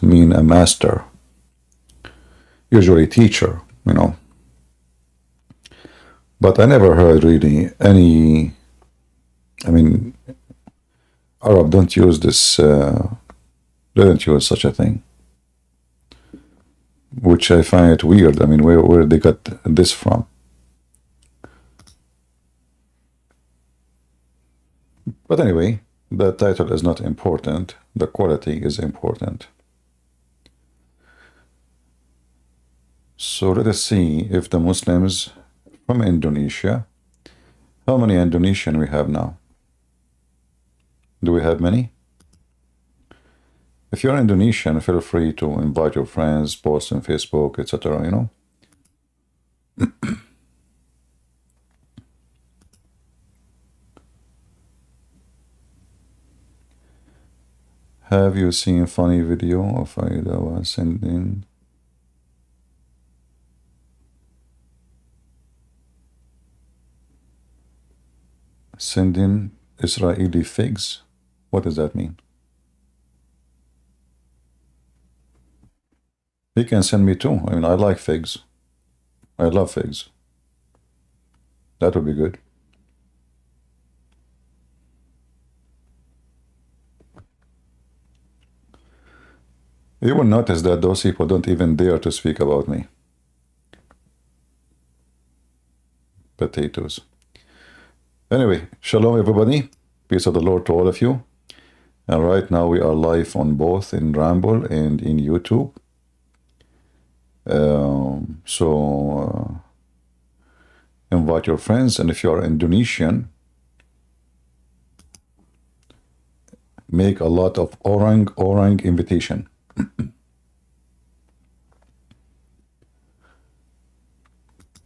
mean a master, usually teacher, you know. But I never heard really any, I mean, Arab don't use this, they don't use such a thing, which I find it weird. I mean, where they got this from? But anyway, the title is not important. The quality is important. So let us see if the Muslims from Indonesia, how many Indonesian we have now? Do we have many? If you're Indonesian, feel free to invite your friends, post on Facebook, etc., you know. Have you seen funny video of Dawah sending Israeli figs? What does that mean? He can send me too. I mean, I like figs. I love figs. That would be good. You will notice that those people don't even dare to speak about me. Potatoes. Anyway, shalom everybody. Peace of the Lord to all of you. And right now we are live on both in Rumble and in YouTube. Invite your friends, and if you are Indonesian, make a lot of orang invitation.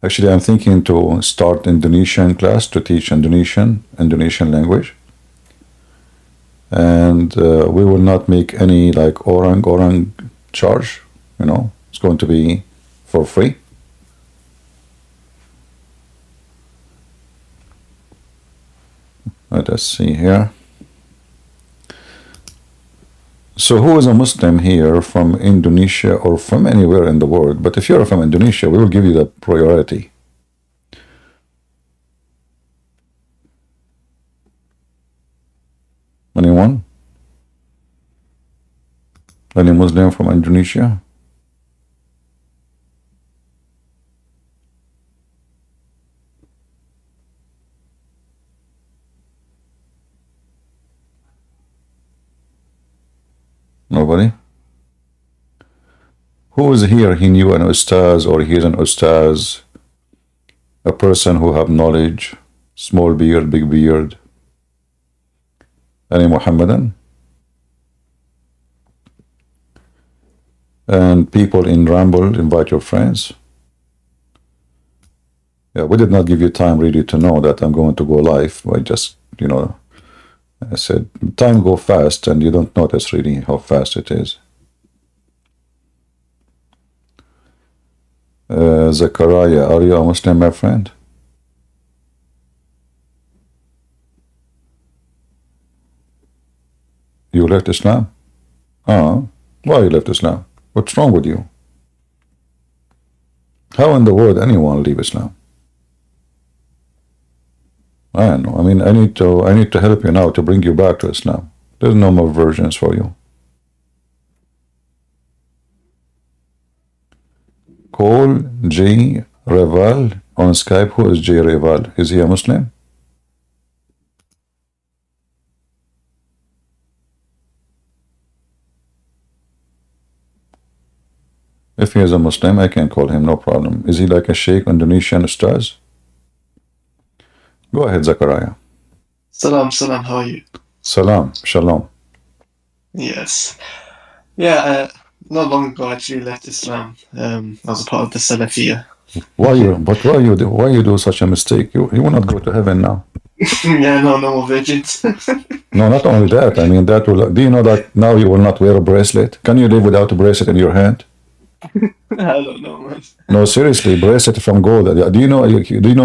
Actually, I'm thinking to start Indonesian class to teach Indonesian language, and we will not make any like orang charge, you know. It's going to be for free. Let us see here. So who is a Muslim here from Indonesia or from anywhere in the world? But if you're from Indonesia, we will give you the priority. Anyone? Any Muslim from Indonesia? Nobody? Who is here? He knew an ustaz, or he's an ustaz, a person who have knowledge, small beard, big beard. Any Mohammedan? And people in Rumble, invite your friends. Yeah, we did not give you time really to know that I'm going to go live. I just, you know, I said, time go fast and you don't notice really how fast it is. Zachariah, are you a Muslim, my friend? You left Islam? Why you left Islam? What's wrong with you? How in the world anyone leave Islam? I don't know. I mean, I need to help you now to bring you back to Islam. There's no more versions for you. Call J. Reval on Skype. Who is J. Reval? Is he a Muslim? If he is a Muslim, I can call him, no problem. Is he like a Sheikh, Indonesian ustaz? Go ahead, Zachariah. Salam, how are you? Salam, shalom. Yes. Yeah, not long ago I actually left Islam. I was a part of the SOFYA. Why you do such a mistake? You will not go to heaven now. Yeah, no more virgins. No, not only that. I mean, that will. Do you know that now you will not wear a bracelet? Can you live without a bracelet in your hand? I don't know, man. No, seriously, bracelet from gold. Do you know?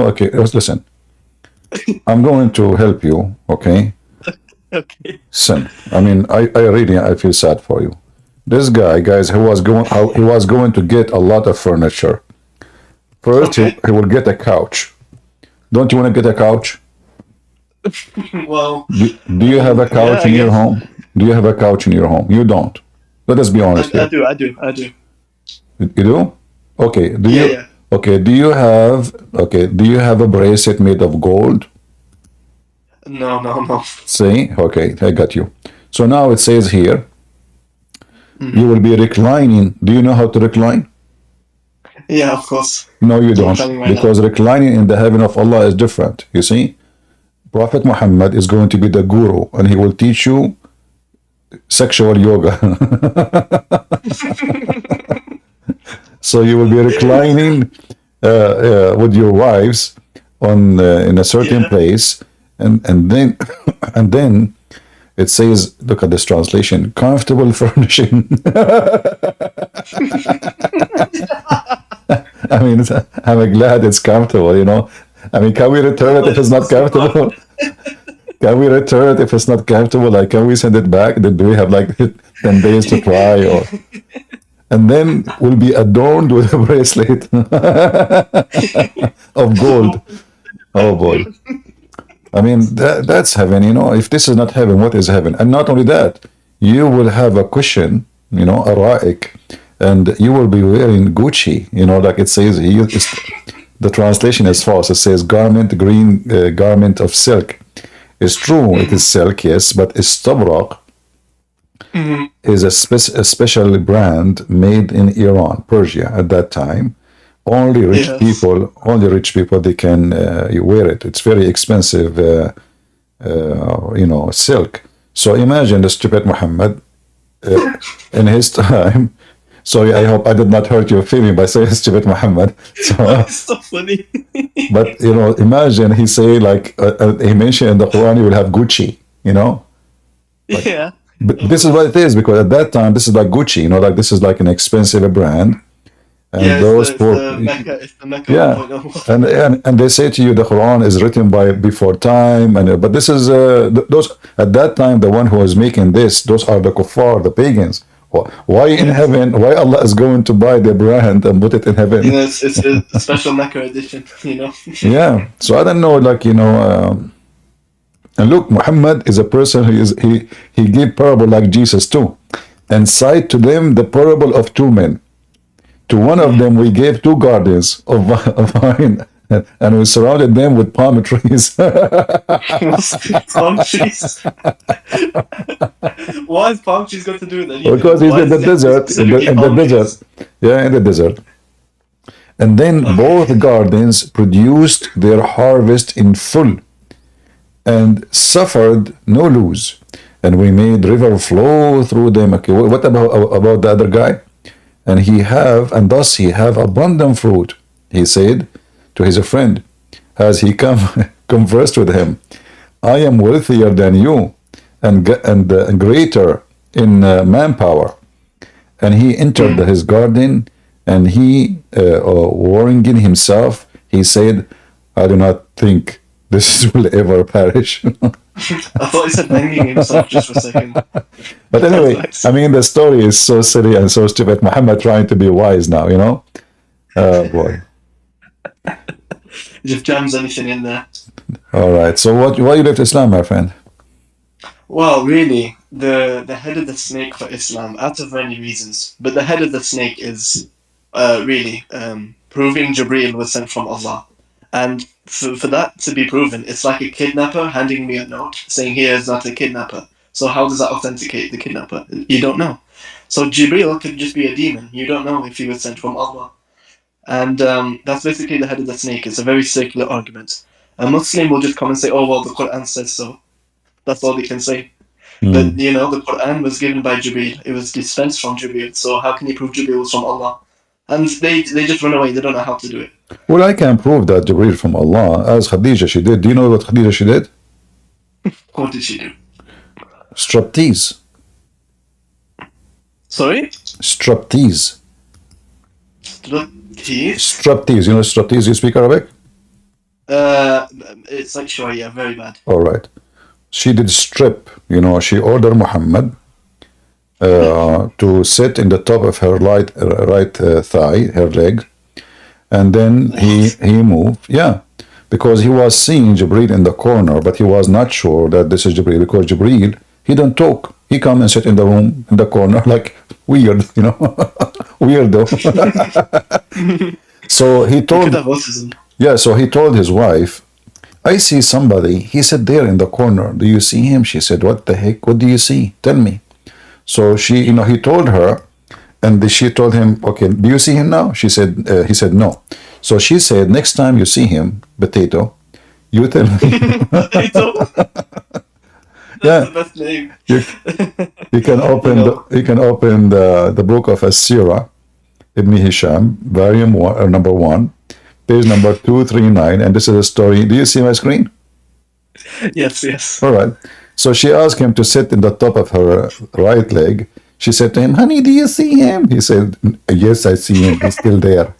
Okay, listen. I'm going to help you. Okay. Okay. Sin. I mean, I really feel sad for you. This guy, guys, he was going to get a lot of furniture. First, Okay. he will get a couch. Don't you want to get a couch? Well, Do you have a yeah, couch I in your guess. home? Do you have a couch in your home? You don't. Let us be honest I here. do, I do, I do. You do? Okay. Yeah, yeah. Okay, do you have a bracelet made of gold? No, no, no. See? Okay, I got you. So now it says here, you will be reclining. Do you know how to recline? Yeah, of course. No, you I'm don't. reclining right now. Because reclining in the heaven of Allah is different. You see? Prophet Muhammad is going to be the guru and he will teach you sexual yoga. So you will be reclining with your wives on in a certain Yeah. place, and then and then it says, look at this translation: comfortable furnishing. I mean, I'm glad it's comfortable. You know, I mean, can we return it if it's not comfortable? Can we return it if it's not comfortable? Like, can we send it back? Then do we have like 10 days to try, or and then will be adorned with a bracelet of gold. Oh boy. I mean, that's heaven, you know. If this is not heaven, what is heaven? And not only that, you will have a cushion, you know, a ra'ik, and you will be wearing Gucci, you know, like it says here. The translation is false. It says garment, green garment of silk. It's true, it is silk, yes, but istabraq is a special brand made in Iran, Persia at that time. Only Yes. only rich people, they can wear it. It's very expensive, you know, silk. So imagine the stupid Muhammad in his time. Sorry, I hope I did not hurt your feeling by saying stupid Muhammad. So, It's so funny. but you know, imagine he say like he mentioned in the Quran, you will have Gucci, you know. Yeah. But this is what it is because at that time, this is like Gucci, you know, like this is like an expensive brand, and Yeah, those poor, It's the Mecca yeah, 1.0. and they say to you the Quran is written by before time, and but this is those at that time the one who was making this, those are the kuffar, the pagans. Why in Yes. heaven? Why Allah is going to buy the brand and put it in You heaven? know, it's a special Mecca edition, you know? Yeah, so I don't know, like you know. And look, Muhammad is a person who is he gave parable like Jesus too, and cite to them the parable of two men. To one of them we gave two gardens of vine, and we surrounded them with palm trees. Palm trees. Why has palm trees got to do with anything? Because he's Why in does the it have to be desert, specifically in the palm desert, trees? yeah, in the desert. And then Okay. both gardens produced their harvest in full and suffered no loss. And we made river flow through them. Okay, what about the other guy? And thus he have abundant fruit. He said to his friend, as he conversed with him, I am wealthier than you, and greater in manpower. And he entered Mm. his garden, and he, warning himself, he said, I do not think this will ever perish. I thought he said hanging himself just for a second. But I was anyway, like, I mean, the story is so silly and so stupid. Muhammad trying to be wise now, you know? Oh boy. just jams anything in there. All right. So why you left Islam, my friend? Well, really, the head of the snake for Islam, out of many reasons, but the head of the snake is really proving Jibreel was sent from Allah. And for that to be proven, it's like a kidnapper handing me a note saying he is not a kidnapper. So how does that authenticate the kidnapper? You don't know. So Jibreel could just be a demon. You don't know if he was sent from Allah. And that's basically the head of the snake. It's a very circular argument. A Muslim will just come and say, oh, well, the Quran says so. That's all they can say. But, you know, the Quran was given by Jibreel. It was dispensed from Jibreel. So how can you prove Jibreel was from Allah? And they just run away. They don't know how to do it. Well, I can prove that Jibreel from Allah, as Khadija she did. Do you know what Khadija she did? What did she do? Striptease. Sorry? Striptease. Striptease? Striptease. You know striptease? You speak Arabic? It's like sure, yeah, very bad. All right. She did strip. You know, she ordered Muhammad to sit in the top of her right thigh, her leg, and then What? he moved. Yeah, because he was seeing Jibril in the corner, but he was not sure that this is Jibril because Jibril he don't talk. He come and sit in the room in the corner like weird, weirdo. So he He could told, have autism. yeah, so he told his wife, I see somebody. He said there in the corner. Do you see him? She said, what the heck? What do you see? Tell me. So she, he told her, and she told him, okay, do you see him now? She said, he said, no. So she said, next time you see him, potato, you tell me. Potato. That's Yeah, the best name. you, you can You open know. the book of As-Sirah, Ibn Hisham, volume one, number one, page number 239, and this is a story. Do you see my screen? Yes, yes. All right. So she asked him to sit in the top of her right leg. She said to him, honey, do you see him? He said, yes, I see him. He's still there.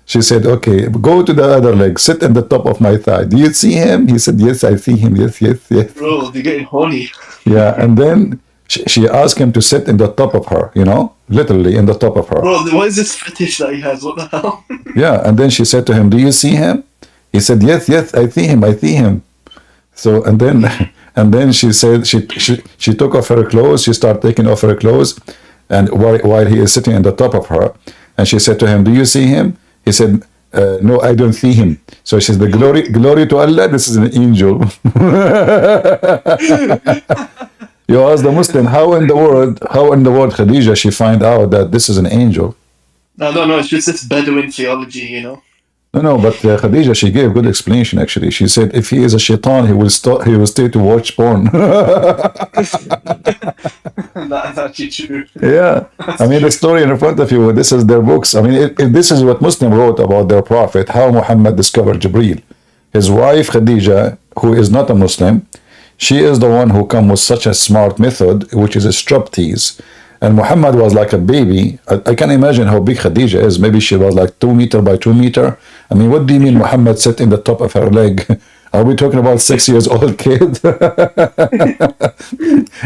She said, okay, go to the other leg, sit in the top of my thigh. Do you see him? He said, yes, I see him. Yes, yes, yes. Bro, they're getting horny. Yeah. And then she asked him to sit in the top of her, literally in the top of her. Bro, what is this fetish that he has? What the hell? Yeah. And then she said to him, do you see him? He said, yes, yes, I see him. I see him. So and then she said she took off her clothes. She started taking off her clothes, and while he is sitting on the top of her, and she said to him, "Do you see him?" He said, "No, I don't see him." So she said, "The glory to Allah. This is an angel." You ask the Muslim, how in the world Khadija she find out that this is an angel? No, it's just this Bedouin theology. No, no, but Khadija, she gave good explanation actually. She said, if he is a shaitan, he will stay to watch porn. That's actually true. Yeah. I That's mean, the true. story in front of you, this is their books. I mean, if this is what Muslim wrote about their prophet, how Muhammad discovered Jibreel. His wife, Khadija, who is not a Muslim, she is the one who come with such a smart method, which is a striptease. And Muhammad was like a baby. I can imagine how big Khadija is. Maybe she was like 2 meter by 2 meter. I mean, what do you mean Muhammad sat in the top of her leg? Are we talking about 6 years old kid?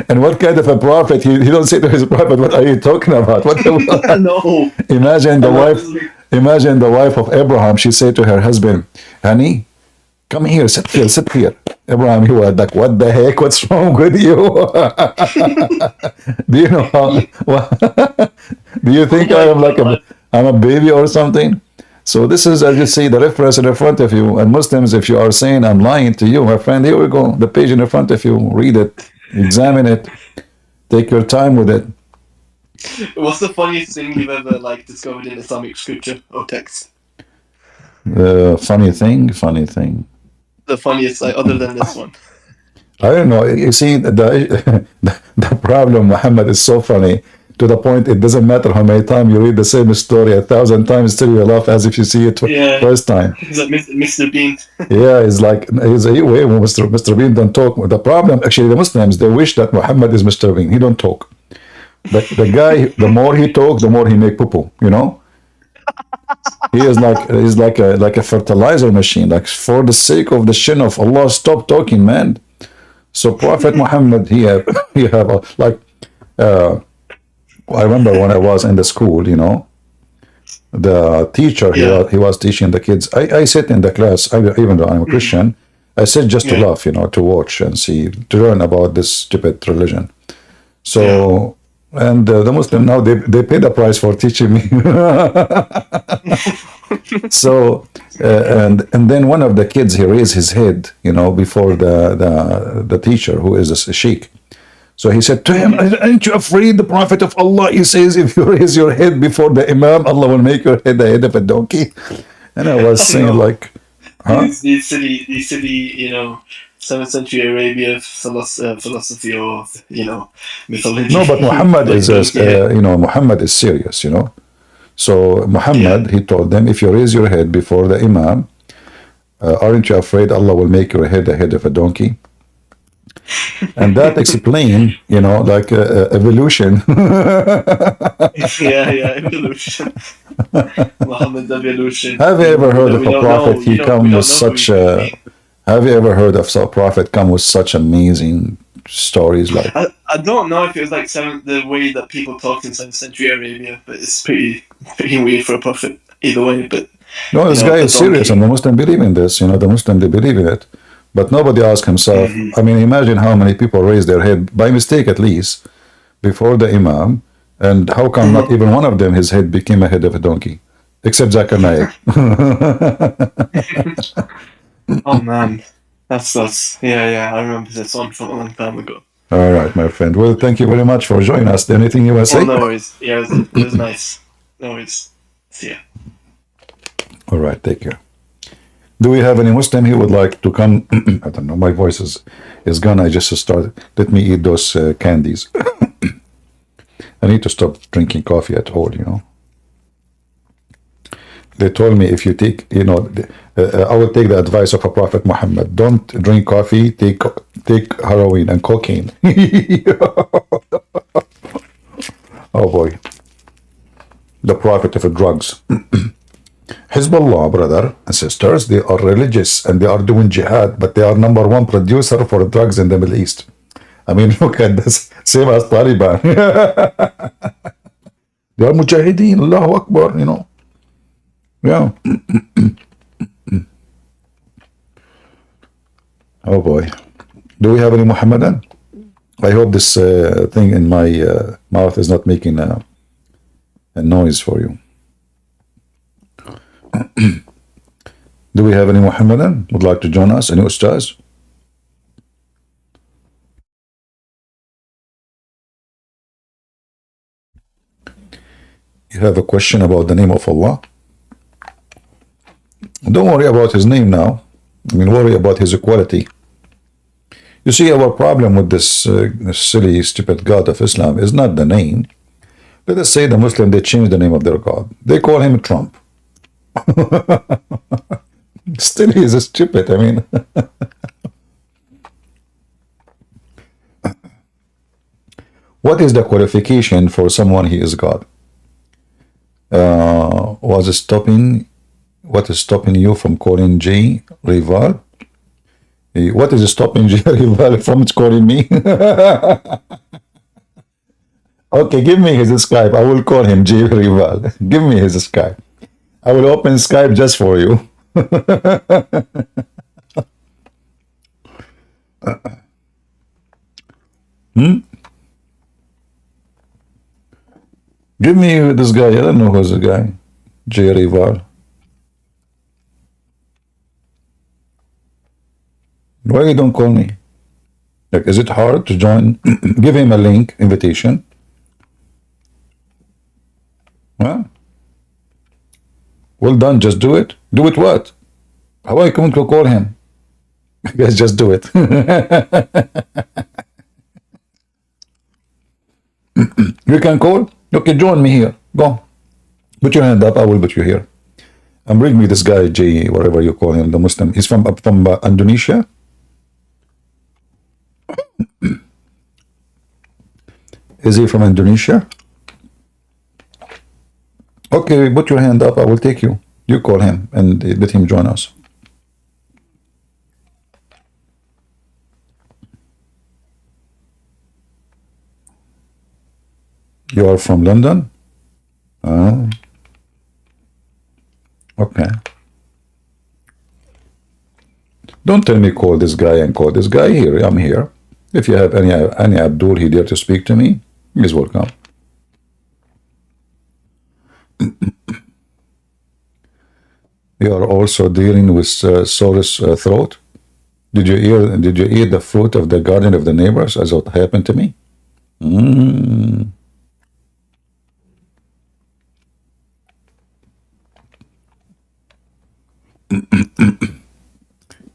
And what kind of a prophet? He don't say to his prophet, what are you talking about? What No. imagine I the love wife, this. imagine the wife of Abraham. She said to her husband, honey, come here, sit here, sit here. Abraham, he was like, what the heck? What's wrong with you? Do you know how? Do you Oh think I my am like god. I'm a baby or something? So this is, as you see, the reference in front of you. And Muslims, if you are saying I'm lying to you, my friend, here we go. The page in front of you. Read it, examine it, take your time with it. What's the funniest thing you've ever discovered in Islamic scripture or text? Funny thing, funny thing. The funniest, other than this one. I don't know. You see, the problem, Muhammad, is so funny to the point it doesn't matter how many times you read the same story 1,000 times, still you laugh as if you see it Yeah. first time. He's like Mr. Bean. Yeah, Mr. Bean don't talk. The problem, actually, the Muslims they wish that Muhammad is Mr. Bean. He don't talk. But the guy, the more he talk, the more he make poo. He is like a fertilizer machine. Like for the sake of the shin of Allah, stop talking, man. So Prophet Muhammad, he have uh, I remember when I was in the school, the teacher Yeah. he was teaching the kids. I sit in the class, even though I'm a Christian, I sit just to Yeah. laugh, to watch and see, to learn about this stupid religion. So, Yeah. and the Muslim now they pay the price for teaching me. So, and then one of the kids he raised his head, before the teacher who is a sheikh. So he said to him, aren't you afraid the Prophet of Allah, he says, if you raise your head before the Imam, Allah will make your head the head of a donkey. And I was saying No. like, huh? These silly, 7th century Arabia philosophy or, mythology. No, but Muhammad Like, is, don't get it. Muhammad is serious. So Yeah. Muhammad, he told them, if you raise your head before the Imam, aren't you afraid Allah will make your head the head of a donkey? And that explain, evolution. Yeah, evolution. Muhammad's evolution. Have you ever heard We of a don't prophet? know, He we come with don't know who such he's gonna be. Have you ever heard of a prophet come with such amazing stories like. I don't know if it was like the way that people talked in 7th century Arabia, but it's pretty weird for a prophet either way. But No, this guy a is serious, and donkey. the Muslim believe in this. The Muslim, they believe in it, but nobody asks himself. Mm-hmm. I mean, imagine how many people raise their head by mistake, at least, before the Imam, and how come not Mm-hmm. even one of them his head became a head of a donkey, except Zakir Naik. Oh man, that's yeah. I remember this one from a long time ago. All right, my friend. Well, thank you very much for joining us. Anything you want to Oh, say? no worries. Yeah, it was nice. No worries. See ya. All right, take care. Do we have any Muslim who would like to come? I don't know. My voice is gone. I just started. Let me eat those candies. I need to stop drinking coffee at all. They told me if you take, I will take the advice of a Prophet Muhammad. Don't drink coffee. Take heroin and cocaine. Oh boy, the Prophet of drugs. Hezbollah, brother and sisters, they are religious and they are doing jihad, but they are number one producer for drugs in the Middle East. I mean, look at this. Same as Taliban. They are mujahideen. Allahu Akbar. Yeah. Oh boy. Do we have any Muhammadan? I hope this thing in my mouth is not making a noise for you. Do we have any Muhammadan would like to join us? Any Ustaz? You have a question about the name of Allah? Don't worry about his name now. Worry about his equality. You see, our problem with this silly, stupid God of Islam is not the name. Let us say the Muslim, they change the name of their God. They call him Trump. Still, he is stupid. What is the qualification for someone he is God? What is stopping you from calling J Rival? What is stopping J Rival from calling me? Okay, give me his Skype. I will call him J Rival. Give me his Skype. I will open Skype just for you. Give me this guy. I don't know who's the guy. J Rival. Why you don't call me? Like, is it hard to join? Give him a link, invitation. Huh? Well done, just do it. Do it what? How are you going to call him? Guys, just do it. You can call? Okay, join me here. Go. Put your hand up, I will put you here. And bring me this guy, J, whatever you call him, the Muslim. He's from Indonesia. Is he from Indonesia? Okay, put your hand up. I will take you. You call him and let him join us. You are from London? Oh. Okay. Don't tell me call this guy and call this guy here. I'm here. If you have any Abdul he dare to speak to me, he's welcome. You are also dealing with sore throat. Did you eat the fruit of the garden of the neighbors, as what happened to me?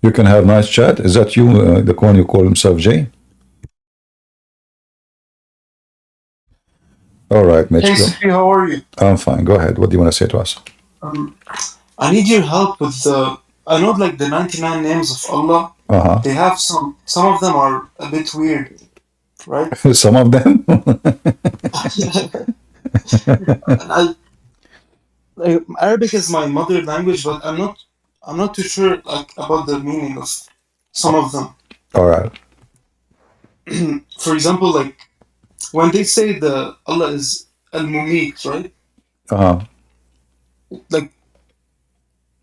You can have nice chat. Is that you, the one you call himself Jay? All right, Mitch. Hey, Sophie, how are you? I'm fine. Go ahead. What do you want to say to us? I need your help with I know like the 99 names of Allah. They have some of them are a bit weird, right? Some of them? Arabic is my mother language, but I'm not too sure like about the meaning of some of them. All right. for example, like when they say the Allah is al-Mumit, right? Uh, Like,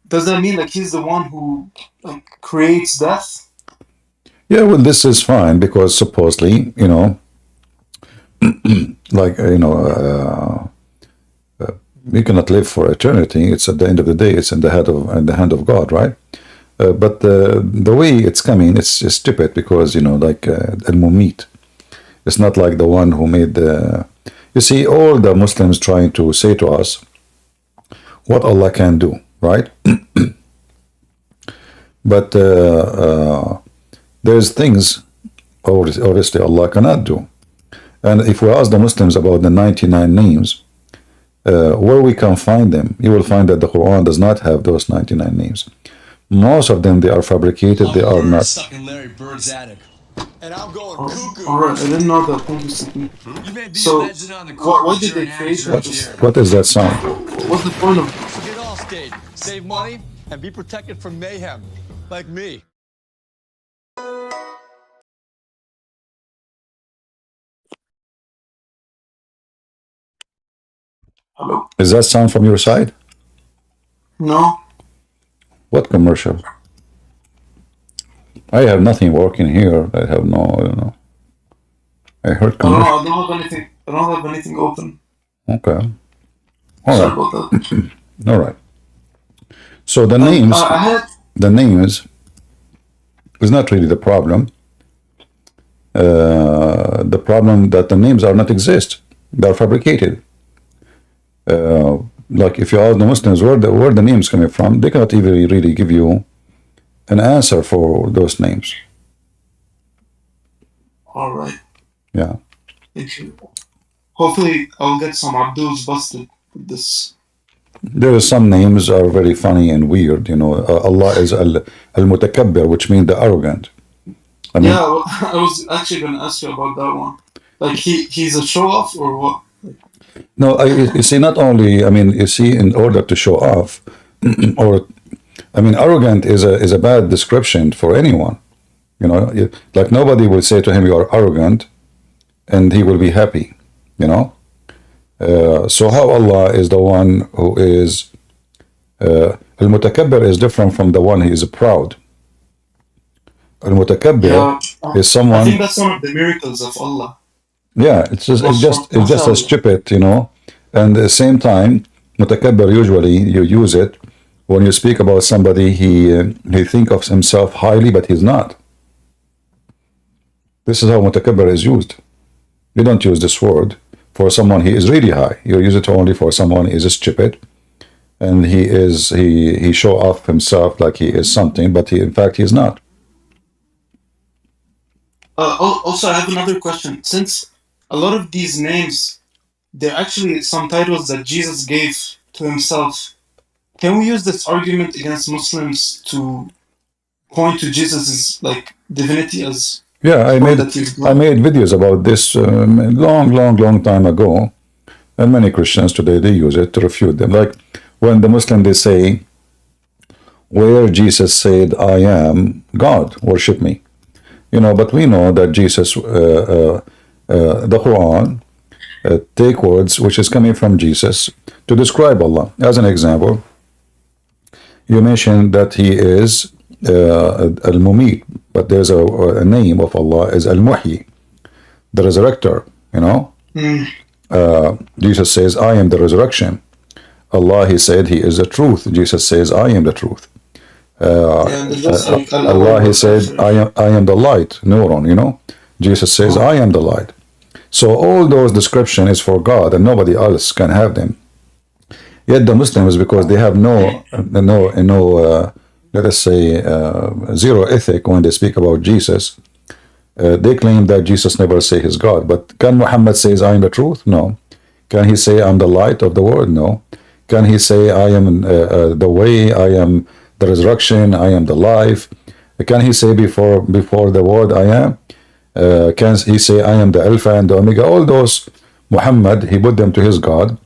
does that mean like he's the one who like creates death? yeah, well, this is fine because supposedly, like, we cannot live for eternity. It's at the end of the day, it's in the hand of God, right? But the way it's coming, it's just stupid because, like al-Mumit. It's not like the one who made the. You see, all the Muslims trying to say to us what Allah can do, right? But there's things obviously Allah cannot do. And if we ask the Muslims about the 99 names, where we can find them, you will find that the Quran does not have those 99 names. Most of them, they are fabricated, they are not. Stuck in Larry Bird's attic. And I'm going cuckoo. Alright, I didn't know that. Thank you, Zakir. You may be So, a legend on the court, why but did you're they an create amateur that? here. What is that sound? What's the point of it? So get all state, save money, and be protected from mayhem, like me. Hello? Is that sound from your side? No? What commercial? I have nothing working here. I have no. I heard I don't commercial. know. I don't have anything. I don't have anything open. Okay. All Sorry right. about that. All right. So the names, I had. the names is not really the problem. The problem that the names are not exist. They are fabricated. Like if you ask the Muslims where the names coming from, they cannot even really give you an answer for those names. Alright. Yeah. Thank you. Hopefully, I'll get some Abduls busted with this. There are some names are very funny and weird. Allah is al-Mutakabbir, which means the arrogant. I mean, Yeah, well, I was actually going to ask you about that one. Like, he's a show off or what? no, you see, not only, you see, in order to show off, or, arrogant is a bad description for anyone. Like nobody will say to him, you are arrogant, and he will be happy, So how Allah is the one who is, al-Mutakabbir is different from the one who is proud. Al-Mutakabbir is I someone. think that's one of the miracles of Allah. Yeah, it's just a stupid, And at the same time, Mutakabbir, usually you use it when you speak about somebody, he think of himself highly, but he's not. This is how Mutakabbir is used. You don't use this word for someone he is really high. You use it only for someone he is stupid, and he show off himself like he is something, but in fact he's not. Also, I have another question. Since a lot of these names, they're actually some titles that Jesus gave to himself, can we use this argument against Muslims to point to Jesus' like divinity as? Yeah, I made videos about this long time ago, and many Christians today they use it to refute them. Like when the Muslim they say, where Jesus said, "I am God, worship me," But we know that Jesus, the Quran, take words which is coming from Jesus to describe Allah. As an example, you mentioned that he is al-Mumit, but there's a name of Allah is al-Muhyi, the resurrector. Jesus says, "I am the resurrection." Allah, he said, he is the truth. Jesus says, "I am the truth." Allah, he said, I am the light, Nuron, Jesus says, I am the light. So all those description is for God, and nobody else can have them. Yet the Muslims, because they have no let us say, zero ethic when they speak about Jesus, they claim that Jesus never say he's God. But can Muhammad says, I am the truth? No. Can he say, I'm the light of the world? No. Can he say, I am the way, I am the resurrection, I am the life? Can he say before the word I am? Can he say I am the Alpha and the Omega? All those Muhammad, he put them to his God.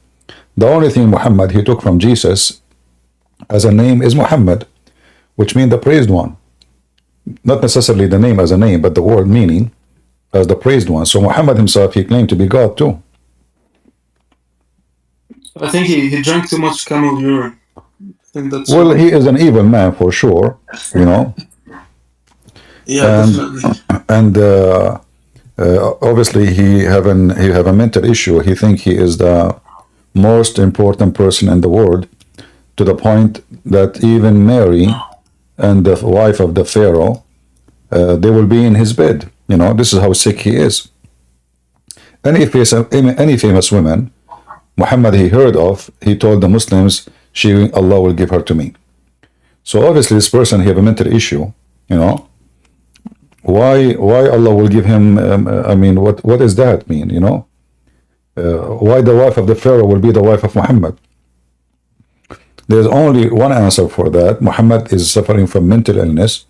The only thing Muhammad he took from Jesus as a name is Muhammad, which means the praised one. Not necessarily the name as a name, but the word meaning as the praised one. So Muhammad himself, he claimed to be God too. I think he drank too much camel urine. I think that's Well, why. he is an evil man for sure, you know. Yeah, And definitely. and obviously he have a mental issue. He think he is the most important person in the world, to the point that even Mary and the wife of the Pharaoh, they will be in his bed. You know, this is how sick he is. Any famous woman Muhammad he heard of, he told the Muslims, Allah will give her to me. So obviously this person he have a mental issue. You know, why Allah will give him? I mean, what does that mean? You know, why the wife of the Pharaoh will be the wife of Muhammad? There's only one answer for that. Muhammad is suffering from mental illness.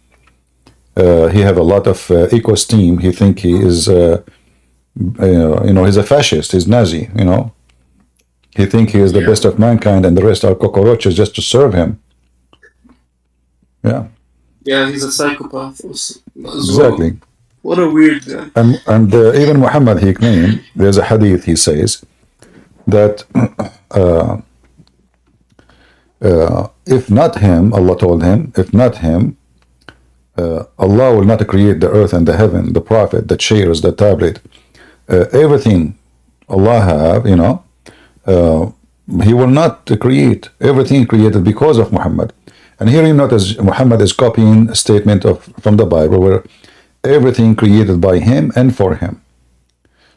He have a lot of ego-esteem. He think he is, he's a fascist. He's Nazi. You know, he think he is the best of mankind, and the rest are cockroaches just to serve him. Yeah. Yeah, he's a psychopath as Exactly. well. What a weird guy. And even Muhammad he claimed, there's a hadith he says that if not him, Allah told him, if not him, Allah will not create the earth and the heaven, the prophet, the chairs, the tablet, everything Allah have, you know, he will not create everything created because of Muhammad. And here you notice Muhammad is copying a statement from the Bible where everything created by him and for him.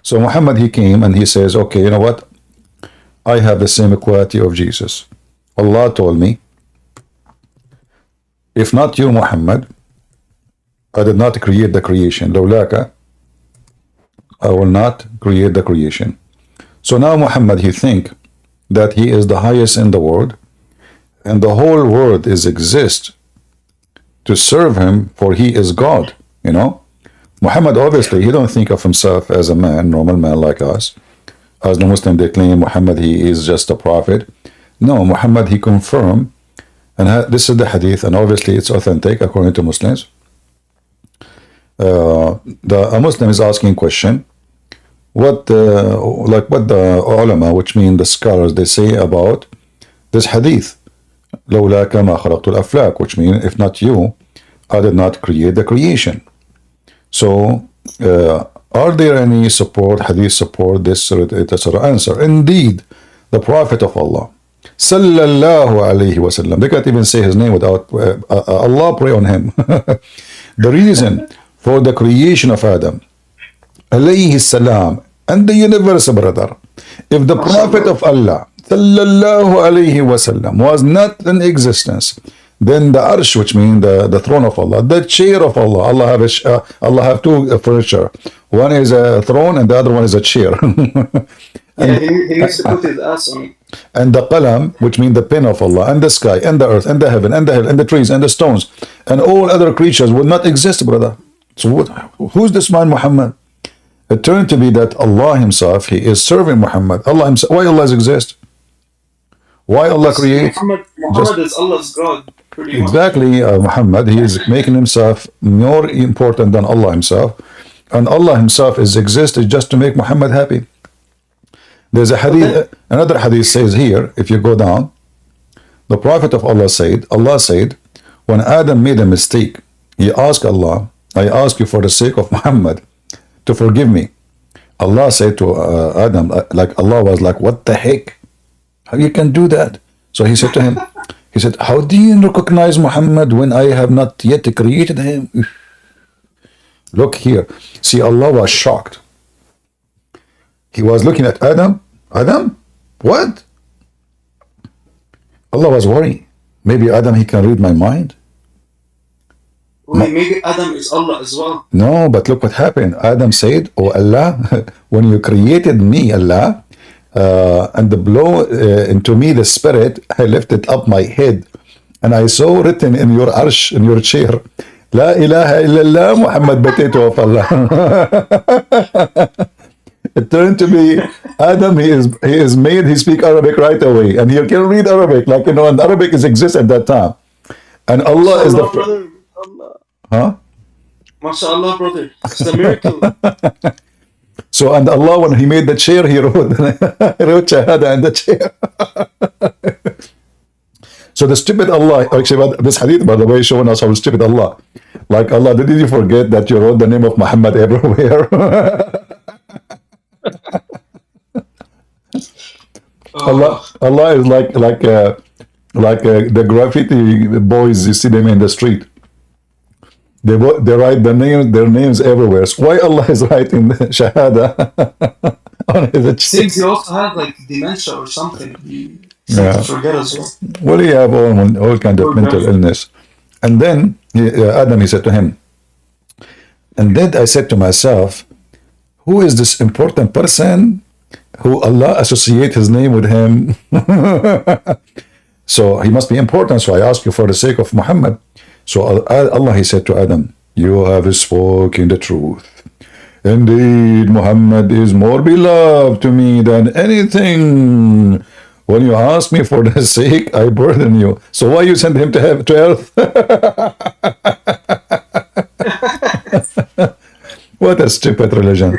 So Muhammad he came and he says, okay, you know what? I have the same quality of Jesus. Allah told me, if not you, Muhammad, I did not create the creation. Lawlaka, I will not create the creation. So now Muhammad he think that he is the highest in the world, and the whole world is exist to serve him, for he is God. You know, Muhammad obviously he don't think of himself as a man, normal man like us. As the Muslim they claim Muhammad he is just a prophet. No, Muhammad he confirmed, and this is the hadith, and obviously it's authentic according to Muslims. A Muslim is asking question, what the ulama, which mean the scholars, they say about this hadith. لولاك ما خلقت الأفلاك, which means if not you, I did not create the creation. So, are there any hadith support this answer? Indeed, the Prophet of Allah, sallallahu alayhi wasallam, they can't even say his name without Allah pray on him. The reason for the creation of Adam, alayhi salam, and the universe, brother, if the Prophet of Allah, sallallahu alayhi wasallam, was not in existence, then the arsh, which means the throne of Allah, the chair of Allah, Allah have two furniture. One is a throne and the other one is a chair. Yeah, he needs to put his ass on it. And the qalam, which means the pen of Allah, and the sky, and the earth, and the heaven, and the hill, and the trees, and the stones, and all other creatures would not exist, brother. So who's this man Muhammad? It turned to be that Allah himself, he is serving Muhammad. Allah himself, why Allah exists? Why Allah creates? Muhammad is Allah's God. Pretty much. Exactly, Muhammad, he is making himself more important than Allah himself. And Allah himself is existed just to make Muhammad happy. There's a hadith, another hadith says here, if you go down, the Prophet of Allah said, when Adam made a mistake, he asked Allah, I ask you for the sake of Muhammad to forgive me. Allah said to Adam, like Allah was like, what the heck? How you can do that? So he said to him, he said, how do you recognize Muhammad when I have not yet created him? Look here. See, Allah was shocked. He was looking at Adam. Adam? What? Allah was worried. Maybe Adam, he can read my mind. Maybe Adam is Allah as well. No, but look what happened. Adam said, oh Allah, when you created me, Allah, and the blow into me the spirit, I lifted up my head, and I saw written in your arsh, in your chair, La ilaha illallah Muhammad potato of Allah. It turned to be Adam, he is made, he speak Arabic right away, and he can read Arabic, like, you know, and Arabic is exist at that time. And Allah is the... Allah. Huh? MashaAllah, brother. It's a miracle. So, and Allah, when He made the chair, He wrote, he wrote Shahada in the chair. So the stupid Allah, actually, this hadith, by the way, showing us how stupid Allah. Like Allah, did you forget that you wrote the name of Muhammad everywhere? Allah is like the graffiti boys. You see them in the street. They write their names everywhere. So why Allah is writing the Shahada on his chest? Seems he also had like dementia or something. He seemed to forget as well. Well, he have all kind of mental illness. And then Adam, he said to him, and then I said to myself, who is this important person who Allah associate his name with him? So he must be important. So I ask you for the sake of Muhammad. So Allah, he said to Adam, you have spoken the truth. Indeed, Muhammad is more beloved to me than anything. When you ask me for the sake, I burden you. So why you send him to earth? What a stupid religion.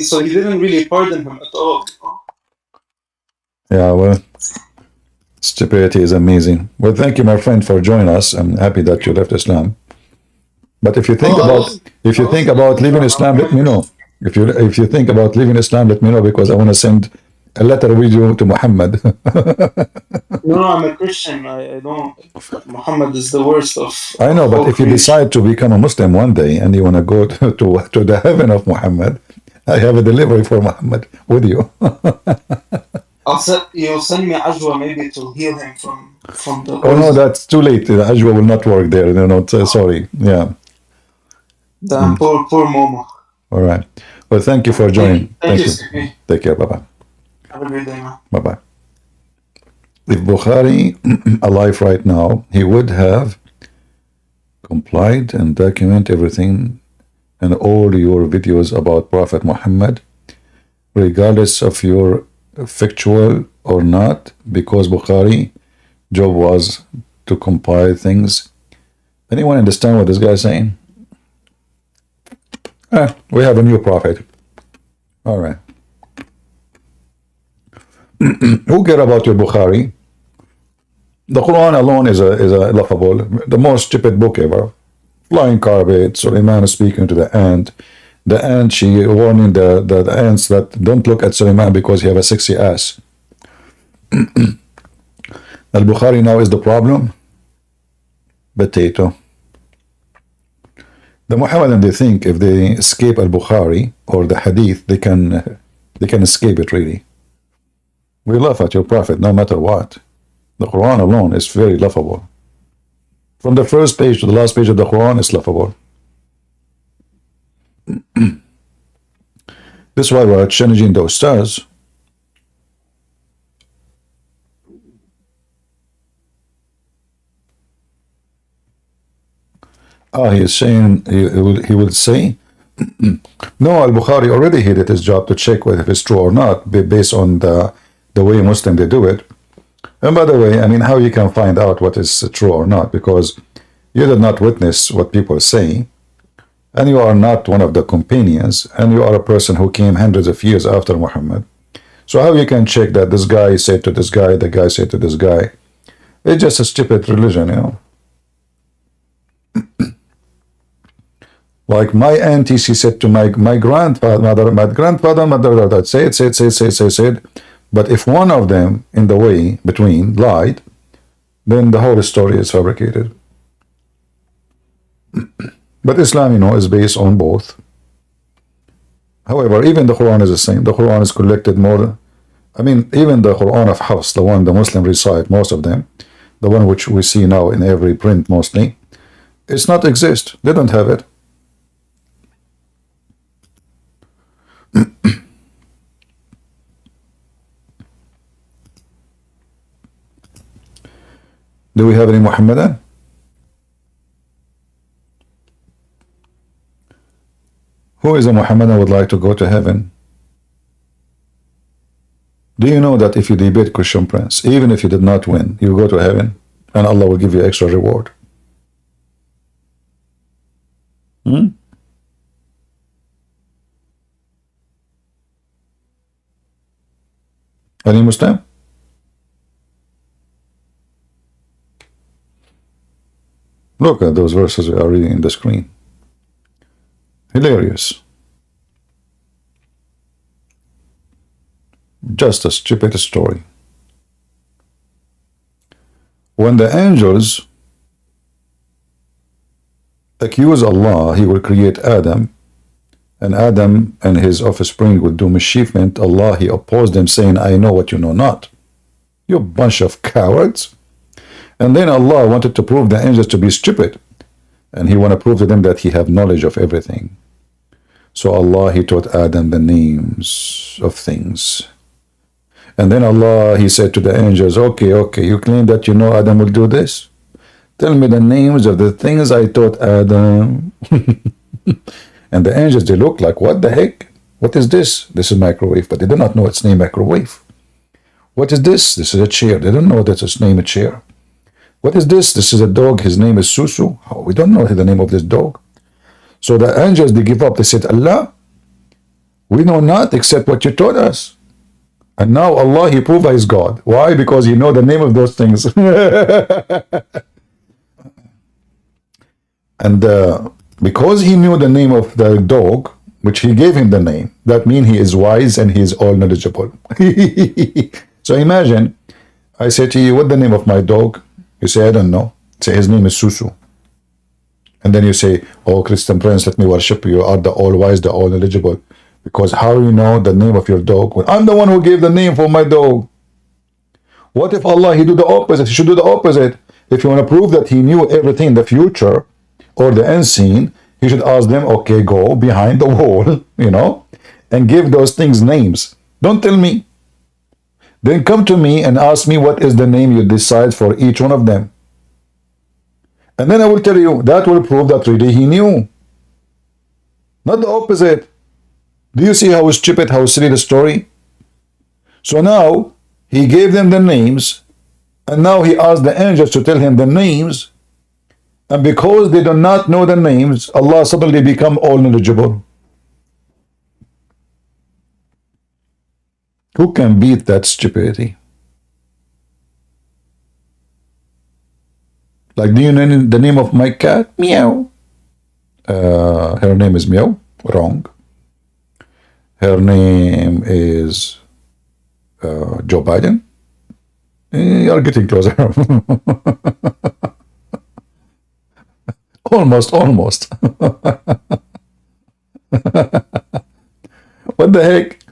So he didn't really pardon him at all. Yeah, well, stupidity is amazing. Well, thank you, my friend, for joining us. I'm happy that you left Islam. But if you think about leaving Islam, let me know. If you think about leaving Islam, let me know, because I want to send a letter with you to Muhammad. No, I'm a Christian. I don't. Muhammad is the worst of. I know, but if you decide to become a Muslim one day and you want to go to the heaven of Muhammad, I have a delivery for Muhammad with you. You'll send me Ajwa maybe to heal him from the. Oh no, that's too late. Ajwa will not work there. Sorry. Yeah. Damn, poor Momo. All right. Well, thank you for joining. Thank you. Take care. Bye bye. Have a great day, man. Bye bye. If Bukhari alive right now, he would have complied and document everything and all your videos about Prophet Muhammad, regardless of your factual or not, because Bukhari job was to compile things. Anyone understand what this guy is saying? We have a new prophet. All right. Who care about your Bukhari? The Quran alone is a laughable, the most stupid book ever. Flying carpet, Suleiman is speaking to the ant. The ant, she warning the ants that don't look at Suleiman because he have a sexy ass. Al-Bukhari now is the problem. Potato. The Mohammedan, they think if they escape Al-Bukhari or the Hadith, they can escape it really. We laugh at your prophet no matter what. The Quran alone is very laughable. From the first page to the last page of the Quran is laughable. This is why we're challenging those stars. He is saying, he will say, no, Al-Bukhari already he did his job to check whether it's true or not, based on the way Muslim they do it. And by the way, I mean, how you can find out what is true or not, because you did not witness what people say, and you are not one of the companions, and you are a person who came hundreds of years after Muhammad. So how you can check that this guy said to this guy, the guy said to this guy? It's just a stupid religion, you know. Like my auntie, she said to my grandfather, mother, said. But if one of them in the way between lied, then the whole story is fabricated. But Islam, you know, is based on both. However, even the Quran is the same. The Quran is collected more. I mean, even the Quran of Hafs, the one the Muslim recite, most of them, the one which we see now in every print mostly, it's not exist. They don't have it. Do we have any Muhammadan? Who is a Muhammadan would like to go to heaven? Do you know that if you debate Christian Prince, even if you did not win, you go to heaven and Allah will give you extra reward? Hmm? Any Muslim? Look at those verses we are reading in the screen. Hilarious. Just a stupid story. When the angels accuse Allah, He will create Adam, and Adam and his offspring will do mischievement. Allah, He opposed them, saying, I know what you know not. You bunch of cowards. And then Allah wanted to prove the angels to be stupid. And He want to prove to them that He have knowledge of everything. So Allah, He taught Adam the names of things. And then Allah, He said to the angels, okay, you claim that you know Adam will do this? Tell me the names of the things I taught Adam. And the angels, they look like, what the heck? What is this? This is microwave, but they do not know its name microwave. What is this? This is a chair. They don't know that its name a chair. What is this? This is a dog. His name is Susu. Oh, we don't know the name of this dog. So the angels, they give up. They said, Allah, we know not except what you taught us. And now Allah, He proved He's God. Why? Because He know the name of those things. And because He knew the name of the dog, which He gave him the name, that means He is wise and He is all knowledgeable. So imagine, I say to you, what's the name of my dog? You say, I don't know. Say, his name is Susu. And then you say, oh, Christian Prince, let me worship you. You are the all-wise, the all-knowledgeable. Because how you know the name of your dog? Well, I'm the one who gave the name for my dog. What if Allah, He do the opposite? He should do the opposite. If you want to prove that He knew everything in the future or the unseen, He should ask them, okay, go behind the wall, and give those things names. Don't tell me. Then come to me and ask me what is the name you decide for each one of them. And then I will tell you, that will prove that really He knew. Not the opposite. Do you see how stupid, how silly the story? So now, He gave them the names, and now He asked the angels to tell Him the names, and because they do not know the names, Allah suddenly become all knowledgeable. Who can beat that stupidity? Like, do you know the name of my cat? Meow. Her name is Meow. Wrong. Her name is Joe Biden. You're getting closer. Almost. What the heck?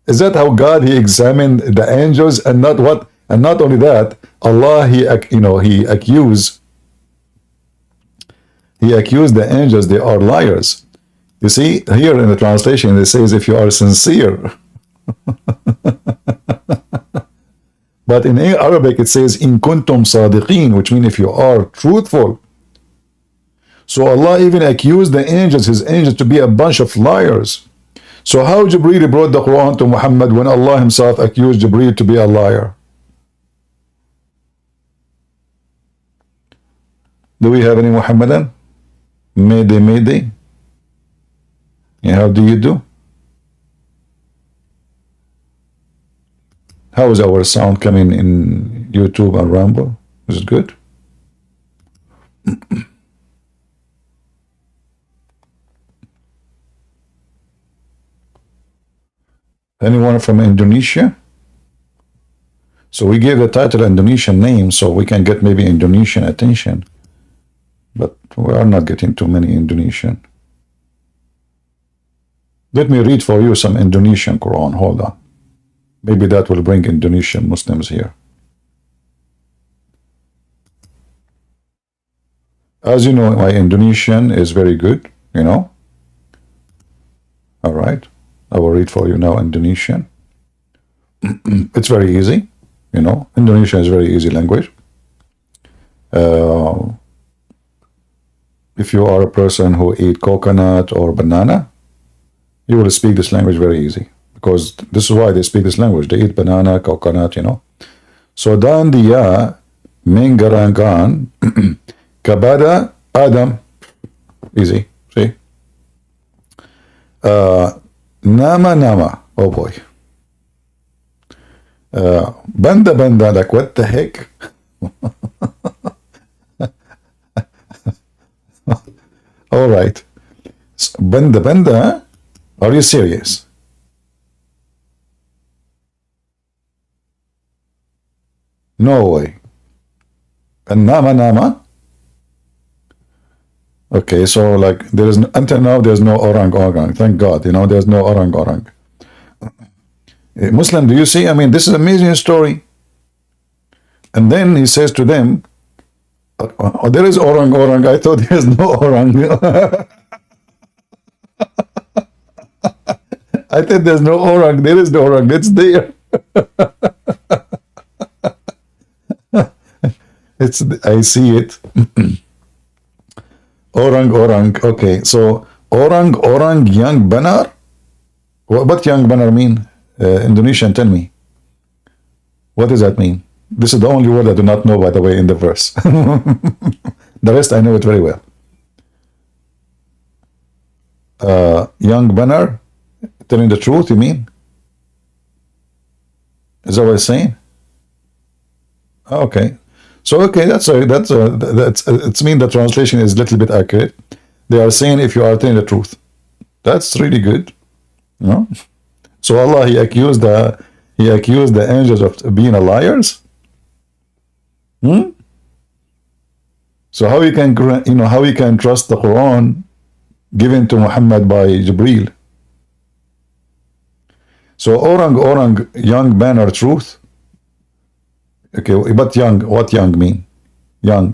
Is that how God, He examined the angels? And not only that, Allah, He accused the angels, they are liars. You see, here in the translation, it says, if you are sincere. But in Arabic, it says, in kuntum sadiqeen, which means if you are truthful. So Allah even accused the angels, His angels, to be a bunch of liars. So how Jibreel brought the Quran to Muhammad when Allah Himself accused Jibreel to be a liar? Do we have any Muhammadan? Mayday. Yeah, how do you do? How is our sound coming in YouTube and Rumble? Is it good? Anyone from Indonesia? So we gave the title Indonesian name so we can get maybe Indonesian attention. But we are not getting too many Indonesian. Let me read for you some Indonesian Quran. Hold on. Maybe that will bring Indonesian Muslims here. As you know, my Indonesian is very good, All right. I will read for you now Indonesian. It's very easy, Indonesian is a very easy language. If you are a person who eat coconut or banana, you will speak this language very easy. Because this is why they speak this language. They eat banana, coconut, So dan dia menggerakkan kepada Adam. Easy. See? Nama nama. Oh boy. Banda banda, like what the heck? All right. Banda banda, are you serious? No way. And nama nama? Okay, so like there is until now there's no orang orang. Thank God, you know, there's no orang orang. Muslim, do you see? I mean, this is an amazing story. And then he says to them, oh, there is orang orang. I thought there's no orang. I thought there's no orang. There is no orang. It's there. I see it. Orang orang. Okay, so orang orang young banar. What young banar mean? Indonesian, tell me. What does that mean? This is the only word I do not know, by the way, in the verse. The rest I know it very well. Young banner, telling the truth, you mean? Is that what it's saying? Okay. So okay, that's it's mean the translation is a little bit accurate. They are saying if you are telling the truth. That's really good. You know? So Allah, he accused the angels of being liars. So how you can, you know, how you can trust the Quran given to Muhammad by Jibreel? So orang orang young banner truth. Okay, but young, what young mean? Young.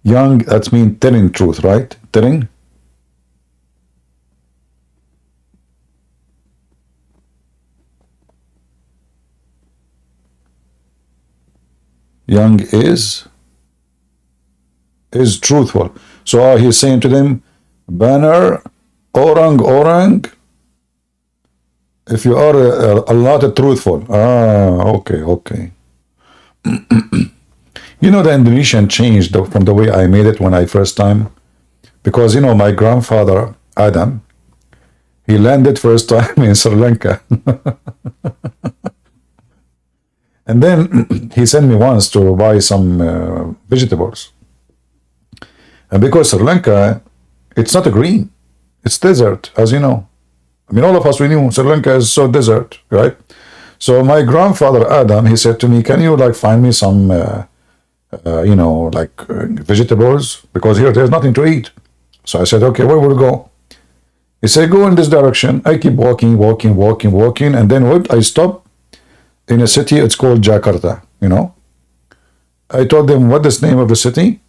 Young, that means telling truth, right? Telling. Young is truthful. So he's saying to them, banner, orang orang, if you are a lot truthful. Okay. You know, the Indonesian changed from the way I made it when I first time, because you know my grandfather Adam, he landed first time in Sri Lanka. And then he sent me once to buy some vegetables. And because Sri Lanka, it's not a green, it's desert, as you know. I mean, all of us, we knew Sri Lanka is so desert, right? So my grandfather Adam, he said to me, can you like find me some, you know, like vegetables? Because here there's nothing to eat. So I said, okay, where will we go? He said, go in this direction. I keep walking. And then what? I stop in a city, it's called Jakarta, you know. I told them, what is the name of the city?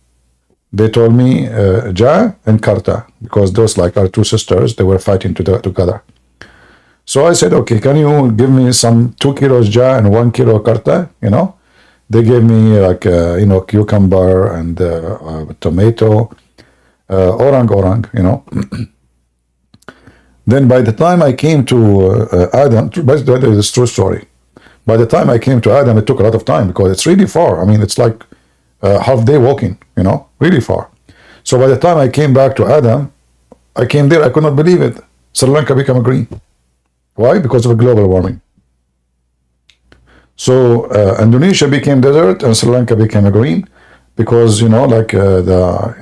They told me Ja and Karta, because those like are two sisters, they were fighting together. So I said, okay, can you give me some 2 kilos Ja and 1 kilo Karta, you know? They gave me like, you know, cucumber and tomato, orang, you know. Then by the time I came to Adam, basically it's a true story. By the time I came to Adam, it took a lot of time because it's really far. I mean, it's like half day walking, you know, really far. So by the time I came back to Adam, I came there, I could not believe it. Sri Lanka became green. Why? Because of global warming. So Indonesia became desert and Sri Lanka became green because, you know, like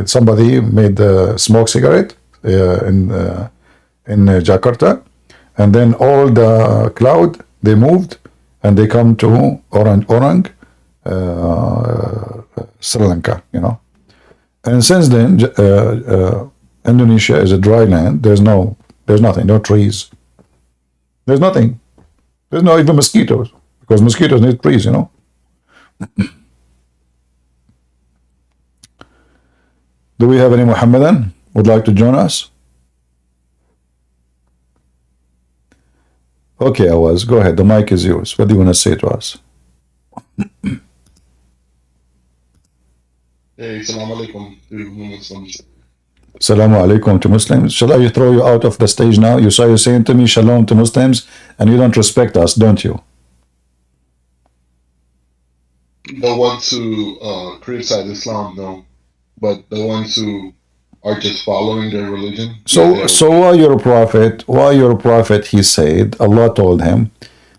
somebody made the smoke cigarette in Jakarta, and then all the cloud, they moved and they come to orang Sri Lanka, you know. And since then, Indonesia is a dry land. There's nothing, no trees. There's nothing. There's no even mosquitoes, because mosquitoes need trees, you know. Do we have any Mohammedan would like to join us? Okay, Awaz, go ahead. The mic is yours. What do you want to say to us? Hey, Assalamu alaikum to Muslims. Assalamu alaikum to Muslims. Shall I throw you out of the stage now? You saw you saying to me shalom to Muslims, and you don't respect us, don't you? The ones who criticize Islam, no. But the ones who are just following their religion, yeah, So, they're so okay. why your prophet, he said, Allah told him,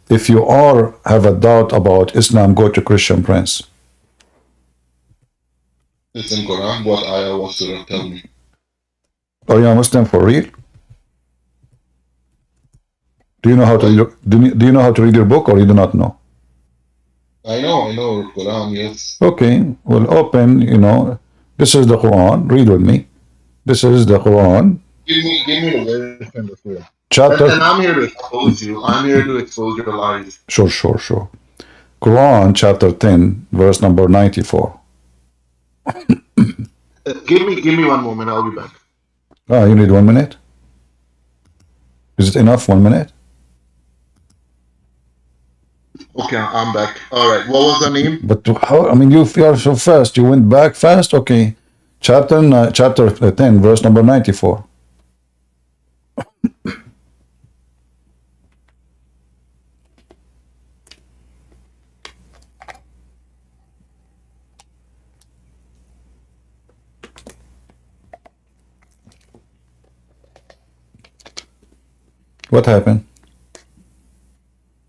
if you are have a doubt about Islam, go to Christian Prince. It's in Quran. What ayah was to tell me? Are you a Muslim for real? Do you know how to What? do you know how to read your book, or you do not know? I know Quran, yes. Okay, well, open. This is the Quran. Read with me. This is the Quran, Give me the version before. chapter. And I'm here to expose you. I'm here to expose your lies. Sure, sure, sure. Quran, chapter 10, verse number 94. Give me one moment. I'll be back. Ah, you need 1 minute? Is it enough? 1 minute? Okay, I'm back. All right. What was the name? But how? I mean, you are so fast. You went back fast. Okay, chapter 10, verse number 94. What happened?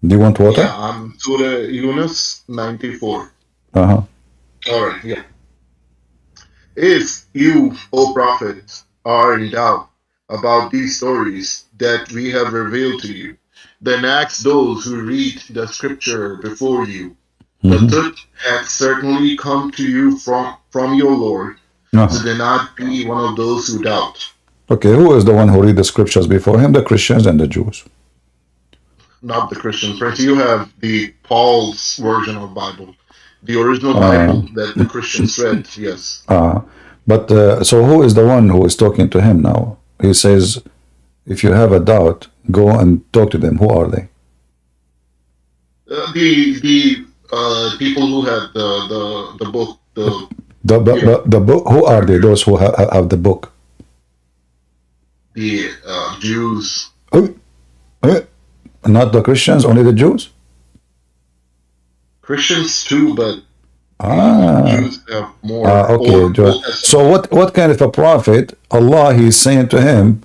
Do you want water? Yeah, I'm Surah Yunus 94. Uh-huh. All right. Yeah. If you, O Prophet, are in doubt about these stories that we have revealed to you, then ask those who read the scripture before you. The Mm-hmm. truth hath certainly come to you from your Lord, Uh-huh. so do not be one of those who doubt. Okay, who is the one who read the scriptures before him? The Christians and the Jews. Not the Christian. Friends, you have the Paul's version of Bible, the original Bible that the Christians read. Yes. But so who is the one who is talking to him now? He says, if you have a doubt, go and talk to them. Who are they? The people who had the book, The book. Who are they? Those who have the book. the Jews. Not the Christians, only the Jews. Christians too, but Jews have more. Okay. So what kind of a prophet Allah he's saying to him?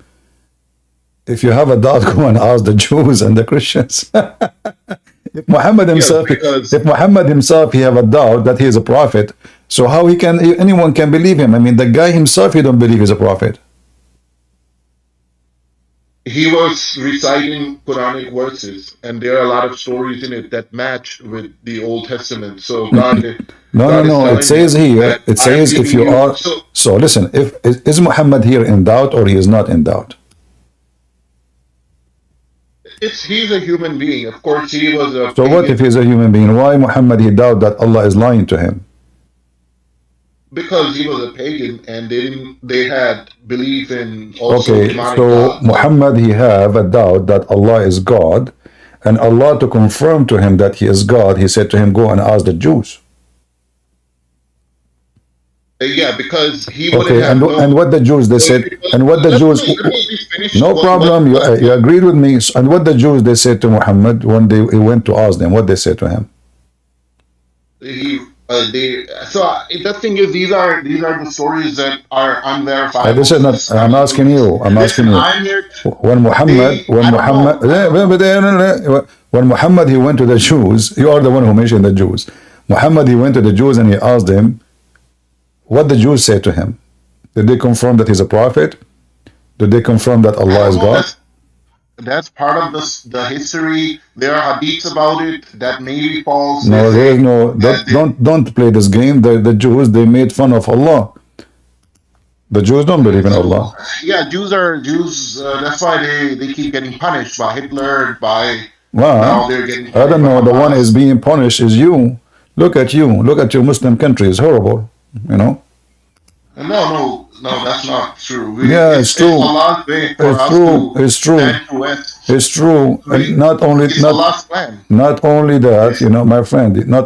If you have a doubt, go and ask the Jews and the Christians. If Muhammad himself, he have a doubt that he is a prophet, so how anyone can believe him? I mean, the guy himself, he don't believe he's a prophet. He was reciting Quranic verses, and there are a lot of stories in it that match with the Old Testament. So God is It says telling him here. that It I am says if giving you you. are. So listen. Is Muhammad here in doubt, or he is not in doubt? He's a human being. Of course, he was a So what if pagan he's a human being? Why Muhammad he doubt that Allah is lying to him? because he was a pagan, and they had belief in also Okay, demonic so gods. Muhammad he have a doubt that Allah is God, and Allah to confirm to him that he is God, he said to him, go and ask the Jews. Yeah, because he wouldn't Okay, have known. and what the Jews they said, and what the Jews. Let me just finish. No problem. You agreed with me. And what the Jews they said to Muhammad when he went to ask them, what they said to him? The thing is, these are the stories that are unverifiable. This is not. I'm asking you. I'm asking you. I'm here. When Muhammad, when Muhammad he went to the Jews, you are the one who mentioned the Jews. Muhammad he went to the Jews and he asked them, what the Jews say to him. Did they confirm that he's a prophet? Did they confirm that Allah is God? That's part of the history. There are hadiths about it that maybe false. No, there is no. Don't play this game. The Jews they made fun of Allah. The Jews don't believe in Allah. Yeah, Jews are Jews. That's why they keep getting punished by Hitler. Well, I don't know. The one is being punished is you. Look at you. Look at your Muslim country. It's horrible. No, that's not true. It's true. It's true. It's true. And not only that, my friend. Not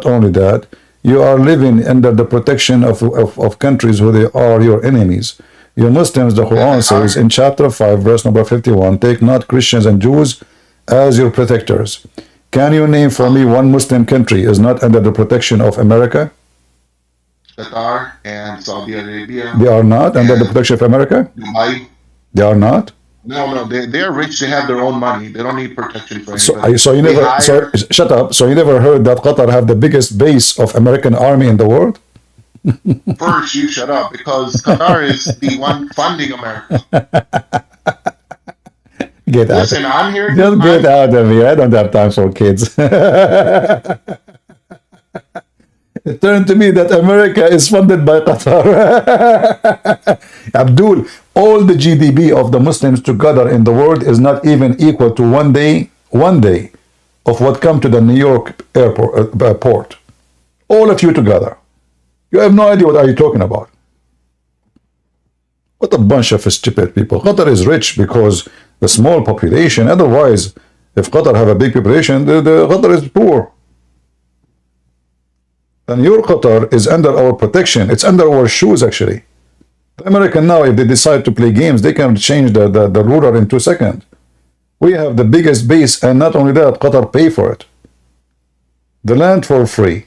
only that, you are living under the protection of countries who they are your enemies. Your Muslims, the Quran says in chapter 5, verse number 51, take not Christians and Jews as your protectors. Can you name for me one Muslim country is not under the protection of America? Qatar and Saudi Arabia. They are not under the and protection of America? Dubai. They are not? No, they're rich. They have their own money. They don't need protection for So, anybody. so you They never, so hire. shut up. So you never heard that Qatar have the biggest base of American army in the world? First, you shut up because Qatar is the one funding America. Get out. Listen, I'm here. Just get out of here. I don't have time for kids. It turned to me that America is funded by Qatar. Abdul, all the GDP of the Muslims together in the world is not even equal to one day of what come to the New York airport port. All of you together. You have no idea what are you talking about. What a bunch of stupid people. Qatar is rich because the small population. Otherwise, if Qatar have a big population, the Qatar is poor. And your Qatar is under our protection. It's under our shoes, actually. The American now, if they decide to play games, they can change the ruler in 2 seconds. We have the biggest base, and not only that, Qatar pay for it. The land for free.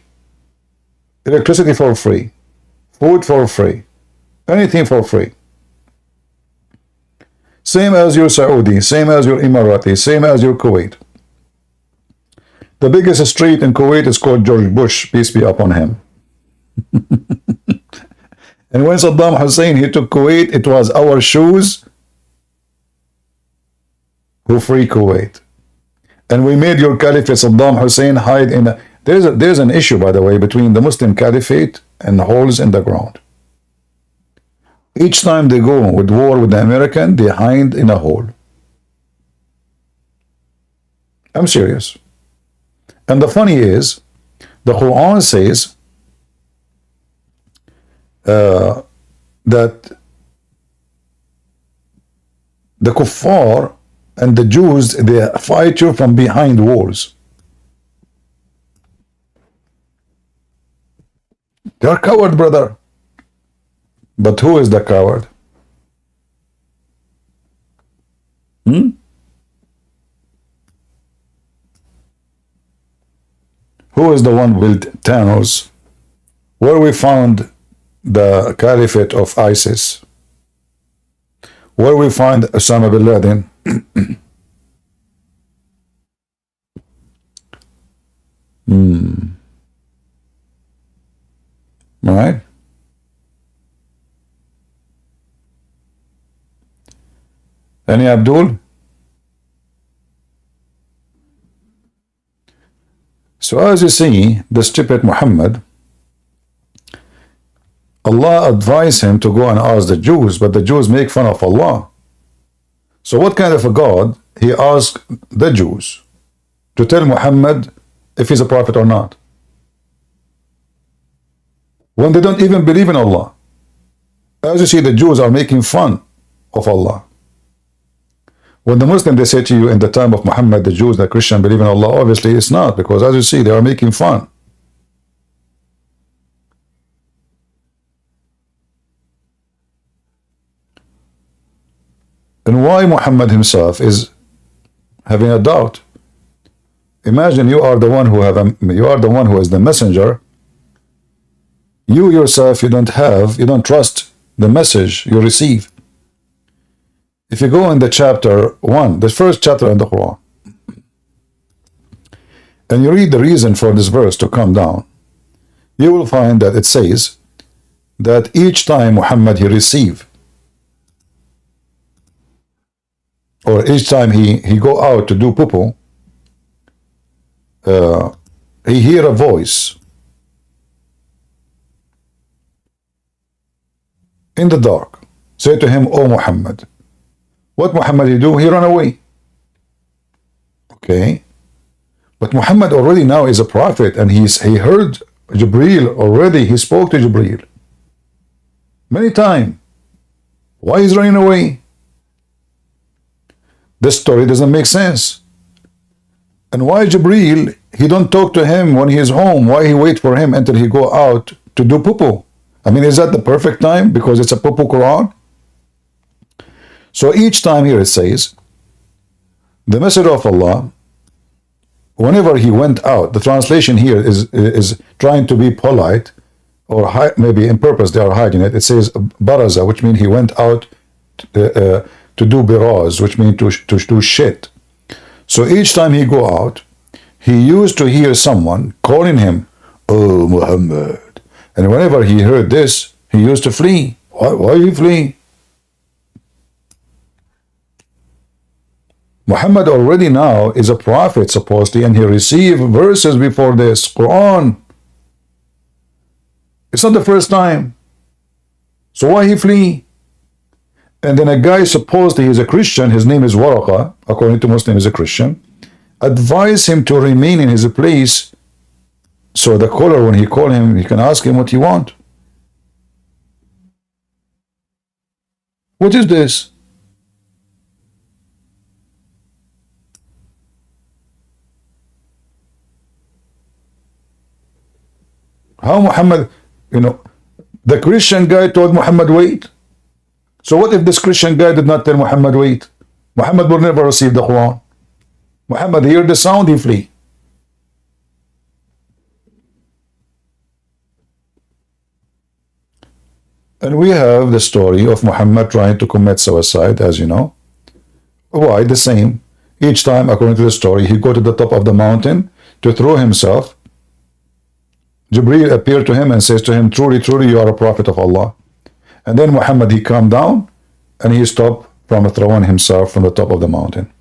Electricity for free. Food for free. Anything for free. Same as your Saudi, same as your Emirati, same as your Kuwait. The biggest street in Kuwait is called George Bush, peace be upon him. And when Saddam Hussein, he took Kuwait, it was our shoes who free Kuwait. And we made your caliphate Saddam Hussein hide in a... There's an issue, by the way, between the Muslim caliphate and holes in the ground. Each time they go with war with the American, they hide in a hole. I'm serious. And the funny is, the Quran says that the kuffar and the Jews, they fight you from behind walls. They are coward, brother. But who is the coward? Who is the one who built Thanos? Where we found the caliphate of ISIS? Where we find Osama bin Laden? Right? Any Abdul? So as you see, the stupid Muhammad, Allah advised him to go and ask the Jews, but the Jews make fun of Allah. So what kind of a God he asked the Jews to tell Muhammad if he's a prophet or not, when they don't even believe in Allah? As you see, the Jews are making fun of Allah. When the Muslim, they say to you in the time of Muhammad, the Jews, the Christian believe in Allah, obviously it's not, because as you see, they are making fun. And why Muhammad himself is having a doubt? Imagine you are the one who is the messenger. You yourself, you don't trust the message you receive. If you go in the chapter 1, the first chapter in the Quran, and you read the reason for this verse to come down, you will find that it says that each time Muhammad he receive, or each time he go out to do poo-poo, he hear a voice in the dark say to him, "O Muhammad." What Muhammad he do? He run away. Okay. But Muhammad already now is a prophet, and he heard Jibreel already. He spoke to Jibreel many times. Why is running away? This story doesn't make sense. And why Jibreel, he don't talk to him when he is home? Why he wait for him until he go out to do poo-poo? I mean, is that the perfect time because it's a poo-poo Quran? So each time here it says, the Messenger of Allah, whenever he went out, the translation here is trying to be polite, or maybe in purpose they are hiding it. It says baraza, which means he went out to do biraz, which means to do shit. So each time he go out, he used to hear someone calling him, "Oh, Muhammad." And whenever he heard this, he used to flee. Why he flee? Muhammad already now is a prophet, supposedly, and he received verses before this, Quran. It's not the first time. So why he flee? And then a guy, supposedly he's a Christian, his name is Waraqa, according to Muslim, is a Christian, advise him to remain in his place, so the caller, when he call him, he can ask him what he want. What is this? How Muhammad, the Christian guy told Muhammad wait. So what if this Christian guy did not tell Muhammad wait? Muhammad will never receive the Quran. Muhammad hear the sound, he flee. And we have the story of Muhammad trying to commit suicide, as you know. Why? The same. Each time, according to the story, he go to the top of the mountain to throw himself. Jibreel appeared to him and says to him, truly, truly, you are a prophet of Allah. And then Muhammad, he calmed down and he stopped from throwing himself from the top of the mountain.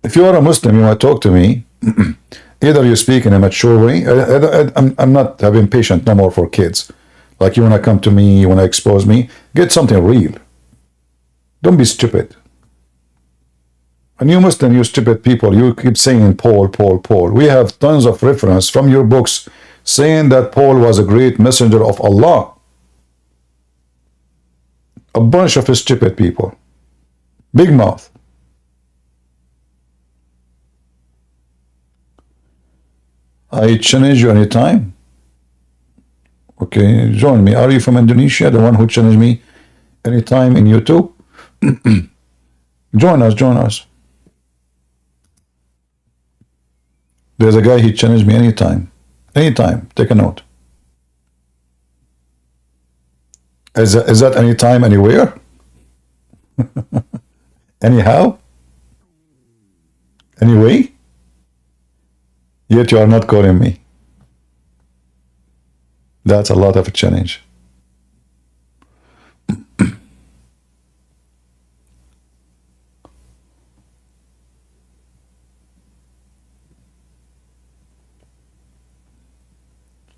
If you are a Muslim, you want to talk to me, either you speak in a mature way. I'm not having patience no more for kids. Like you want to come to me, you want to expose me, get something real. Don't be stupid. And you Muslim, you stupid people, you keep saying Paul, Paul, Paul. We have tons of reference from your books saying that Paul was a great messenger of Allah. A bunch of stupid people. Big mouth. I challenge you anytime. Okay, join me. Are you from Indonesia? The one who challenged me anytime in YouTube? Join us, join us. There's a guy, he challenged me anytime. Anytime. Take a note. Is that anytime, anywhere? Anyhow? Anyway? Yet you are not calling me. That's a lot of a challenge.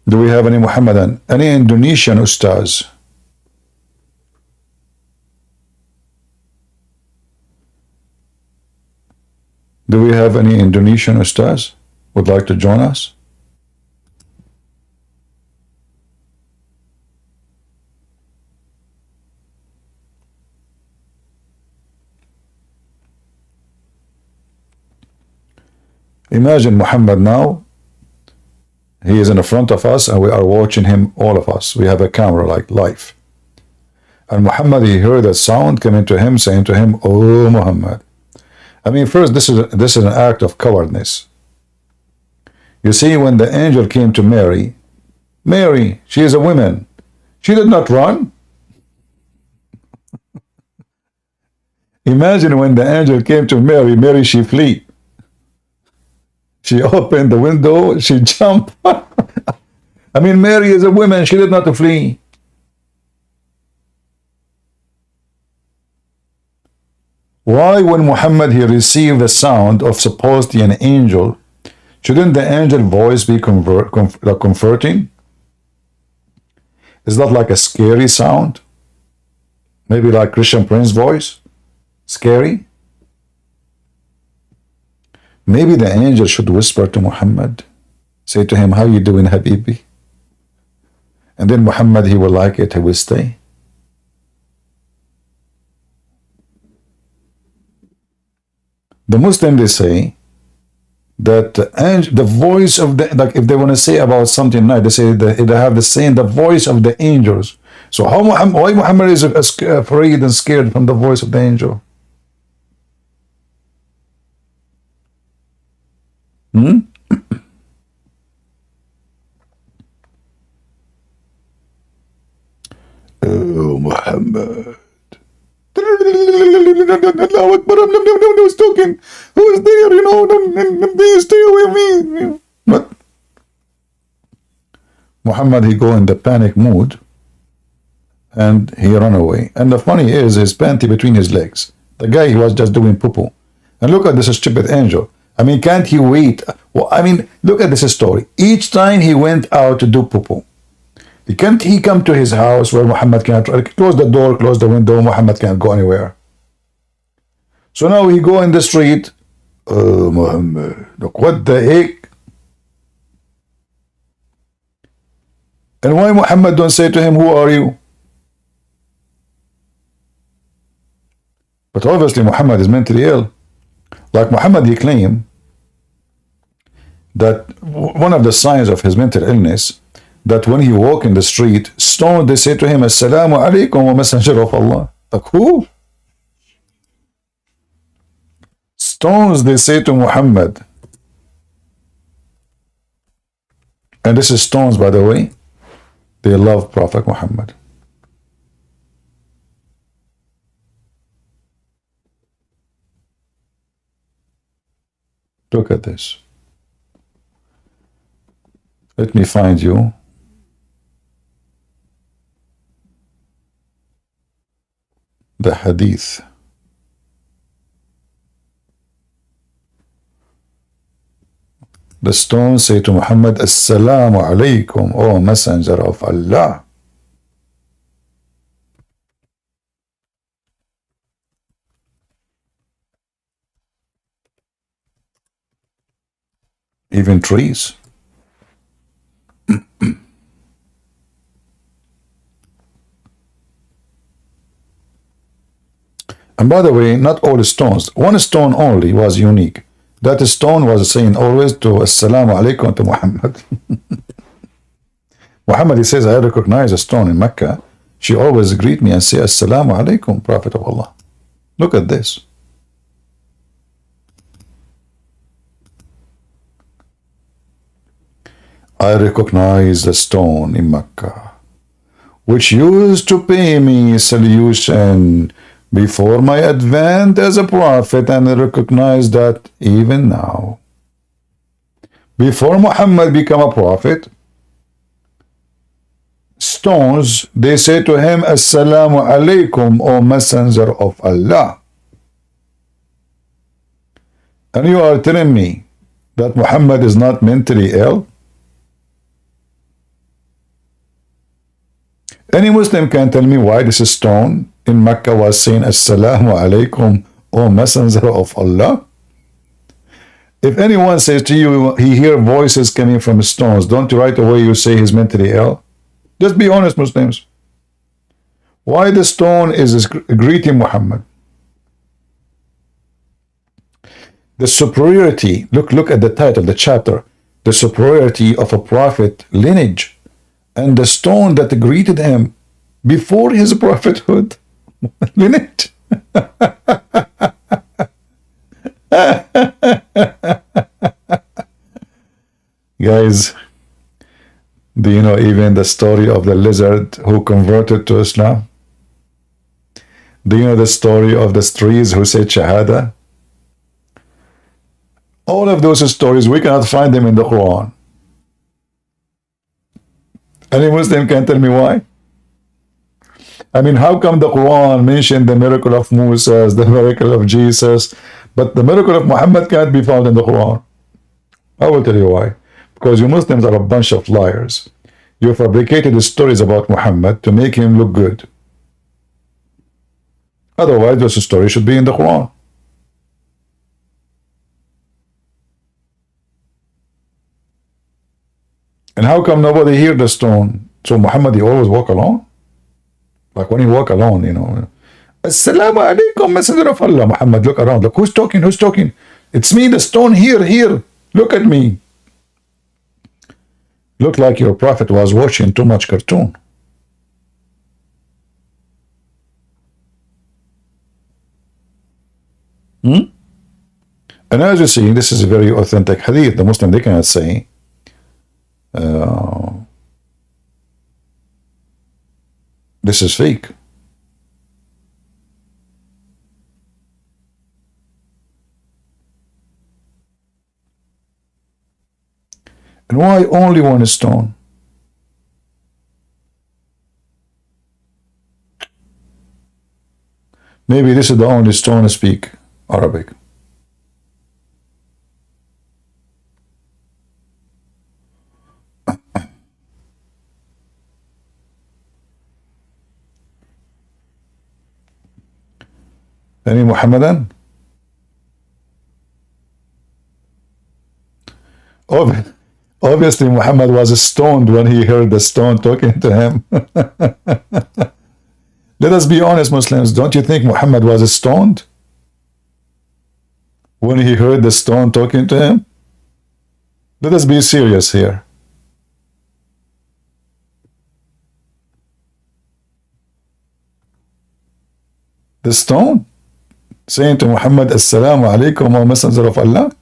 Do we have any Muhammadan? Any Indonesian Ustaz? Do we have any Indonesian Ustaz would like to join us? Imagine Muhammad now. He is in the front of us and we are watching him, all of us. We have a camera like live. And Muhammad, he heard a sound coming to him, saying to him, "Oh Muhammad." I mean, first, this is an act of cowardness. You see, when the angel came to Mary, she is a woman. She did not run. Imagine when the angel came to Mary, she flee. She opened the window, she jumped. I mean, Mary is a woman, she did not flee. Why, when Muhammad, he received the sound of supposedly an angel, shouldn't the angel voice be comforting? Is that like a scary sound? Maybe like Christian Prince's voice? Scary? Maybe the angel should whisper to Muhammad, say to him, "How you doing, Habibi?" And then Muhammad, he will like it, he will stay. The Muslim, they say that the voice of the, like if they want to say about something nice, they say that they have the same, the voice of the angels. So how Muhammad, why Muhammad is afraid and scared from the voice of the angel? Hmm? Oh, Muhammad. Allahu Akbar. Who's talking? Who's there? You know, please stay away from me. What? Muhammad, he go in the panic mood and he run away. And the funny is his panty between his legs. The guy, he was just doing poo-poo. And look at this stupid angel. I mean, can't he wait? Well, I mean, look at this story. Each time he went out to do poo-poo, can't he come to his house where Muhammad can't close the door, close the window, Muhammad can't go anywhere. So now he go in the street. Oh, Muhammad, look, what the heck? And why Muhammad don't say to him, who are you? But obviously Muhammad is mentally ill. Like Muhammad, he claimed that one of the signs of his mental illness, that when he walk in the street, stones, they say to him, Assalamu alaikum wa messenger of Allah. Like who? Stones, they say to Muhammad. And this is stones, by the way. They love Prophet Muhammad. Look at this. Let me find you the hadith. The stones say to Muhammad, Assalamu alaikum, O Messenger of Allah. Even trees. And by the way, not all stones. One stone only was unique. That stone was saying always to Assalamu alaikum to Muhammad. Muhammad, he says, I recognize a stone in Mecca. She always greet me and say, Assalamu alaikum, Prophet of Allah. Look at this. I recognize the stone in Mecca, which used to pay me salutation before my advent as a prophet, and I recognize that even now. Before Muhammad became a prophet, stones, they say to him, Assalamu alaikum, O Messenger of Allah. And you are telling me that Muhammad is not mentally ill? Any Muslim can tell me why this stone in Mecca was saying, Assalamu alaikum, O Messenger of Allah? If anyone says to you, he hear voices coming from stones, don't you right away you say he's mentally ill? Just be honest, Muslims. Why the stone is greeting Muhammad? The superiority, look at the title, the chapter, the superiority of a prophet lineage, and the stone that greeted him before his prophethood. Lineage. Guys, do you know even the story of the lizard who converted to Islam? Do you know the story of the trees who said Shahada? All of those stories, we cannot find them in the Quran. Any Muslim can tell me why? I mean, how come the Quran mentioned the miracle of Moses, the miracle of Jesus, but the miracle of Muhammad can't be found in the Quran? I will tell you why. Because you Muslims are a bunch of liars. You fabricated stories about Muhammad to make him look good. Otherwise, those stories should be in the Quran. And how come nobody hear the stone? So Muhammad, he always walk alone? Like when he walk alone, you know. Assalamu alaikum, Messenger of Allah. Muhammad, look around. Look, who's talking? Who's talking? It's me, the stone here. Look at me. Look like your prophet was watching too much cartoon. Hmm? And as you see, this is a very authentic hadith. The Muslim, they cannot say, this is fake. And why only one stone? Maybe this is the only stone to speak Arabic. Any Muhammadan? Obviously, Muhammad was stoned when he heard the stone talking to him. Let us be honest, Muslims. Don't you think Muhammad was stoned when he heard the stone talking to him? Let us be serious here. The stone saying to Muhammad, Assalamu alaikum, O Messenger of Allah.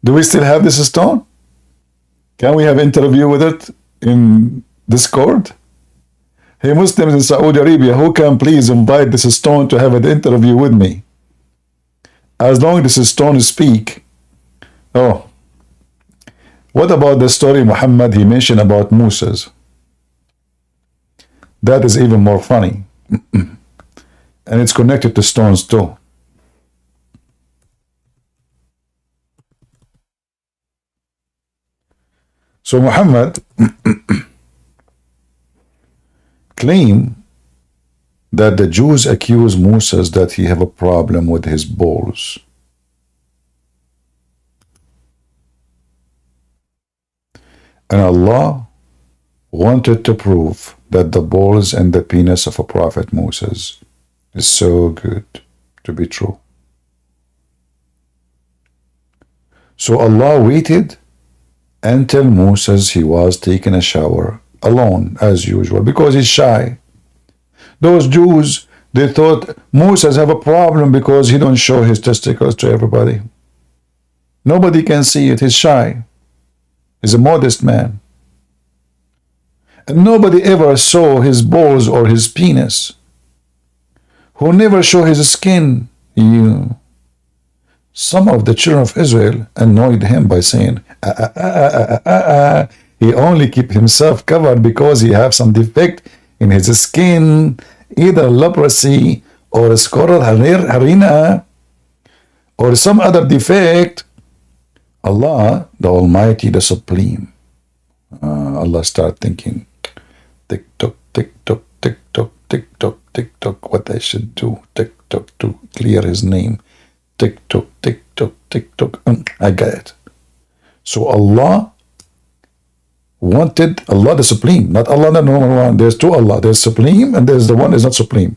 Do we still have this stone? Can we have interview with it in Discord? Hey, Muslims in Saudi Arabia, who can please invite this stone to have an interview with me? As long as this stone speak. Oh, what about the story Muhammad he mentioned about Musa's? That is even more funny. And it's connected to stones too. So Muhammad claimed that the Jews accuse Musa that he have a problem with his balls. And Allah wanted to prove that the balls and the penis of a prophet Moses is so good to be true. So Allah waited until Moses he was taking a shower alone as usual because he's shy. Those Jews, they thought Moses have a problem because he don't show his testicles to everybody. Nobody can see it. He's shy. He's a modest man. And nobody ever saw his balls or his penis. Who never show his skin. Some of the children of Israel annoyed him by saying, he only keep himself covered because he have some defect in his skin, either leprosy or scoral harina or some other defect. Allah, the Almighty, the Supreme, Allah start thinking, tick tock, tick tock, tick tock, tick tock, tick tock, what I should do, tick tock, to clear his name, tick tock, tick tock, tick tock. I got it. So Allah wanted, Allah the Supreme, not Allah the normal one. There's two Allah. There's Supreme and there's the one is not Supreme.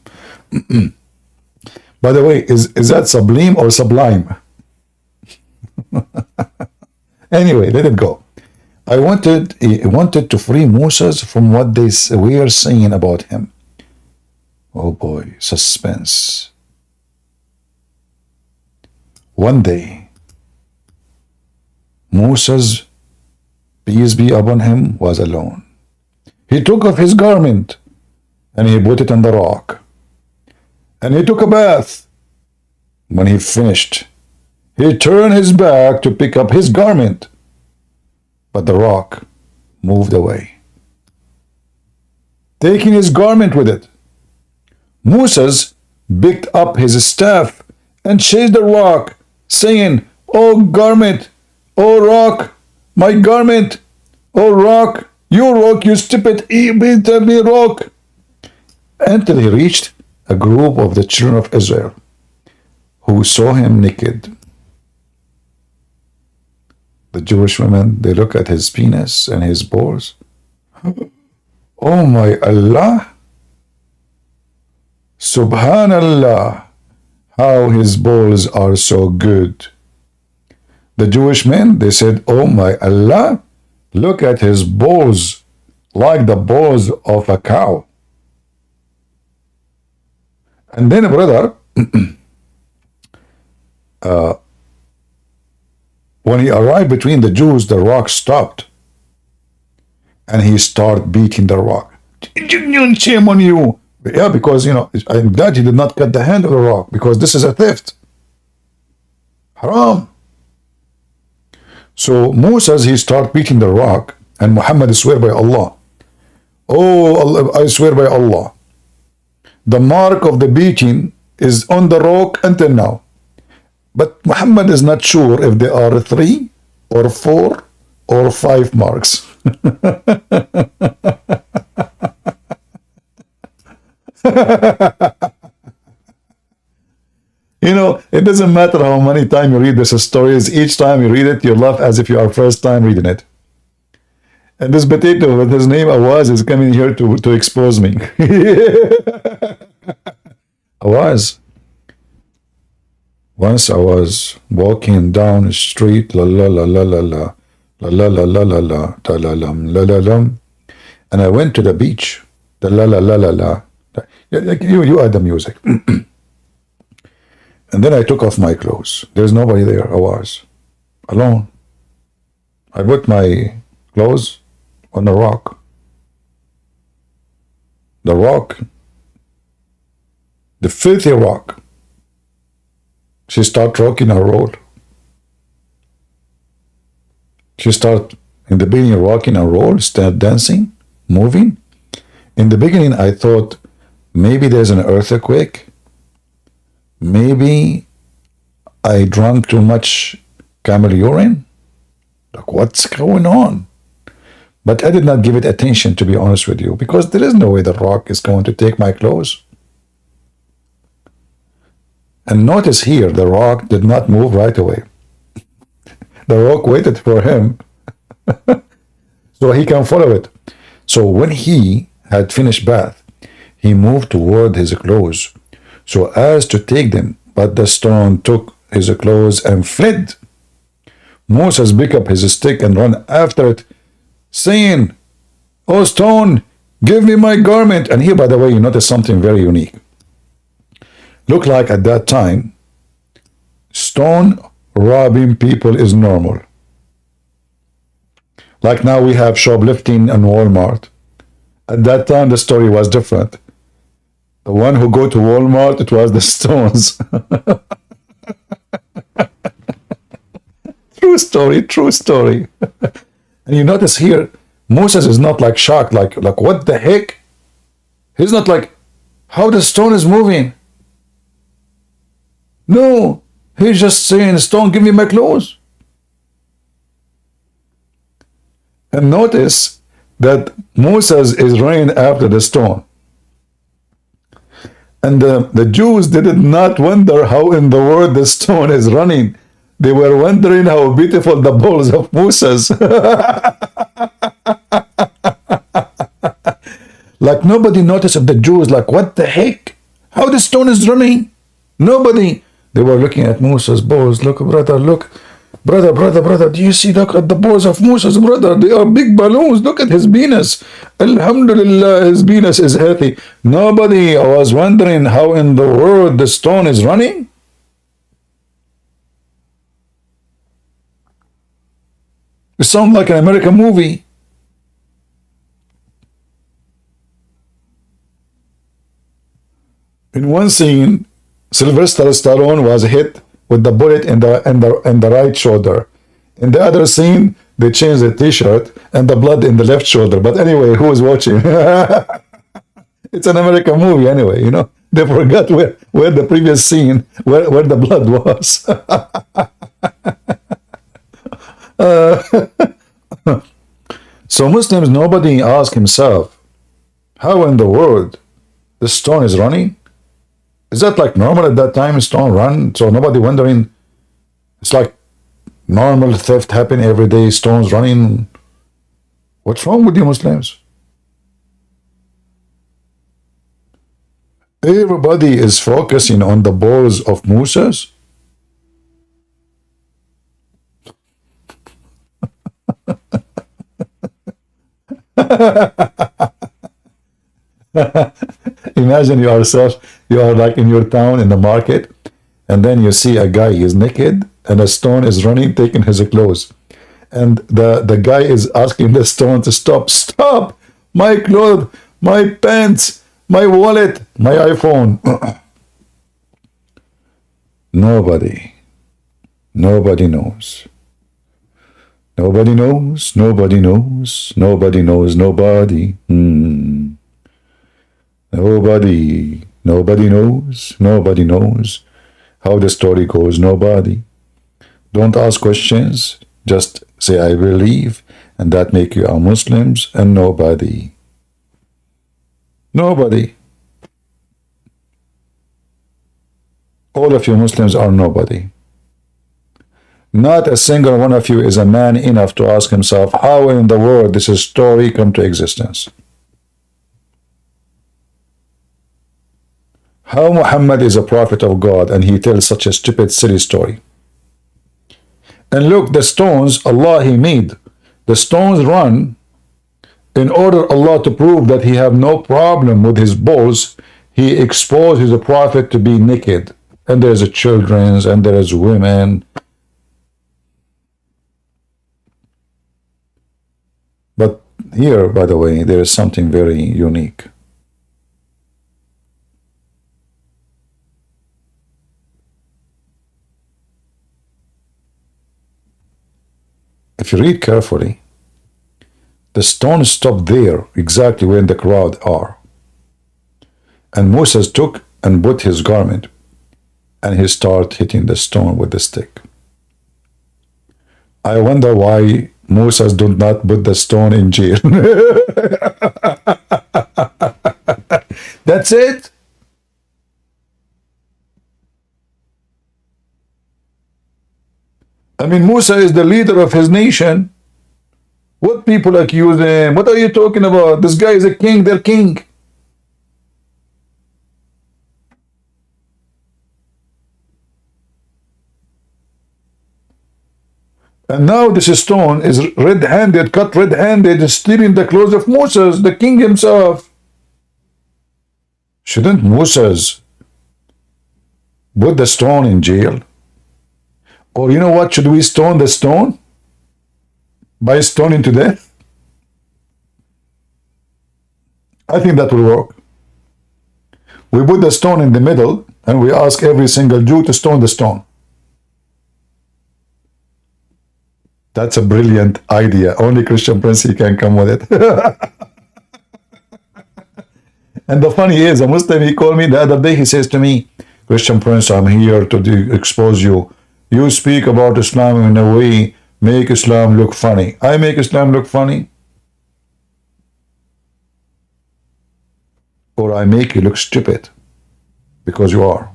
By the way, is that sublime or sublime? Anyway, let it go. He wanted to free Moses from what they were saying about him. Oh boy, suspense. One day, Moses, peace be upon him, was alone. He took off his garment and he put it on the rock. And he took a bath. When he finished, he turned his back to pick up his garment, but the rock moved away, taking his garment with it. Moses picked up his staff and chased the rock, saying, "Oh garment, oh rock, my garment, oh rock, you stupid, me rock," until he reached a group of the children of Israel who saw him naked. The Jewish women, they look at his penis and his balls. Oh my Allah! Subhanallah! How his balls are so good. The Jewish men, they said, oh my Allah, look at his balls, like the balls of a cow. And then, brother, When he arrived between the Jews, the rock stopped, and he started beating the rock. Shame on you! Yeah, because I'm glad he did not cut the hand of the rock, because this is a theft. Haram. So Moses, he started beating the rock, and Muhammad swear by Allah. Oh, Allah, I swear by Allah. The mark of the beating is on the rock until now. But Muhammad is not sure if there are 3 or 4 or 5 marks. It doesn't matter how many times you read this stories. Each time you read it, you laugh as if you are first time reading it. And this potato with his name Awaz is coming here to expose me. Awaz. Once I was walking down the street, la la la la la la, la la la la la la, la la la la la, and I went to the beach, the la la la la la. You add the music. And then I took off my clothes. There's nobody there. I was alone. I put my clothes on the rock. The rock, the filthy rock. She started rocking her roll. She started in the beginning rocking her roll, started dancing, moving. In the beginning, I thought maybe there's an earthquake. Maybe I drank too much camel urine. Like, what's going on? But I did not give it attention, to be honest with you, because there is no way the rock is going to take my clothes. And notice here, the rock did not move right away. The rock waited for him so he can follow it. So when he had finished bath, he moved toward his clothes so as to take them, but the stone took his clothes and fled. Moses picked up his stick and ran after it, saying, "Oh stone, give me my garment." And here, by the way, you notice something very unique. Look like at that time, stone robbing people is normal. Like now we have shoplifting in Walmart. At that time, the story was different. The one who go to Walmart, it was the stones. True story, true story. And you notice here, Moses is not like shocked, like what the heck? He's not like, how the stone is moving. No, he's just saying, stone, give me my clothes. And notice that Moses is running after the stone. And the Jews did not wonder how in the world the stone is running. They were wondering how beautiful the balls of Moses. Like nobody noticed of the Jews, like what the heck? How the stone is running? Nobody. They were looking at Moses' balls. Look, brother, look. Brother, do you see? Look at the balls of Moses, brother. They are big balloons. Look at his penis. Alhamdulillah, his penis is healthy. Nobody was wondering how in the world the stone is running. It sounds like an American movie. In one scene, Sylvester Stallone was hit with the bullet in the right shoulder. In the other scene, they changed the t-shirt and the blood in the left shoulder. But anyway, who is watching? It's an American movie anyway, They forgot where the previous scene, where the blood was. So Muslims, nobody asked himself, how in the world the stone is running? Is that like normal at that time, stone run? So nobody wondering, it's like normal theft happen every day, stones running. What's wrong with you Muslims? Everybody is focusing on the balls of Moses. Imagine yourself, you are like in your town in the market, and then you see a guy, he's naked, and a stone is running, taking his clothes. And the guy is asking the stone to stop. Stop! My clothes, my pants, my wallet, my iPhone. Nobody knows. Nobody knows, nobody knows, nobody knows nobody. Nobody knows how the story goes, nobody. Don't ask questions, just say I believe, and that make you a Muslims, and nobody. All of you Muslims are nobody. Not a single one of you is a man enough to ask himself, how in the world this story come to existence? How Muhammad is a prophet of God and he tells such a stupid, silly story? And look, the stones, Allah He made. The stones run in order Allah to prove that He have no problem with His bows. He exposed His prophet to be naked. And there's children and there's women. But here, by the way, there is something very unique. If you read carefully, the stone stopped there, exactly where the crowd are. And Moses took and put his garment, and he started hitting the stone with the stick. I wonder why Moses did not put the stone in jail. That's it. I mean, Musa is the leader of his nation. What people accuse him? What are you talking about? This guy is a king, their king. And now this stone is red-handed, cut red-handed, stealing the clothes of Moses, the king himself. Shouldn't Moses put the stone in jail? Or you know what? Should we stone the stone? By stoning to death? I think that will work. We put the stone in the middle and we ask every single Jew to stone the stone. That's a brilliant idea. Only Christian Prince he can come with it. And the funny is, a Muslim, he called me the other day, he says to me, Christian Prince, I'm here to expose you. You speak about Islam in a way, make Islam look funny. I make Islam look funny? Or I make you look stupid? Because you are.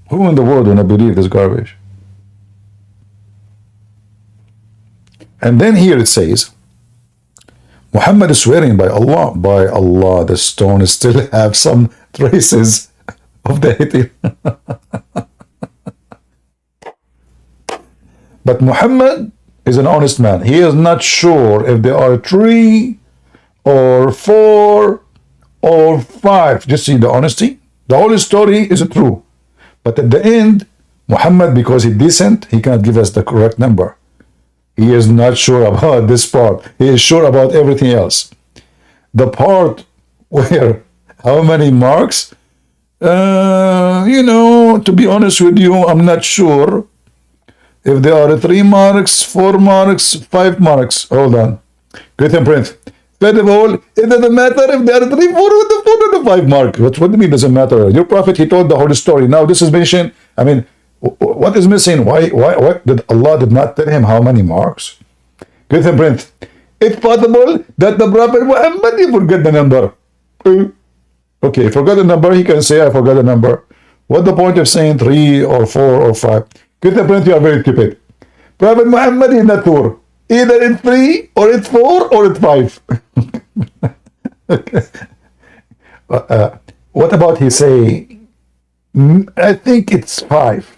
Who in the world wanna believe this garbage? And then here it says, Muhammad is swearing by Allah, the stone still have some traces of the hitting. But Muhammad is an honest man. He is not sure if there are 3 or 4 or 5. Just see the honesty. The whole story is true. But at the end, Muhammad, because he's decent, he cannot give us the correct number. He is not sure about this part. He is sure about everything else. The part where, how many marks? To be honest with you, I'm not sure if there are 3 marks, 4 marks, 5 marks. Hold on. Christian Prince. First of all, it doesn't matter if there are 3, 4, or the 5 mark. What do you mean doesn't matter? Your prophet, he told the whole story. Now this is mentioned. I mean, what is missing? Why did Allah did not tell him how many marks? Christian Prince. It's possible that the Prophet Muhammad, he forgot the number. Okay, forgot the number, he can say I forgot the number. What's the point of saying 3 or 4 or 5? Christian Prince, you are very stupid. Prophet Muhammad is not sure. Either it's 3 or it's 4 or it's 5. Okay. What about he say, I think it's 5.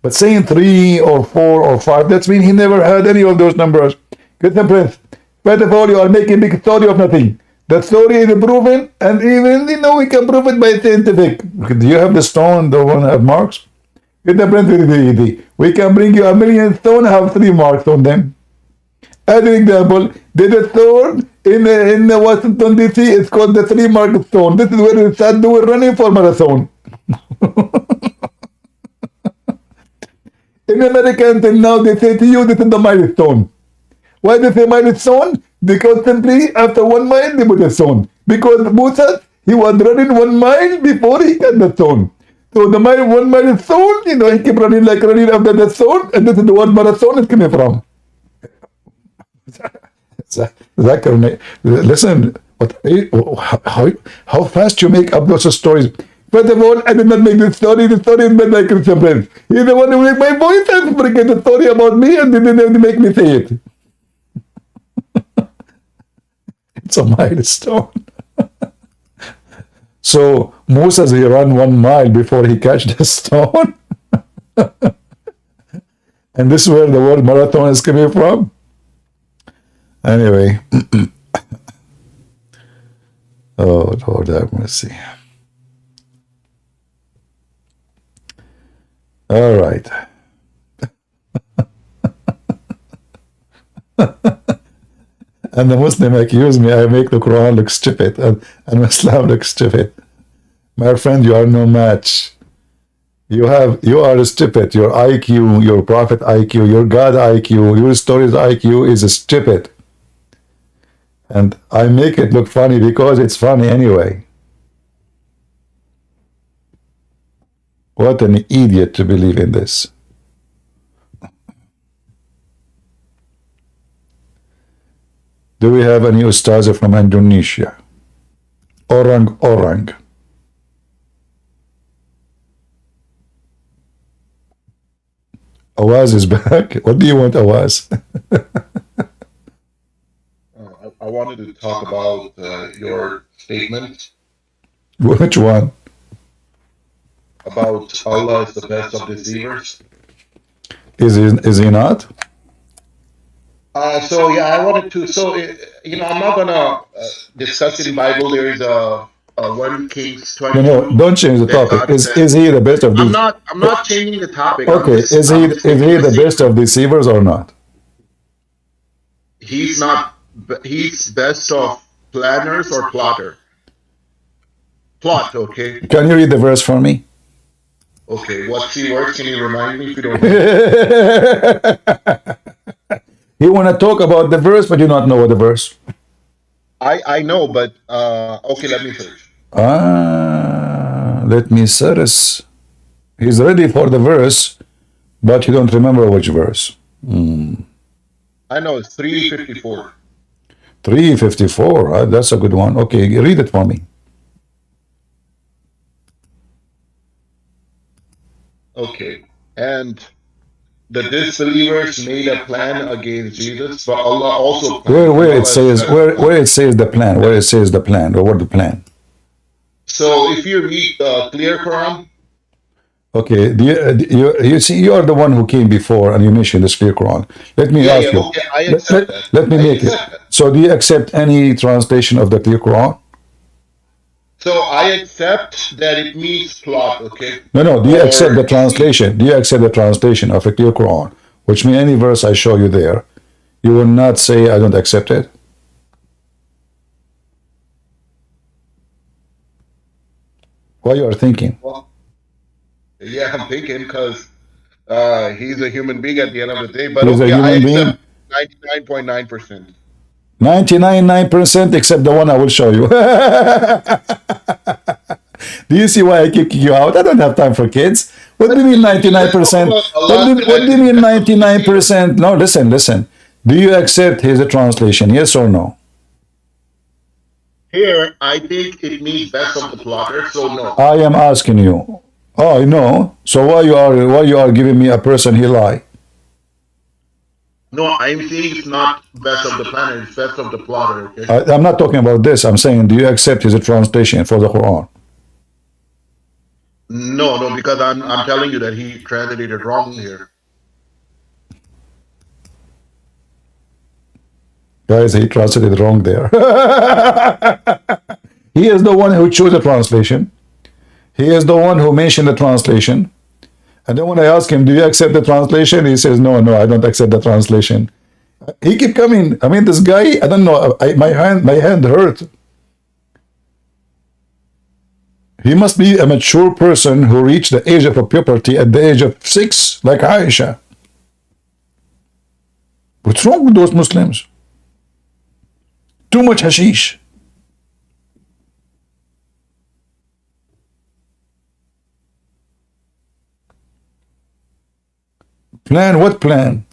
But saying 3 or 4 or 5, that means he never heard any of those numbers. Christian Prince, first of all, you are making big story of nothing. The theory is proven, and even we can prove it by scientific. Do you have the stone, the one that have marks? Get the print with the We can bring you a million stone, have 3 marks on them. As an example, there's a stone in Washington D.C. It's called the 3 mark stone. This is where they start doing running for marathon. In America until now, they say to you, this is the milestone. Why they say milestone? Because simply after 1 mile, they put a stone. Because Musa, he was running 1 mile before he got the stone. So the 1 mile stone, he kept running after the stone, and this is the word marathon is coming from. Zakir, listen, how fast you make up those stories. First of all, I did not make this story. The story is made by Christian Prince. He's the one who made my voice and forget the story about me and didn't make me say it. It's a milestone. So Moses, he ran 1 mile before he catch the stone. And this is where the word marathon is coming from. Anyway. Oh, Lord have mercy. All right. And the Muslim accuse me, I make the Quran look stupid and Islam look stupid. My friend, you are no match. You are stupid. Your IQ, your Prophet IQ, your God IQ, your stories IQ is stupid. And I make it look funny because it's funny anyway. What an idiot to believe in this. Do we have any ustaza from Indonesia? Orang. Awaz is back. What do you want, Awaz? I wanted to talk about your statement. Which one? About Allah is the best of deceivers. Is he not? So yeah, I wanted to. So I'm not gonna discuss in Bible. There is a 1 Kings 22. No, don't change the topic. Is he the best of these? I'm not changing the topic. Okay, is he the best of deceivers or not? He's not. He's best of planners or plotter. Plot, okay. Can you read the verse for me? Okay, what 3 words? Can you remind me if you don't? You want to talk about the verse, but you not know the verse. I know, but okay, let me search. Let me search. He's ready for the verse, but he don't remember which verse. I know it's 354. 354. That's a good one. Okay, read it for me. Okay, and the disbelievers made a plan against Jesus, but Allah also planned. Where it says the plan, or what the plan? So if you read the clear Quran. Okay, you see, you are the one who came before and you mentioned the clear Quran. Let me ask you. Okay, I accept that. Let me make it. So do you accept any translation of the clear Quran? So I accept that it means plot, okay? No. Do you accept the translation? Do you accept the translation of the clear Quran? Which means any verse I show you there, you will not say I don't accept it. What you are thinking? Well, yeah, I'm thinking because he's a human being at the end of the day. But He's okay, a I human being. accept 99.9%. 99% except the one I will show you. Do you see why I kick you out? I don't have time for kids. What do you mean 99%? What do you mean 99%? No, listen. Do you accept his translation? Yes or no? Here, I think it means best of the plotter, so no. I am asking you. Oh, no. So why you are giving me a person he lie? No, I'm saying it's not best of the planner, it's best of the plotter, okay? I'm not talking about this. I'm saying, do you accept his translation for the Quran? No, because I'm telling you that he translated wrong here. Guys, he translated wrong there. He is the one who chose the translation. He is the one who mentioned the translation. And then when I ask him, do you accept the translation? He says, no, no, I don't accept the translation. He keep coming. I mean, this guy, I don't know, my hand hurt. He must be a mature person who reached the age of puberty at the age of 6, like Aisha. What's wrong with those Muslims? Too much hashish. Plan? What plan?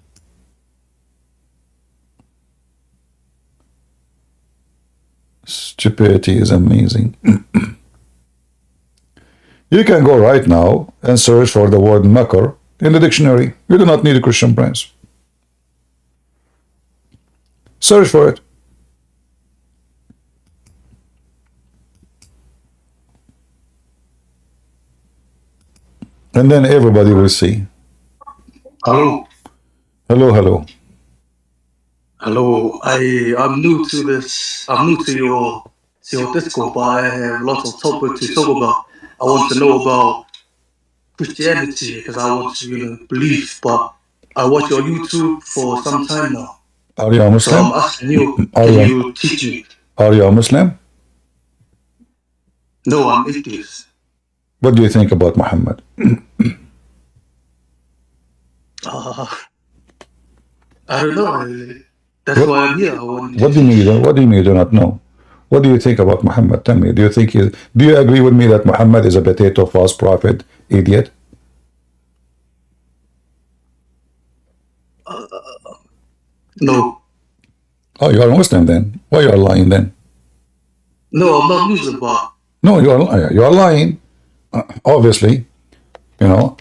Stupidity is amazing. You can go right now and search for the word makr in the dictionary. You do not need a Christian Prince. Search for it. And then everybody will see. Hello. Hello, hello. Hello. I'm new to this. I'm new to your Discord, but I have lots of topics to talk about. I want to know about Christianity because I want to believe. But I watch your YouTube for some time now. Are you a So Muslim? I'm asking you, Are can you, you teach me? are you a Muslim? No, I'm atheist. What do you think about Muhammad? I don't know. That's why I'm here. I want What do you mean? What do you mean you do not know? What do you think about Muhammad? Tell me. Do you agree with me that Muhammad is a potato, false prophet, idiot? No. Oh, you are a Muslim then. Why you are lying then? No, I'm not Muslim, but No, you are lying. Obviously,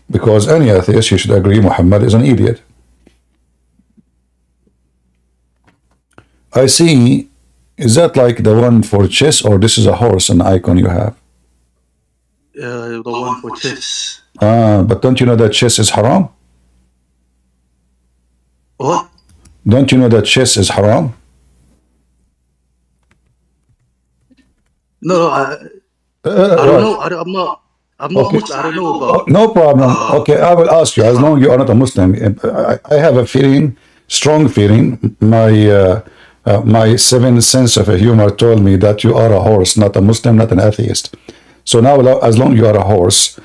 because any atheist, you should agree Muhammad is an idiot. I see. Is that like the one for chess, or this is a horse, an icon you have? the one for chess. But don't you know that chess is haram? What? Don't you know that chess is haram? No, I don't know. I'm not Okay. Muslim. I don't know about. No problem. Okay, I will ask you. As long as you are not a Muslim, I have a feeling, strong feeling. My seventh sense of humor told me that you are a horse, not a Muslim, not an atheist. So now, as long as you are a horse,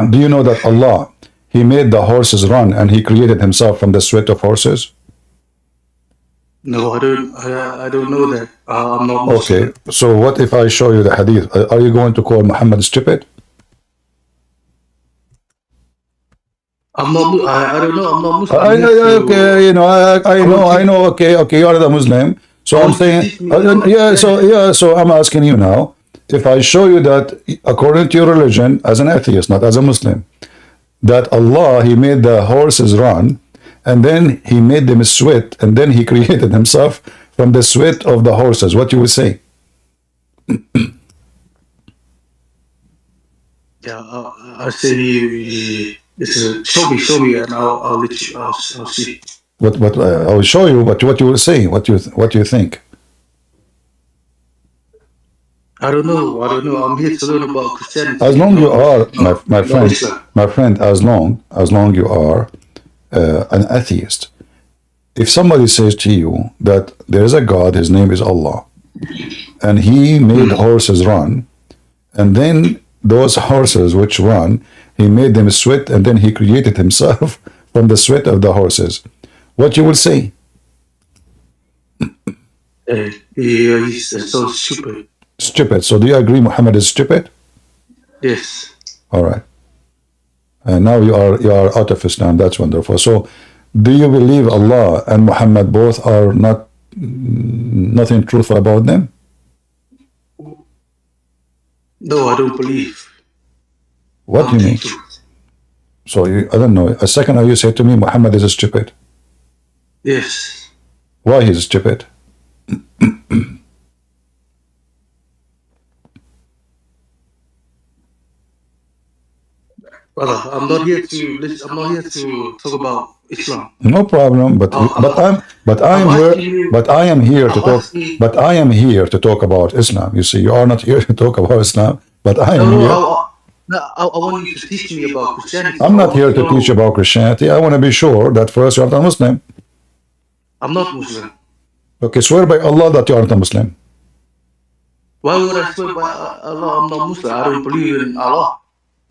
do you know that Allah, He made the horses run and He created Himself from the sweat of horses? No, I don't. I don't know that. I'm not Muslim. Okay. So what if I show you the hadith? Are you going to call Muhammad stupid? I'm not. I don't know. I'm not Muslim. Okay, I know. Okay, you are the Muslim. So I'm saying, So I'm asking you now, if I show you that according to your religion, as an atheist, not as a Muslim, that Allah, He made the horses run, and then He made them sweat, and then He created Himself from the sweat of the horses, what you would say? Yeah, I say. Show me, and I'll let you. I'll see. What I will show you what you will say, what you think. I don't know. I'm here to learn about Christianity. As long you are, my friend, as long you are an atheist, if somebody says to you that there is a God, His name is Allah, and He made horses run, and then those horses which run, He made them sweat, and then He created Himself from the sweat of the horses, what you will say? He's so stupid. Stupid. So do you agree Muhammad is stupid? Yes. All right. And now you are out of Islam. That's wonderful. So do you believe Allah and Muhammad both are nothing truthful about them? No, I don't believe. What do you mean? So I don't know. A second ago you said to me Muhammad is stupid. Yes. Why he's stupid? Brother, I'm not here to listen. I'm not here to talk about Islam. No problem, but I am I'm here, asking you. but I am here to I'm talk, asking. but I am here to talk about Islam. You see, you are not here to talk about Islam, but I am No, here. I want you to teach me about Christianity. I'm I not want here to to teach know. about Christianity. I want to be sure that first you are not a Muslim. I'm not Muslim. Okay, swear by Allah that you are not a Muslim. Why would I swear by Allah? I'm not Muslim. I don't believe in Allah.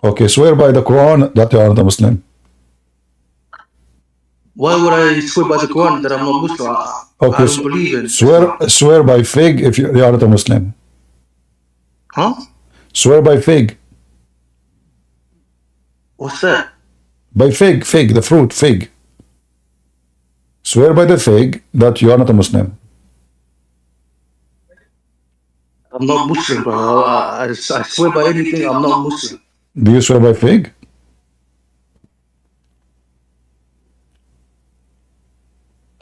Okay, swear by the Quran that you are not a Muslim. Why would I swear by the Quran that I'm not Muslim? Okay, I don't believe in Islam. swear by fig if you are not a Muslim. Huh? Swear by fig. What's that? By fig, the fruit, fig. Swear by the fig that you are not a Muslim. I'm not Muslim, bro. I swear by anything. I'm not Muslim. Do you swear by fig?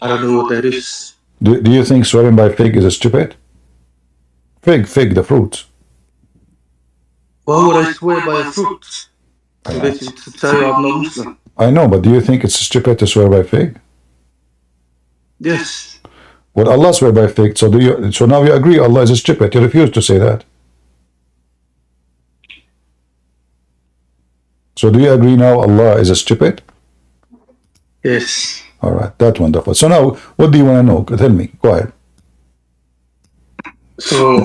I don't know what that is. Do you think swearing by fig is stupid? Fig, the fruit. Why would I swear by a fruit? To tell you I'm not Muslim. I know, but do you think it's stupid to swear by fig? Yes. Well, Allah swear by fig, so do you? So now you agree Allah is stupid. You refuse to say that. So do you agree now Allah is stupid? Yes. All right, that's wonderful. So now, what do you want to know? Tell me. Go ahead. So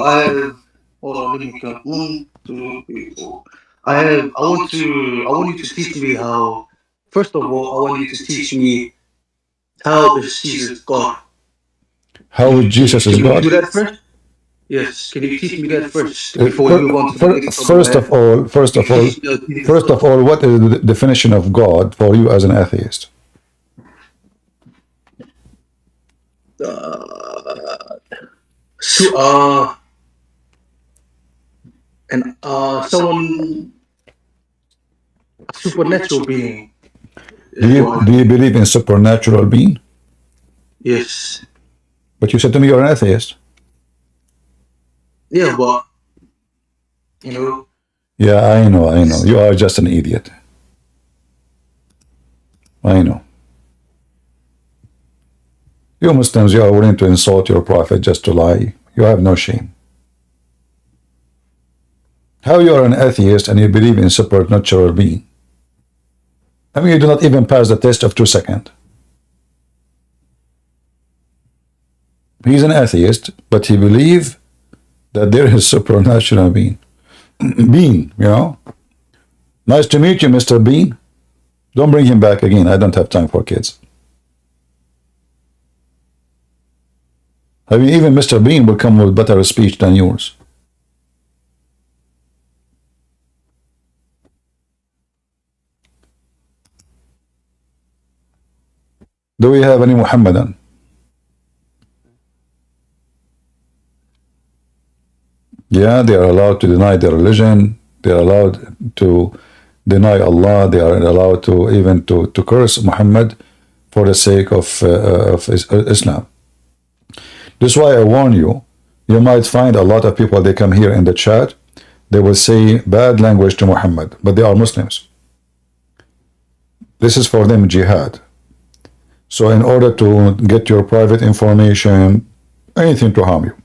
hold on, let me count. 1, 2, 3, 4. I want you to teach me how. First of all, I want you to teach me how is Jesus God. How is Jesus is God? Can you do that first? Yes. Can you teach me that first before we move on to the next topic? First of all, what is the definition of God for you as an atheist? Someone, a supernatural being. Do you believe in supernatural being? Yes. But you said to me you're an atheist. Yeah, but you know. Yeah, I know. You are just an idiot. I know. You Muslims, you are willing to insult your prophet just to lie. You have no shame. How you are an atheist and you believe in supernatural being? I mean, you do not even pass the test of 2 seconds. He's an atheist, but he believes that there is supernatural being. Being, you know. Nice to meet you, Mr. Bean. Don't bring him back again. I don't have time for kids. I mean, even Mr. Bean will come with better speech than yours. Do we have any Muhammadan? Yeah, they are allowed to deny their religion. They are allowed to deny Allah. They are allowed to even to curse Muhammad for the sake of Islam. This is why I warn you. You might find a lot of people, they come here in the chat, they will say bad language to Muhammad, but they are Muslims. This is for them jihad. So in order to get your private information, anything to harm you,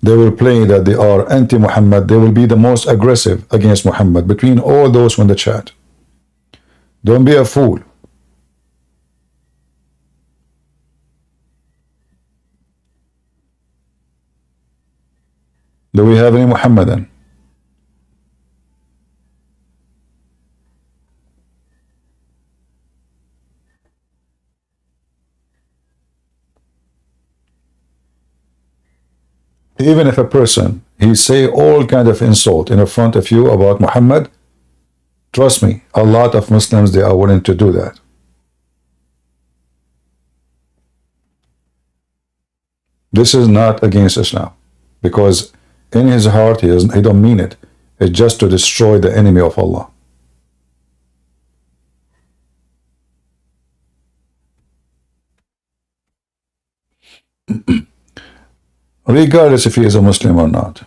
they will play that they are anti-Muhammad. They will be the most aggressive against Muhammad between all those in the chat. Don't be a fool. Do we have any Muhammadan? Even if a person, he say all kind of insult in front of you about Muhammad, trust me, a lot of Muslims, they are willing to do that. This is not against Islam, because in his heart, he don't mean it. It's just to destroy the enemy of Allah. Regardless if he is a Muslim or not.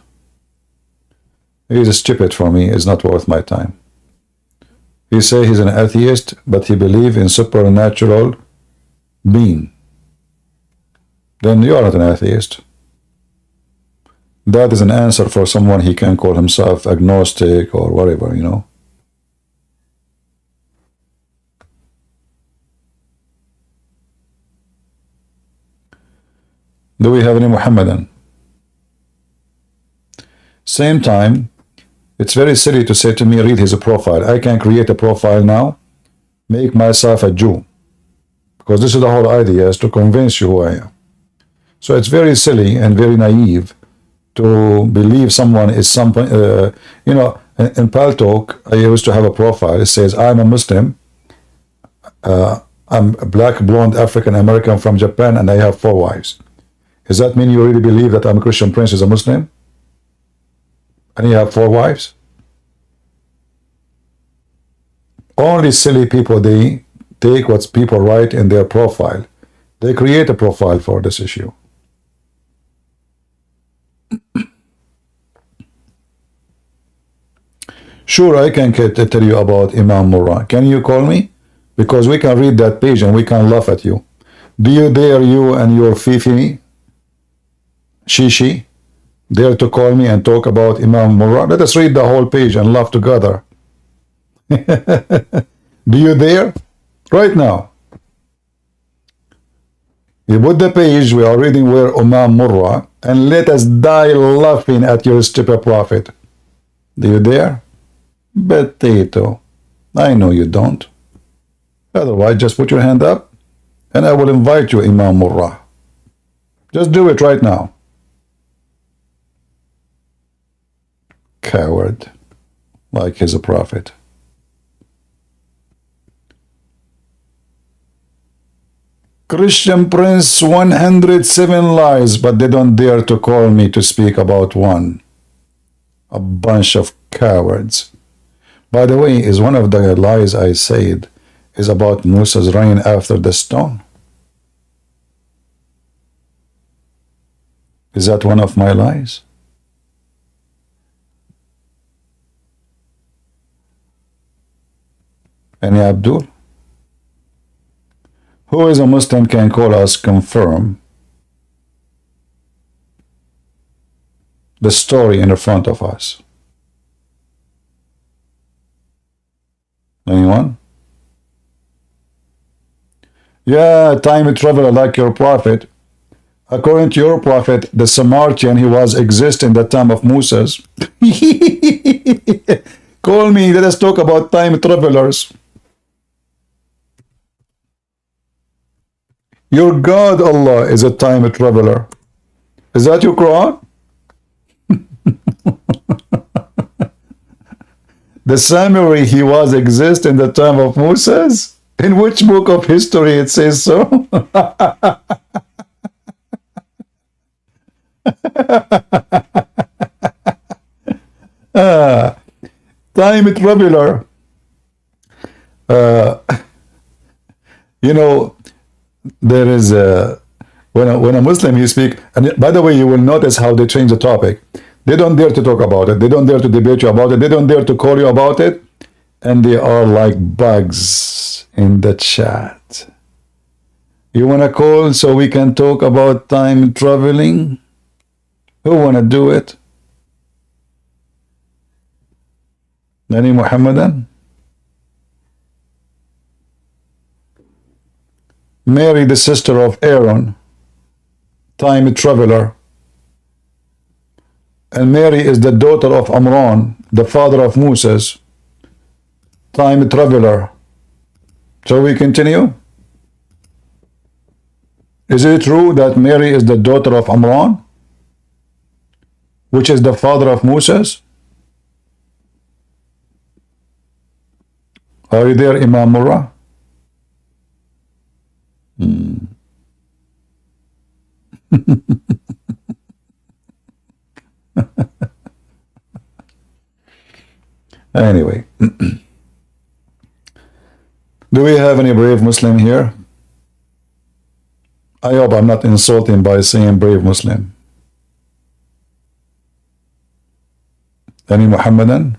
He is stupid for me. It's not worth my time. He say he's an atheist, but he believe in supernatural being. Then you are not an atheist. That is an answer for someone he can call himself agnostic or whatever, you know. Do we have any Muhammadan? Same time, it's very silly to say to me, read his profile. I can create a profile now, make myself a Jew. Because this is the whole idea, is to convince you who I am. So it's very silly and very naive to believe someone is something, you know, in Paltalk, I used to have a profile. It says, I'm a Muslim, I'm a black, blonde, African American from Japan, and I have 4 wives. Does that mean you really believe that I'm a Christian prince is a Muslim? And you have 4 wives? Only silly people, they take what people write in their profile. They create a profile for this issue. Sure, I can tell you about Imam Murrah. Can you call me? Because we can read that page and we can laugh at you. Do you dare, you and your Fifi, Shishi, dare to call me and talk about Imam Murrah? Let us read the whole page and laugh together. Do you dare? Right now. You put the page we are reading where Imam Murrah, and let us die laughing at your stupid prophet. Do you dare? Potato. I know you don't. Otherwise, just put your hand up and I will invite you, Imam Murrah. Just do it right now. Coward. Like he's a prophet. Christian Prince, 107 lies, but they don't dare to call me to speak about one. A bunch of cowards. By the way, is one of the lies I said is about Musa's reign after the stone? Is that one of my lies? Any Abdul? Who is a Muslim can call us, confirm the story in front of us? Anyone? Yeah, time traveler like your prophet. According to your prophet, the Samaritan, he was exist in the time of Moses. Call me, let us talk about time travelers. Your God, Allah, is a time traveler. Is that your Quran? The Samari, he was exist in the time of Moses? In which book of history it says so? Time traveler. You know, there is a when a Muslim you speak, and by the way, you will notice how they change the topic. They don't dare to talk about it. They don't dare to debate you about it. They don't dare to call you about it. And they are like bugs in the chat. You want to call so we can talk about time traveling? Who want to do it? Any Muhammadan? Mary, the sister of Aaron, time traveler. And Mary is the daughter of Amran, the father of Moses, time traveler. Shall we continue? Is it true that Mary is the daughter of Amran, which is the father of Moses? Are you there, Imam Murrah? Anyway, do we have any brave Muslim here? I hope I'm not insulting by saying brave Muslim. Any Muhammadan?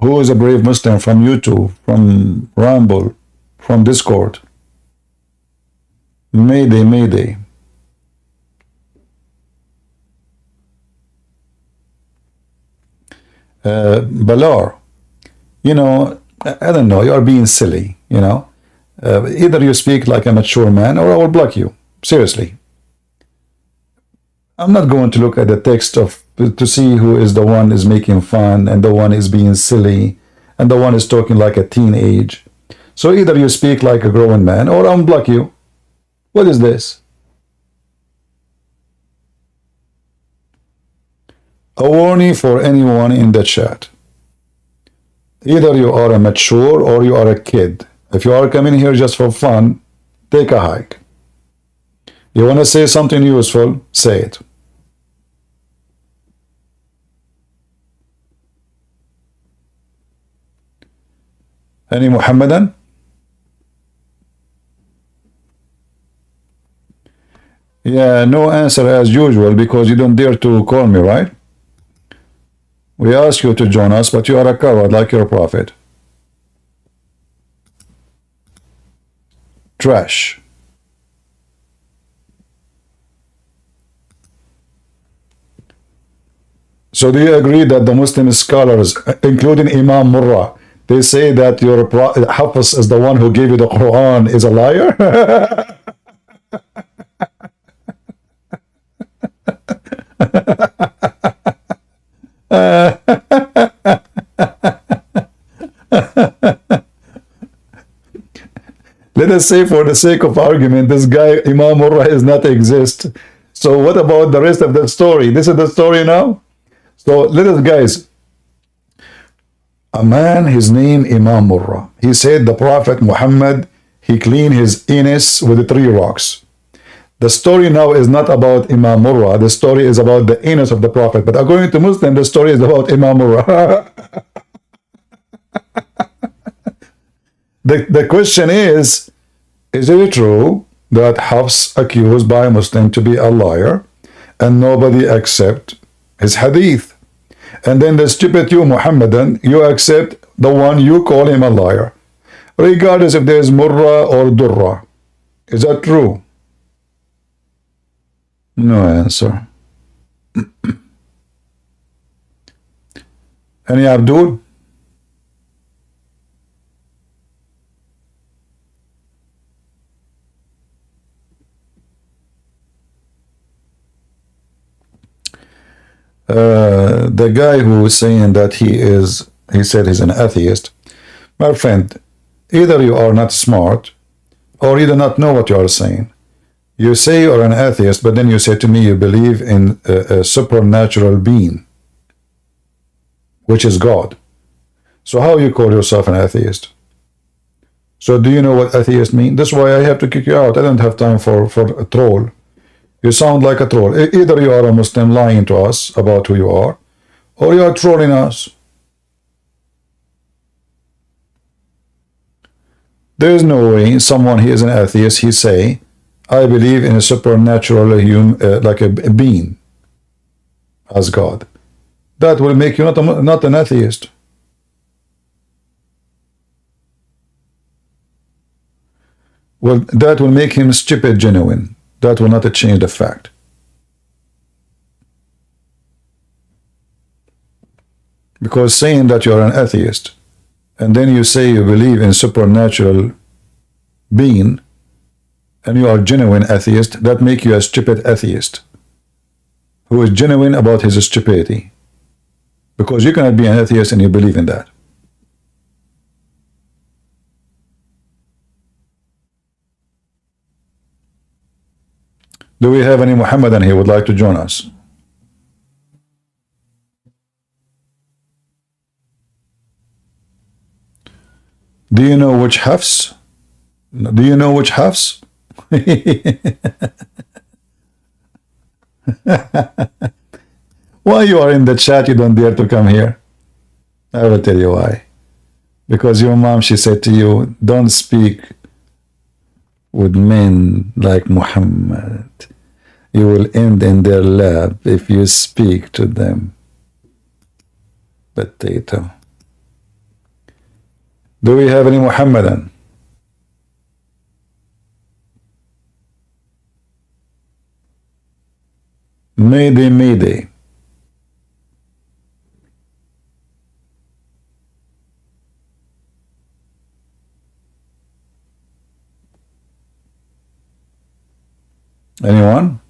Who is a brave Muslim from YouTube, from Rumble, from Discord? Mayday, Mayday. Balar, you know, I don't know, you are being silly, you know. Either you speak like a mature man or I will block you. Seriously. I'm not going to look at the text of to see who is the one is making fun and the one is being silly and the one is talking like a teenage. So either you speak like a grown man or I'll block you. What is this? A warning for anyone in the chat. Either you are a mature or you are a kid. If you are coming here just for fun, take a hike. You want to say something useful, say it. Any Muhammadan? Yeah, no answer as usual because you don't dare to call me, right? We ask you to join us, but you are a coward like your prophet. Trash. So do you agree that the Muslim scholars, including Imam Murrah, they say that your Hafiz is the one who gave you the Quran is a liar? Let us say for the sake of argument, this guy Imam Murrah is not exist. So what about the rest of the story? This is the story now? So let us, guys, a man, his name Imam Murrah. He said the Prophet Muhammad, he cleaned his anus with 3 rocks. The story now is not about Imam Murrah. The story is about the anus of the Prophet. But according to Muslim, the story is about Imam Murrah. The question is it true that Hafs accused by a Muslim to be a liar and nobody accept his hadith? And then the stupid you, Muhammadan, you accept the one you call him a liar, regardless if there is Murrah or Durrah. Is that true? No answer. Any Abdul? The guy who is saying that he said he's an atheist. My friend, either you are not smart or you do not know what you are saying. You say you're an atheist, but then you say to me you believe in a supernatural being, which is God. So how you call yourself an atheist? So do you know what atheist means? That's why I have to kick you out. I don't have time for a troll. You sound like a troll. Either you are a Muslim lying to us about who you are, or you are trolling us. There is no way someone he is an atheist, he say, I believe in a supernatural human, like a being as God. That will make you not an atheist. Well, that will make him stupid genuine. That will not change the fact. Because saying that you're an atheist, and then you say you believe in supernatural being, and you are genuine atheist, that make you a stupid atheist, who is genuine about his stupidity. Because you cannot be an atheist and you believe in that. Do we have any Muhammadan here who would like to join us? Do you know which Hafs? Do you know which Hafs? Why you are in the chat, you don't dare to come here? I will tell you why. Because your mom, she said to you, don't speak with men like Muhammad. You will end in their lap if you speak to them. Potato. Do we have any Muhammadan? Mayday, mayday. Anyone?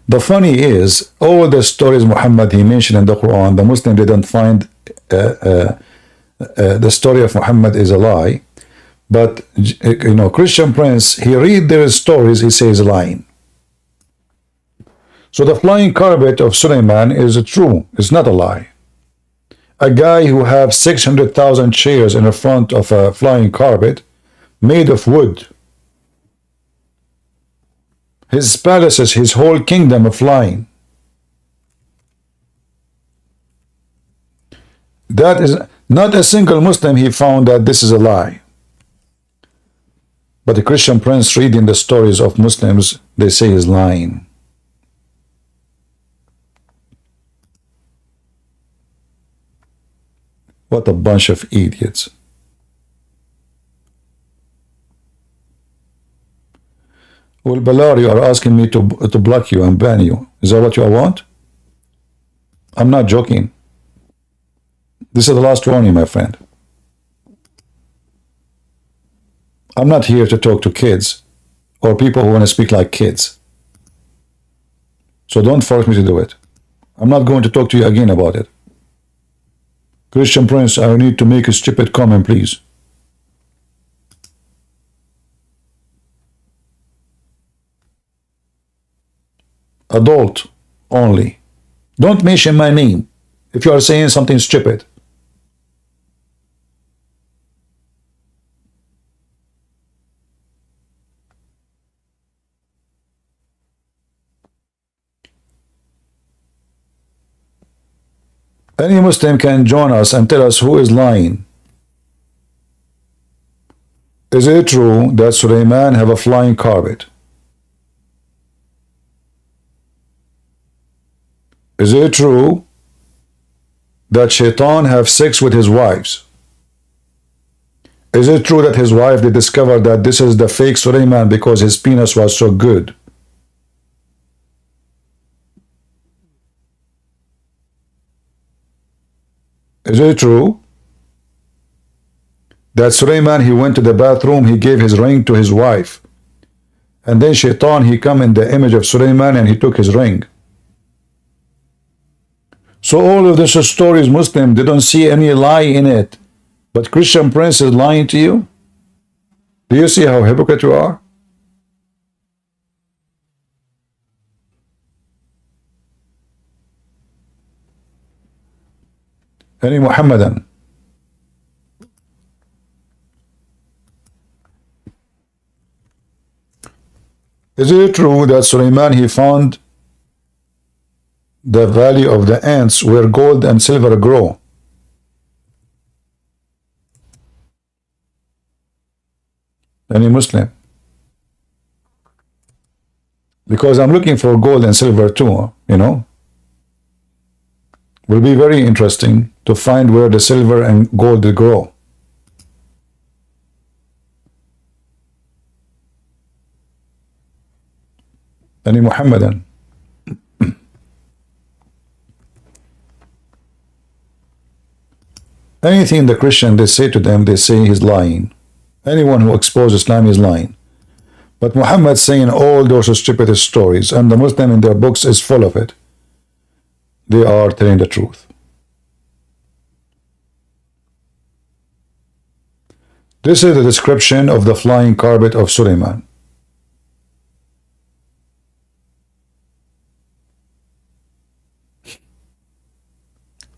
The funny is, all the stories Muhammad he mentioned in the Quran, the Muslim didn't find the story of Muhammad is a lie. But you know, Christian Prince, he read their stories, he says lying. So the flying carpet of Suleiman is true. It's not a lie. A guy who have 600,000 chairs in the front of a flying carpet made of wood. His palaces, his whole kingdom of flying. That is not a single Muslim he found that this is a lie. But the Christian Prince reading the stories of Muslims, they say he's lying. What a bunch of idiots. Well, Balar, you are asking me to block you and ban you. Is that what you want? I'm not joking. This is the last warning, my friend. I'm not here to talk to kids or people who want to speak like kids. So don't force me to do it. I'm not going to talk to you again about it. Christian Prince, I need to make a stupid comment, please. Adult only. Don't mention my name if you are saying something stupid. Any Muslim can join us and tell us who is lying. Is it true that Suleiman have a flying carpet? Is it true that Shaitan have sex with his wives? Is it true that his wife, they discovered that this is the fake Suleiman because his penis was so good? Is it true that Suleiman, he went to the bathroom, he gave his ring to his wife, and then Shaitan, he come in the image of Suleiman and he took his ring? So all of this story is Muslim, they don't see any lie in it. But Christian Prince is lying to you? Do you see how hypocrite you are? Any Muhammadan? Is it true that Suleiman, he found the valley of the ants where gold and silver grow? Any Muslim? Because I'm looking for gold and silver too, you know. Will be very interesting to find where the silver and gold grow. Any Muhammadan? Anything the Christian they say to them, they say he's lying. Anyone who exposes Islam is lying. But Muhammad saying all those stupid stories, and the Muslim in their books is full of it. They are telling the truth. This is the description of the flying carpet of Suleiman.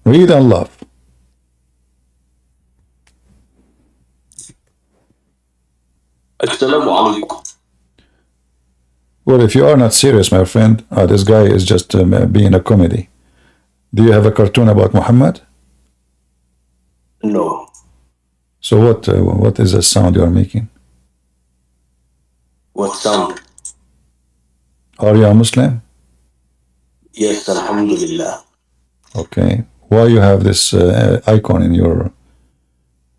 Read and love. Assalamu alaikum. Well, if you are not serious, my friend, this guy is just being a comedy. Do you have a cartoon about Muhammad? No. So what is the sound you are making? What sound? Are you a Muslim? Yes, alhamdulillah. Okay. Why you have this icon in your...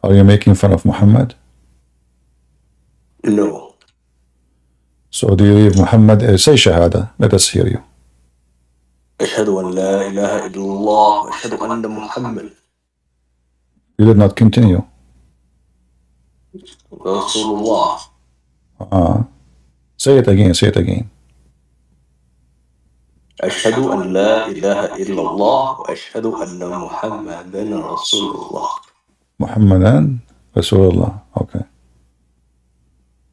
Are you making fun of Muhammad? No. So do you leave Muhammad? Say Shahada. Let us hear you. أشهد أن لا إله إلا الله وأشهد أن محمد You did not continue. رسول الله. Say it again. Say it again. أشهد أن لا إله إلا الله وأشهد أن محمدا رسول الله. Muhammadan Rasulullah. Okay.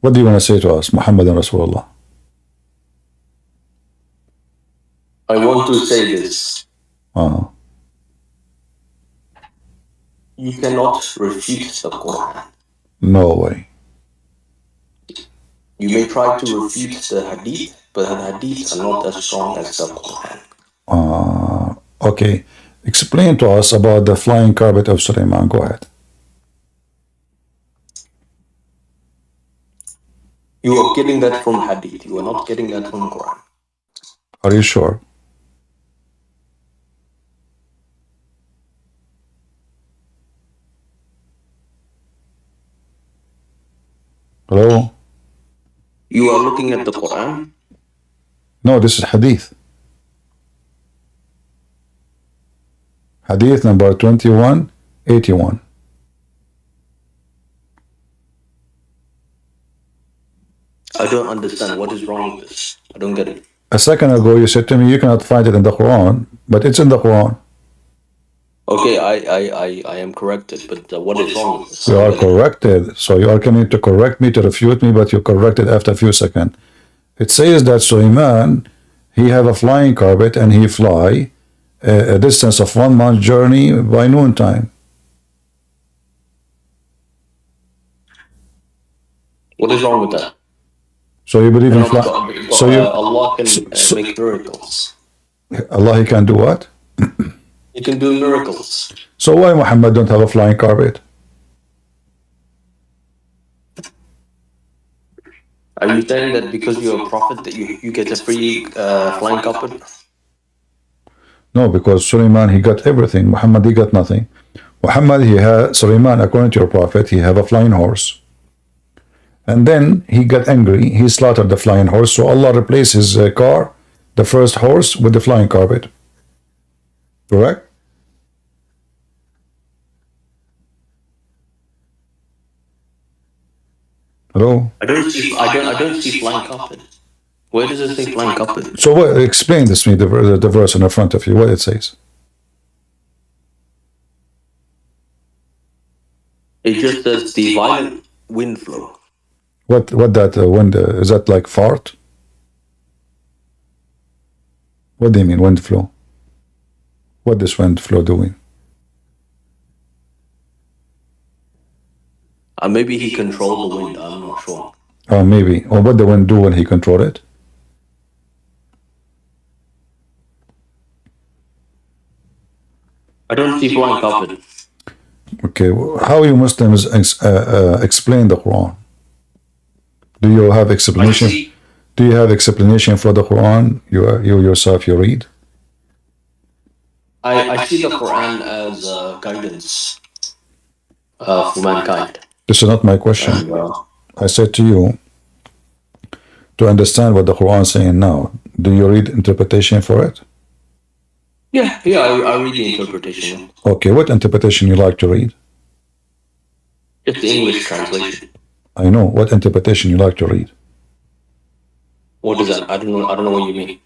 What do you want to say to us? Muhammadan Rasulullah. I want to say this. You cannot refute the Quran. No way. You may try to refute the Hadith, but the Hadith are not as strong as the Quran. Okay. Explain to us about the flying carpet of Sulaiman. Go ahead. You are getting that from Hadith. You are not getting that from Quran. Are you sure? Hello? You are looking at the Quran? No, this is Hadith. Hadith number 2181. I don't understand. What is wrong with this? I don't get it. A second ago, you said to me you cannot find it in the Quran, but it's in the Quran. Okay, I am corrected, but what is wrong with this? You are corrected. So you are coming to correct me, to refute me, but you corrected after a few seconds. It says that Sulaiman, he have a flying carpet and he fly a distance of 1 month journey by noontime. What is wrong with that? So you believe in fly? So you Allah can make miracles. Allah, he can do what? He can do miracles. So why Muhammad don't have a flying carpet? Are you saying that because you're a prophet that you get a free flying carpet? No, because Sulaiman, he got everything. Muhammad, he got nothing. Muhammad, he had, Sulaiman, according to your prophet, he have a flying horse. And then he got angry. He slaughtered the flying horse. So Allah replaced his car, the first horse, with the flying carpet. Correct? Hello? I don't see flying carpet. Where does it say flying carpet? So what, explain this to me, the verse in the front of you, what it says. It just says the violent wind flow. What that wind, is that like fart? What do you mean wind flow? What this wind flow doing? Maybe he controlled the wind, I'm not sure. Maybe. Or what the wind do when he control it? I don't see flying carpet. Okay, how you Muslims explain the Quran? Do you have explanation? Do you have explanation for the Quran? You yourself, you read? I see the Quran as guidance for mankind. This is not my question. I said to you, to understand what the Quran is saying now, do you read interpretation for it? Yeah, I read the interpretation. Okay, what interpretation you like to read? Just the English translation. I know. What interpretation you like to read? What is that? I don't know what you mean.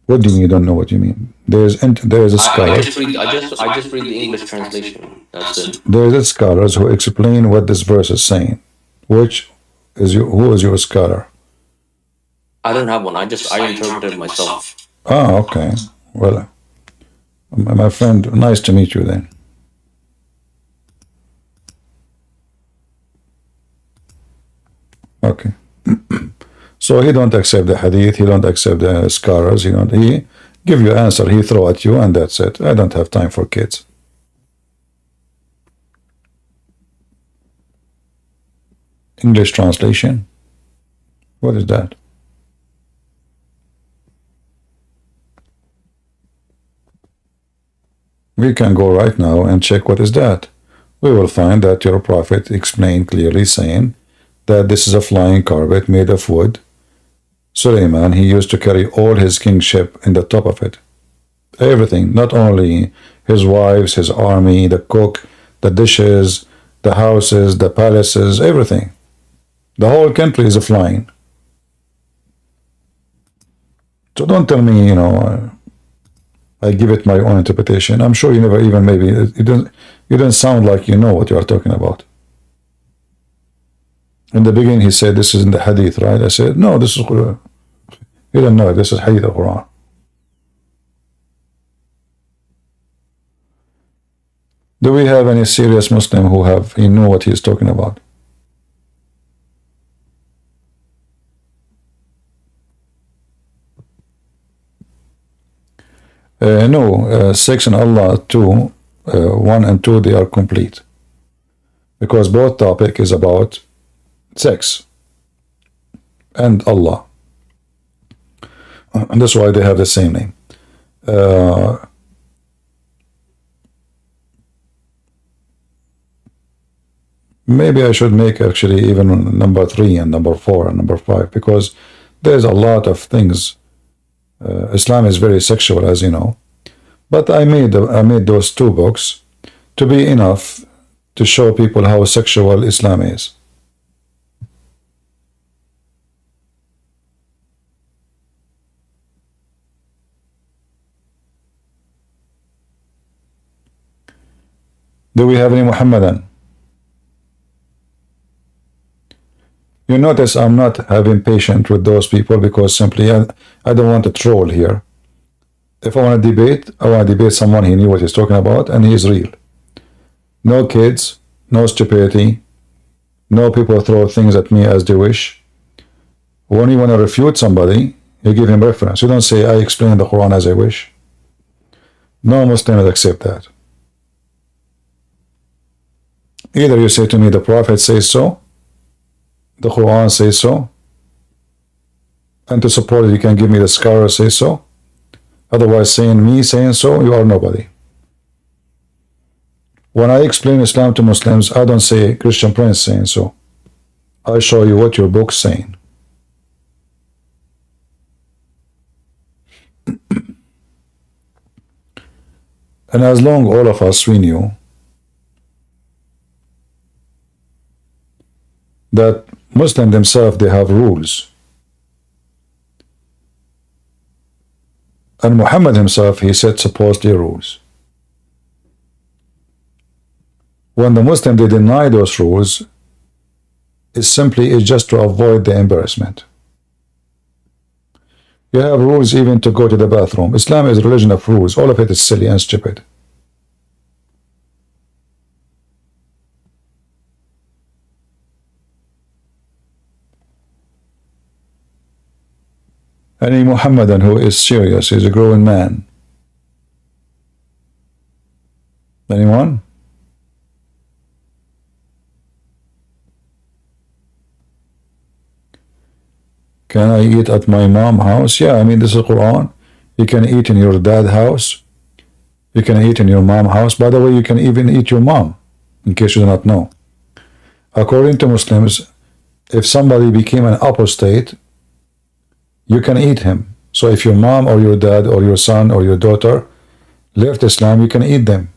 What do you mean you don't know what you mean? There's a scholar. I just read the English translation. That's it. There's a scholars who explain what this verse is saying. Who is your scholar? I don't have one. I interpreted it myself. Okay. Well, my friend, nice to meet you then. Okay. So he don't accept the hadith, he don't accept the scholars, he give you answer, he throw at you, and that's it. I don't have time for kids. English translation? What is that? We can go right now and check what is that. We will find that your prophet explained clearly saying that this is a flying carpet made of wood. Suleiman, he used to carry all his kingship in the top of it. Everything, not only his wives, his army, the cook, the dishes, the houses, the palaces, everything. The whole country is flying. So don't tell me, I give it my own interpretation. I'm sure you never even maybe you don't sound like you know what you are talking about. In the beginning, he said this is in the Hadith, right? I said no, this is Quran. You don't know it. This is Hadith of Quran. Do we have any serious Muslim he know what he is talking about? No, 6 and Allah 2, 1 and 2, they are complete. Because both topic is about sex and Allah. And that's why they have the same name. Maybe I should make actually even number 3 and number 4 and number 5, because there's a lot of things. Islam is very sexual, as you know. But I made those 2 books to be enough to show people how sexual Islam is. Do we have any Muhammadan? You notice I'm not having patience with those people because simply I don't want to troll here. If I want to debate, I want to debate someone he knew what he's talking about and he is real. No kids, no stupidity, no people throw things at me as they wish. When you want to refute somebody, you give him reference. You don't say, I explain the Quran as I wish. No Muslims accept that. Either you say to me, the Prophet says so, the Quran says so, and to support it, you can give me the scholar say so. Otherwise, saying so, you are nobody. When I explain Islam to Muslims, I don't say Christian Prince saying so. I show you what your book's saying. And as long all of us we knew that Muslims themselves, they have rules. And Muhammad himself, he set supposedly rules. When the Muslim, they deny those rules, it's just to avoid the embarrassment. You have rules even to go to the bathroom. Islam is a religion of rules. All of it is silly and stupid. Any Muhammadan who is serious is a growing man. Anyone? Can I eat at my mom's house? Yeah, I mean, this is Quran. You can eat in your dad's house. You can eat in your mom's house. By the way, you can even eat your mom, in case you do not know. According to Muslims, if somebody became an apostate, you can eat him. So if your mom or your dad or your son or your daughter left Islam, you can eat them.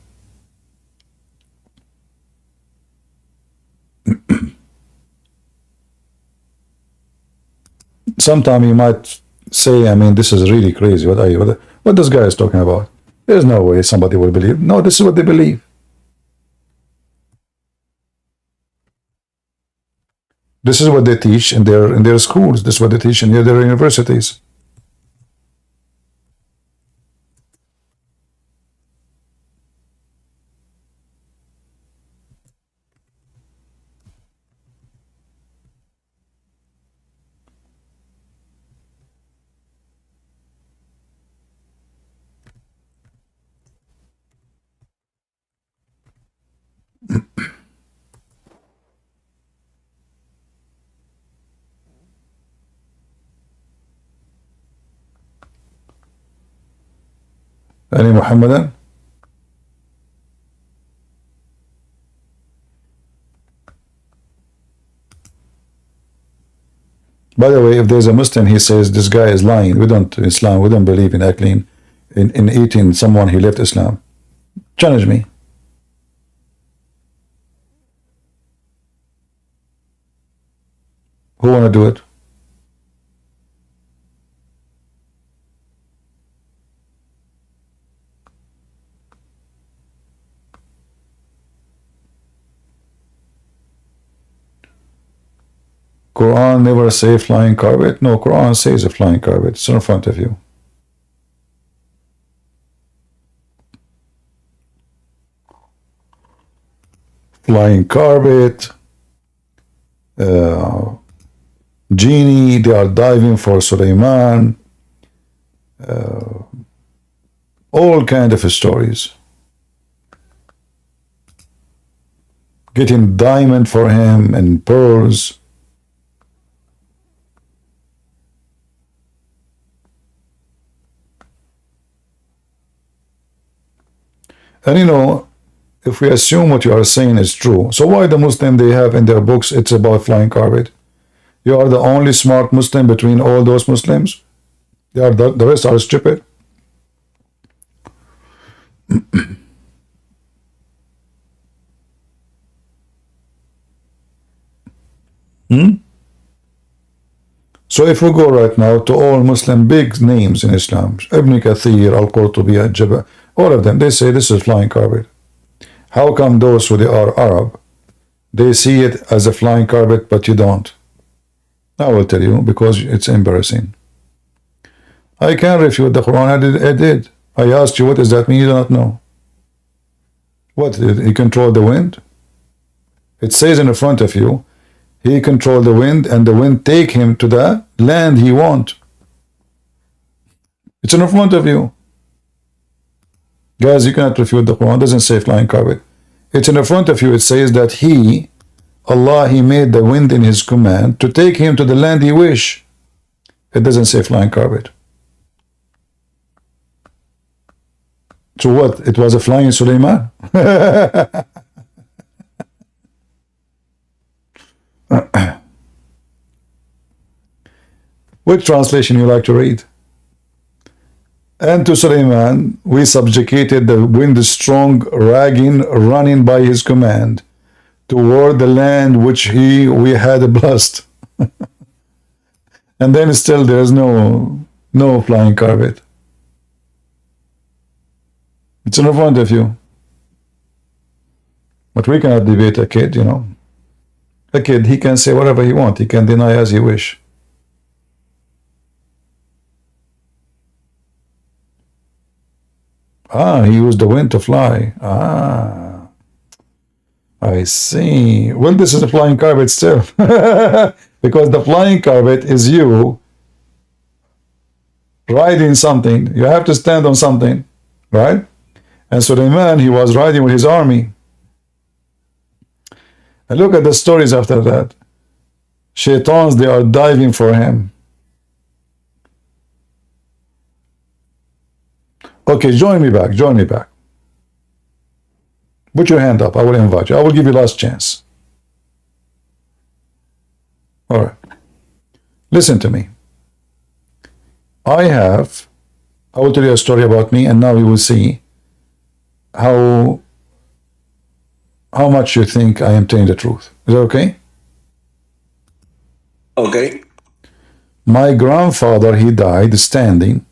Sometimes you might say, I mean, this is really crazy. What this guy is talking about? There's no way somebody will believe. No, this is what they believe. This is what they teach in their schools. This is what they teach in their universities. Any Muhammadan? By the way, if there's a Muslim, he says this guy is lying. We don't Islam. We don't believe in actually in eating someone he left Islam. Challenge me. Who want to do it? Quran never say flying carpet. No, Quran says a flying carpet. It's in front of you. Flying carpet. Genie, they are diving for Suleiman. All kind of stories. Getting diamond for him and pearls. And you know, if we assume what you are saying is true, so why the Muslim they have in their books, it's about flying carpet? You are the only smart Muslim between all those Muslims? They are the rest are stupid? So if we go right now to all Muslim big names in Islam, Ibn Kathir, Al-Qurtubi, Al-Jabba, all of them, they say this is flying carpet. How come those who they are Arab, they see it as a flying carpet, but you don't? I will tell you, because it's embarrassing. I can refute the Quran. I did. I asked you, what does that mean? You do not know. What? He controlled the wind? It says in the front of you, he controlled the wind, and the wind take him to the land he want. It's in front of you. Guys, you cannot refute the Quran. It doesn't say flying carpet. It's in the front of you. It says that he, Allah, he made the wind in his command to take him to the land he wish. It doesn't say flying carpet. So what? It was a flying Suleiman? Which translation you like to read? And to Suleiman we subjugated the wind strong, ragging, running by his command, toward the land which we had blessed. And then still there's no flying carpet. It's in front of you. But we cannot debate a kid, you know. A kid, he can say whatever he wants. He can deny as he wish. Ah, he used the wind to fly. Ah, I see. Well, this is a flying carpet still. Because the flying carpet is you riding something. You have to stand on something, right? And Suleiman, he was riding with his army. And look at the stories after that. Shaitans, they are diving for him. Okay, join me back. Join me back. Put your hand up. I will invite you. I will give you last chance. All right. Listen to me. I will tell you a story about me, and now you will see how much you think I am telling the truth. Is that okay? Okay. My grandfather, he died standing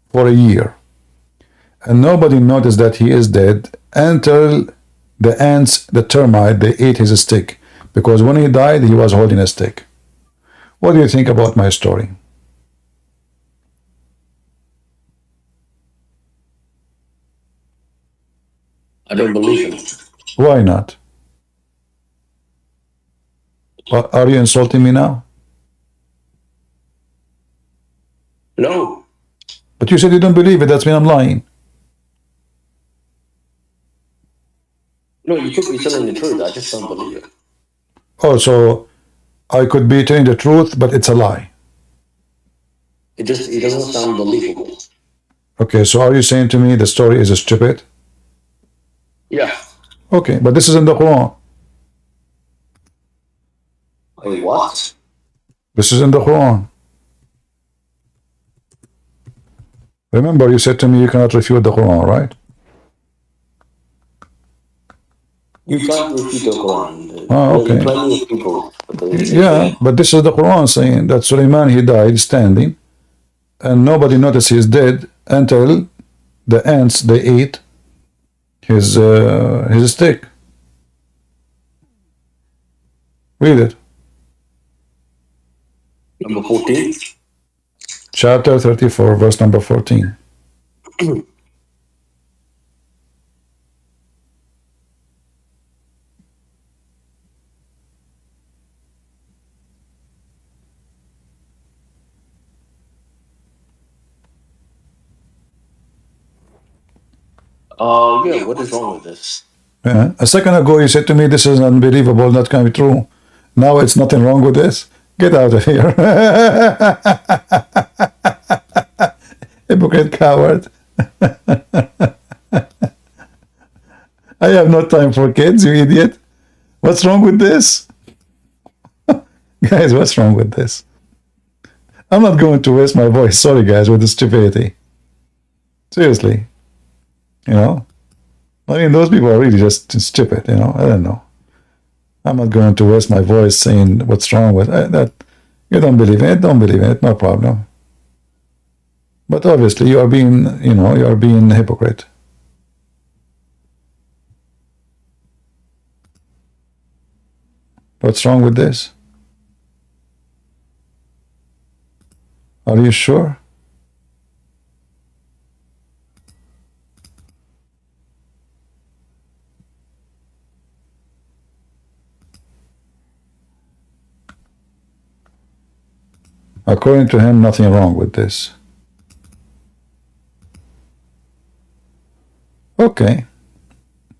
for a year. And nobody noticed that he is dead until the ants, the termite, they ate his stick. Because when he died, he was holding a stick. What do you think about my story? I don't believe it. Why not? Are you insulting me now? No. But you said you don't believe it. That's mean I'm lying. No, you could be telling the truth. I just don't believe it. Oh, so I could be telling the truth, but it's a lie. It doesn't sound believable. Okay, so are you saying to me the story is stupid? Yeah. Okay, but this is in the Quran. Wait, what? This is in the Quran. Remember, you said to me you cannot refute the Quran, right? You can't refute the Quran. Oh, There are okay. plenty of people. Yeah, but this is the Quran saying that Sulaiman, he died standing, and nobody noticed he's dead until the ants, they ate his stick. Read it. Number 14. Chapter 34, verse number 14. Yeah, what is wrong with this? Yeah. A second ago, you said to me, this is unbelievable, not can be true. Now it's nothing wrong with this. Get out of here. Hypocrite coward. I have no time for kids, you idiot. What's wrong with this? Guys, what's wrong with this? I'm not going to waste my voice, sorry guys, with the stupidity. Seriously. You know? I mean, those people are really just stupid, you know? I don't know. I'm not going to waste my voice saying what's wrong with that. You don't believe in it, don't believe in it, no problem. But obviously you are being, you know, you are being a hypocrite. What's wrong with this? Are you sure? According to him, nothing wrong with this. Okay,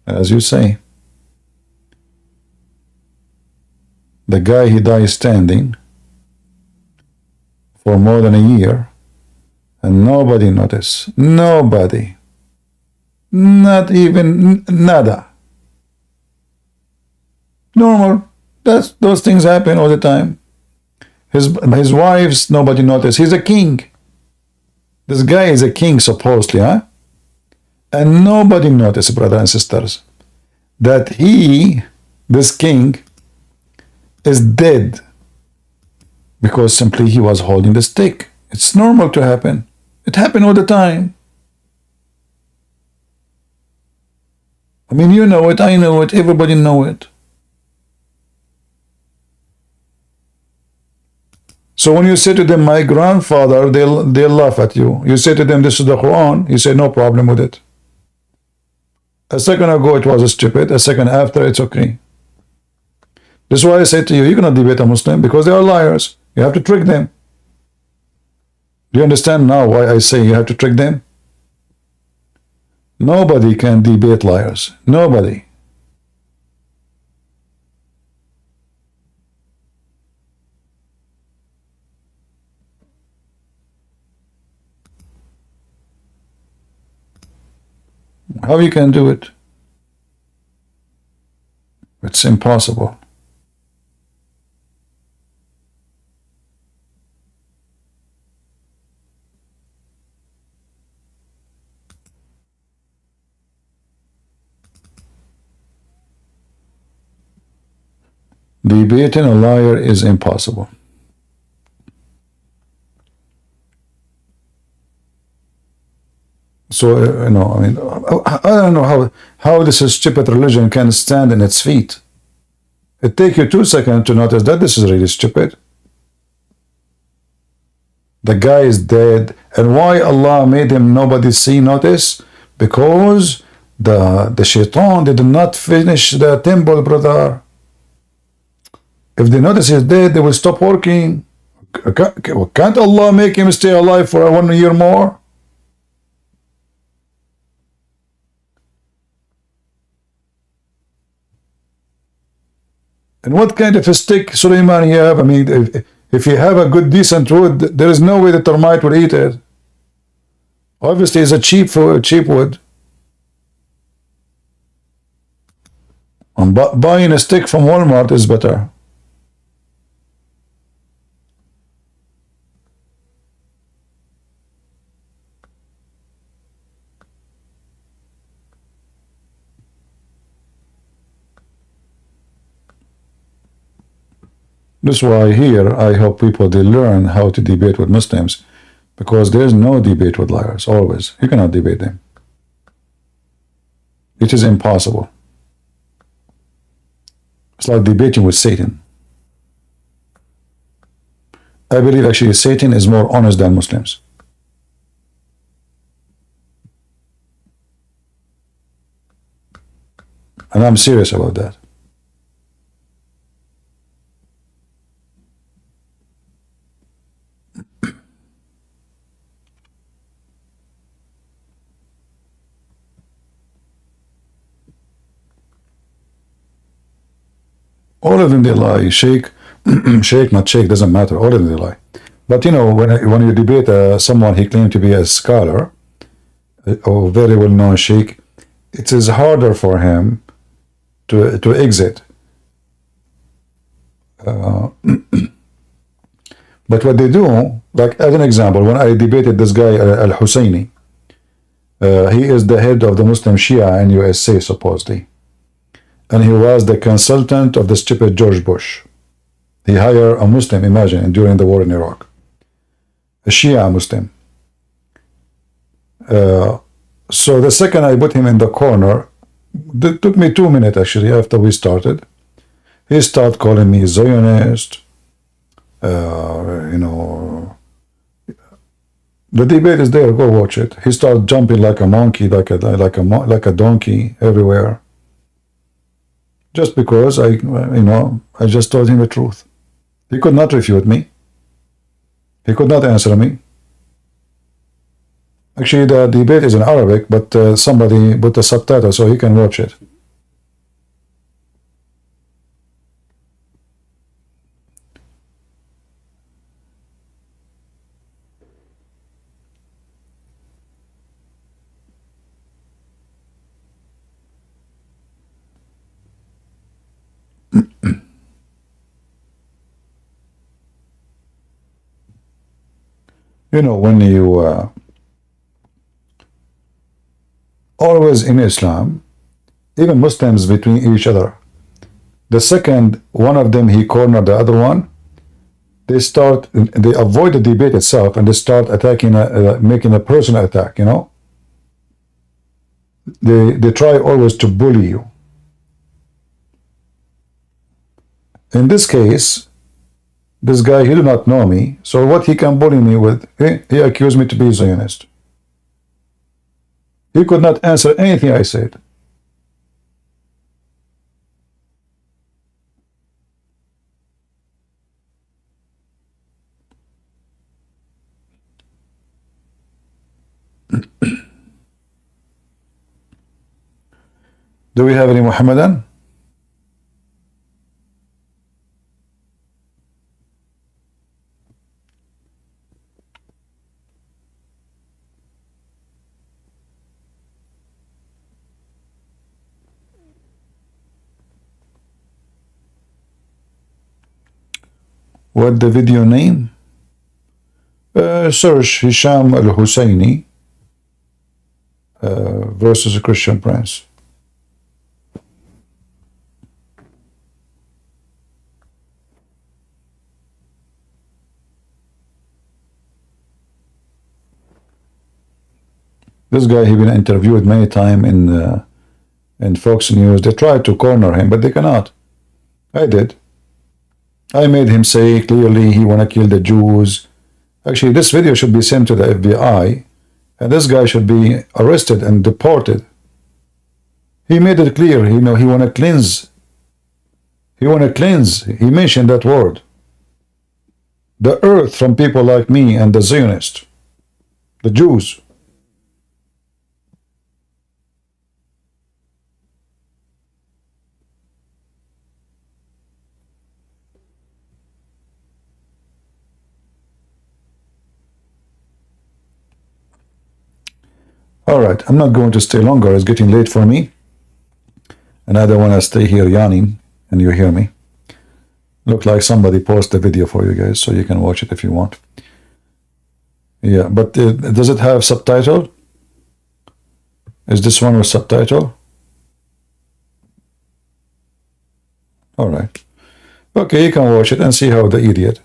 as you say. The guy, he died standing for more than a year, and nobody noticed. Nobody. Not even nada. Normal. Those things happen all the time. His wives, nobody noticed. He's a king. This guy is a king, supposedly, huh? And nobody noticed, brothers and sisters, that this king, is dead because simply he was holding the stick. It's normal to happen. It happened all the time. I mean, you know it, I know it, everybody know it. So when you say to them, my grandfather, they'll laugh at you. You say to them, this is the Quran, you say, no problem with it. A second ago it was stupid, a second after it's okay. This is why I say to you, you cannot debate a Muslim because they are liars. You have to trick them. Do you understand now why I say you have to trick them? Nobody can debate liars. Nobody. How you can do it? It's impossible. Debating a liar is impossible. So, you know, I mean, I don't know how this stupid religion can stand on its feet. It takes you 2 seconds to notice that this is really stupid. The guy is dead. And why Allah made him nobody notice? Because the shaitan did not finish the temple, brother. If they notice he's dead, they will stop working. Can't Allah make him stay alive for 1 year more? And what kind of a stick, Sulaiman, you have? I mean, if you have a good, decent wood, there is no way the termite will eat it. Obviously, it's a cheap wood. And buying a stick from Walmart is better. That's why here I help people they learn how to debate with Muslims, because there's no debate with liars. Always, you cannot debate them. It is impossible. It's like debating with Satan. I believe actually Satan is more honest than Muslims. And I'm serious about that. All of them they lie. Sheikh, sheikh, not sheikh, doesn't matter. All of them they lie. But you know, when you debate someone he claimed to be a scholar or very well-known sheikh, it is harder for him to exit. But what they do, like as an example, when I debated this guy Al-Husseini, he is the head of the Muslim Shia in USA supposedly, and he was the consultant of the stupid George Bush. He hired a Muslim, imagine, during the war in Iraq, a Shia Muslim. So the second I put him in the corner, it took me 2 minutes actually after we started. He started calling me Zionist. You know, the debate is there. Go watch it. He started jumping like a monkey, like a donkey everywhere. Just because I just told him the truth. He could not refute me. He could not answer me. Actually, the debate is in Arabic, but somebody put the subtitle so he can watch it. You know, when you always in Islam, even Muslims between each other, the second one of them he cornered the other one, they avoid the debate itself and they start attacking, making a personal attack. You know, they try always to bully you. In this case, this guy, he do not know me, so what he can bully me with? He accused me to be Zionist. He could not answer anything I said. Do we have any Mohammedan? What the video name? Search Hisham al-Husseini versus a Christian Prince. This guy, he been interviewed many times in Fox News. They tried to corner him, but they cannot. I did. I made him say clearly he want to kill the Jews. Actually, this video should be sent to the FBI, and this guy should be arrested and deported. He made it clear, he want to cleanse. He want to cleanse. He mentioned that word. The earth from people like me and the Zionists, the Jews. All right, I'm not going to stay longer. It's getting late for me. And I don't want to stay here yawning and you hear me. Look like somebody posted the video for you guys so you can watch it if you want. Yeah, but does it have subtitle? Is this one with subtitle? All right. Okay, you can watch it and see how the idiot.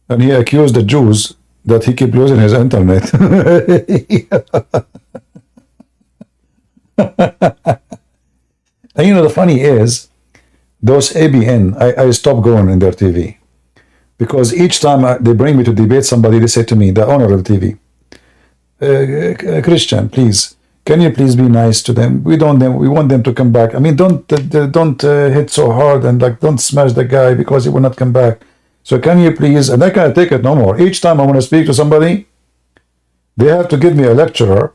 And he accused the Jews that he keep losing his internet. And you know, the funny is, those ABN, I stopped going in their TV. Because each time they bring me to debate somebody, they say to me, the owner of the TV, Christian, please, can you please be nice to them? We want them to come back. I mean, don't hit so hard and like don't smash the guy because he will not come back. So can you please? And I can't take it no more. Each time I want to speak to somebody, they have to give me a lecturer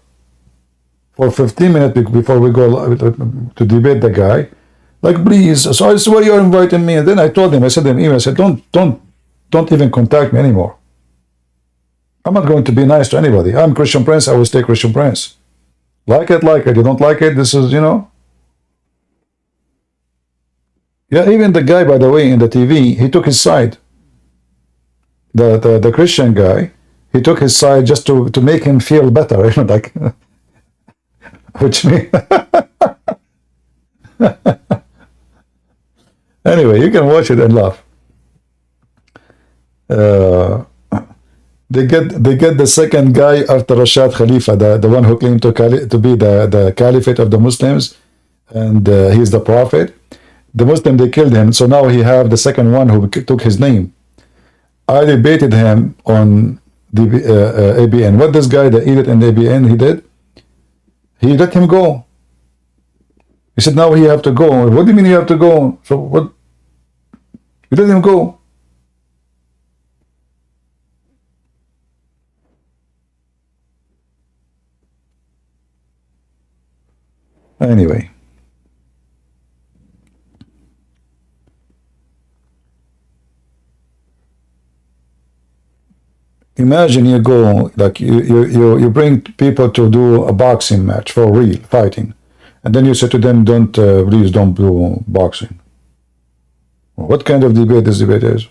for 15 minutes before we go to debate the guy. Like, please. So I swear you're inviting me. And then I told him, I sent him email. I said, don't even contact me anymore. I'm not going to be nice to anybody. I'm Christian Prince. I will stay Christian Prince. Like it, like it. You don't like it, this is, you know. Yeah, even the guy, by the way, in the TV, he took his side. The Christian guy, he took his side just to make him feel better, you know, like, which means, anyway, you can watch it and laugh. They get the second guy after Rashad Khalifa, the one who claimed to be the caliphate of the Muslims, and he's the prophet. The Muslim, they killed him, so now he have the second one who took his name. I debated him on the ABN. What this guy, the idiot in the ABN, he did? He let him go. He said, now he have to go. What do you mean you have to go? So what? You let him go. Anyway. Imagine you go, like you bring people to do a boxing match for real, fighting. And then you say to them, please don't do boxing. What kind of debate this debate is?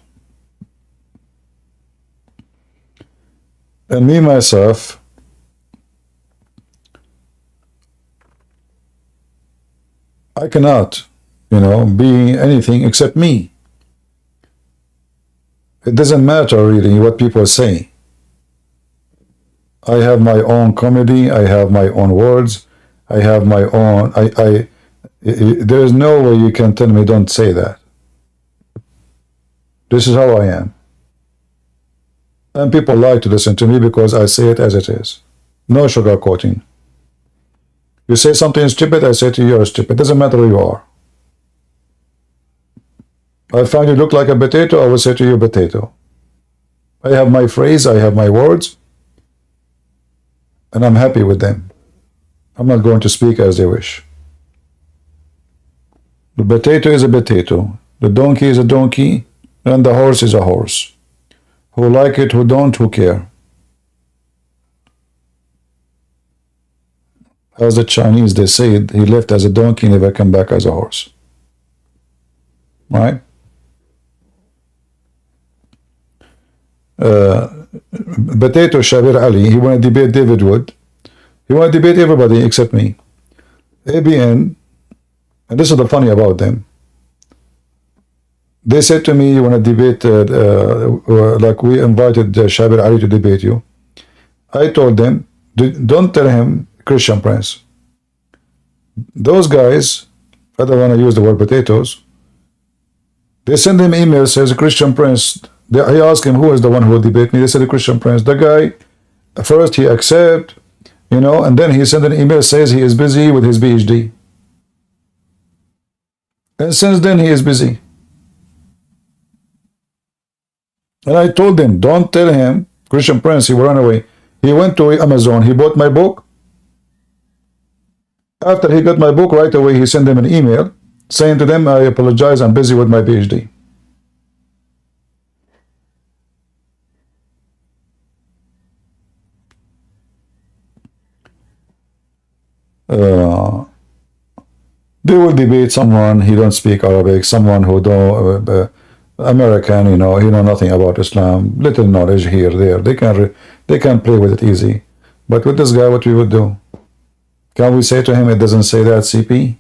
And me, myself, I cannot, you know, be anything except me. It doesn't matter really what people say. I have my own comedy, I have my own words, I have my own, there is no way you can tell me don't say that. This is how I am. And people like to listen to me because I say it as it is. No sugarcoating. You say something stupid, I say to you, you're stupid. Doesn't matter who you are. I find you look like a potato, I will say to you, potato. I have my phrase, I have my words, and I'm happy with them. I'm not going to speak as they wish. The potato is a potato, the donkey is a donkey, and the horse is a horse. Who like it, who don't, who care. As the Chinese, they say, he left as a donkey, never come back as a horse. Right? Potato Shabir Ali, he want to debate David Wood. He want to debate everybody except me. ABN, and this is the funny about them. They said to me, you want to debate, like we invited Shabir Ali to debate you. I told them, don't tell him Christian Prince. Those guys, I don't want to use the word potatoes, they send him email, says Christian Prince. I asked him who is the one who will debate me. They said Christian Prince. The guy, first he accept, you know, and then he sent an email, says he is busy with his PhD. And since then he is busy. And I told him, don't tell him Christian Prince, he will run away. He went to Amazon, he bought my book. After he got my book, right away he sent them an email saying to them, I apologize, I'm busy with my PhD. They will debate someone, he don't speak Arabic, someone who don't, American, you know, he know nothing about Islam, little knowledge here, there. They can play with it easy. But with this guy, what we would do? Can we say to him, it doesn't say that, CP?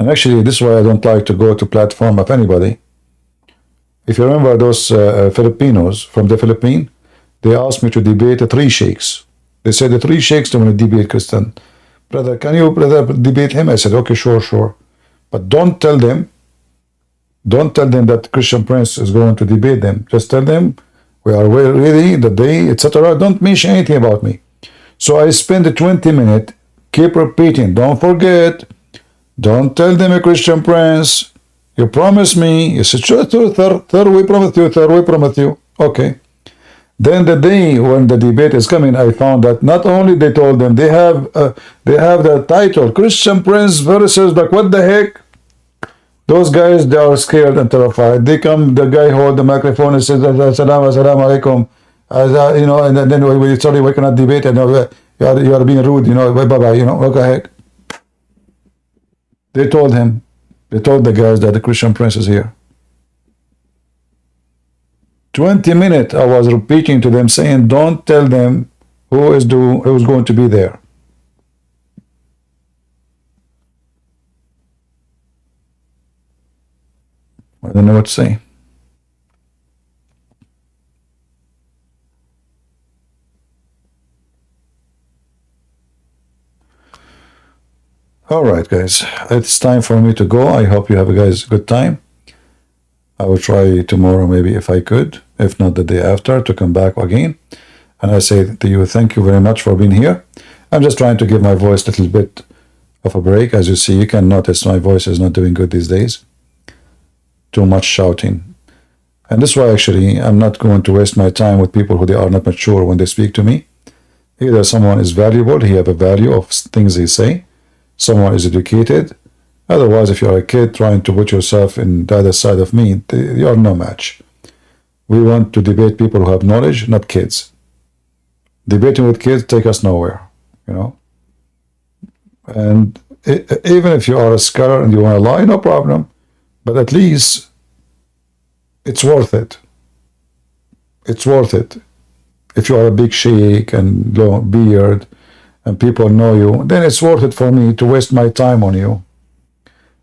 And actually, this is why I don't like to go to platform of anybody. If you remember those Filipinos from the Philippines, they asked me to debate 3 sheikhs. They said the 3 sheikhs don't want to debate Christian. Brother, can you debate him? I said, okay, sure. But don't tell them that Christian Prince is going to debate them. Just tell them we are ready, the day, etc. Don't mention anything about me. So I spent 20 minutes, keep repeating, don't forget, don't tell them a Christian Prince. You promised me. You said, sure, third, we promised you. Okay. Then the day when the debate is coming, I found that not only they told them they have the title Christian Prince versus, like, what the heck? Those guys, they are scared and terrified. They come, the guy hold the microphone and says, Assalamu alaikum. You know, and then we sorry, we cannot debate, and you are being rude, you know, bye, you know, go ahead. They told the guys that the Christian Prince is here. 20 minutes I was repeating to them, saying, don't tell them who's going to be there. I don't know what to say. All right, guys, it's time for me to go. I hope you have a good time. I will try tomorrow, maybe, if I could, if not the day after, to come back again. And I say to you, thank you very much for being here. I'm just trying to give my voice a little bit of a break. As you see, you can notice my voice is not doing good these days. Too much shouting. And this is why, actually, I'm not going to waste my time with people who they are not mature when they speak to me. Either someone is valuable, he have a value of things they say. Someone is educated. Otherwise, if you're a kid trying to put yourself in the other side of me, you are no match. We want to debate people who have knowledge, not kids. Debating with kids take us nowhere, you know. And even if you are a scholar and you want to lie, no problem. But at least it's worth it. It's worth it. If you are a big sheikh and long beard and people know you, then it's worth it for me to waste my time on you.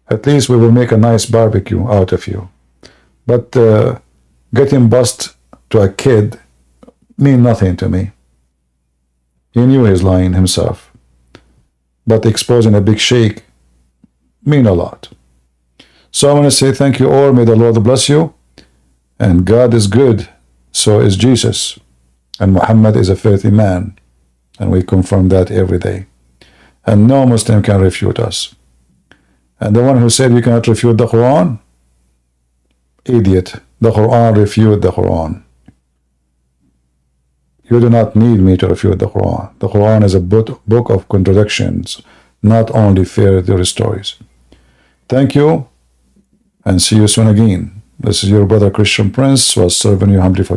At least we will make a nice barbecue out of you. But getting bust to a kid mean nothing to me. He knew he's lying himself. But exposing a big sheikh mean a lot. So I want to say thank you all. May the Lord bless you. And God is good. So is Jesus. And Mohammed is a faithful man. And we confirm that every day. And no Muslim can refute us. And the one who said you cannot refute the Quran, idiot. The Quran refute the Quran. You do not need me to refute the Quran. The Quran is a book of contradictions, not only fairy stories. Thank you, and see you soon again. This is your brother Christian Prince, was serving you humbly for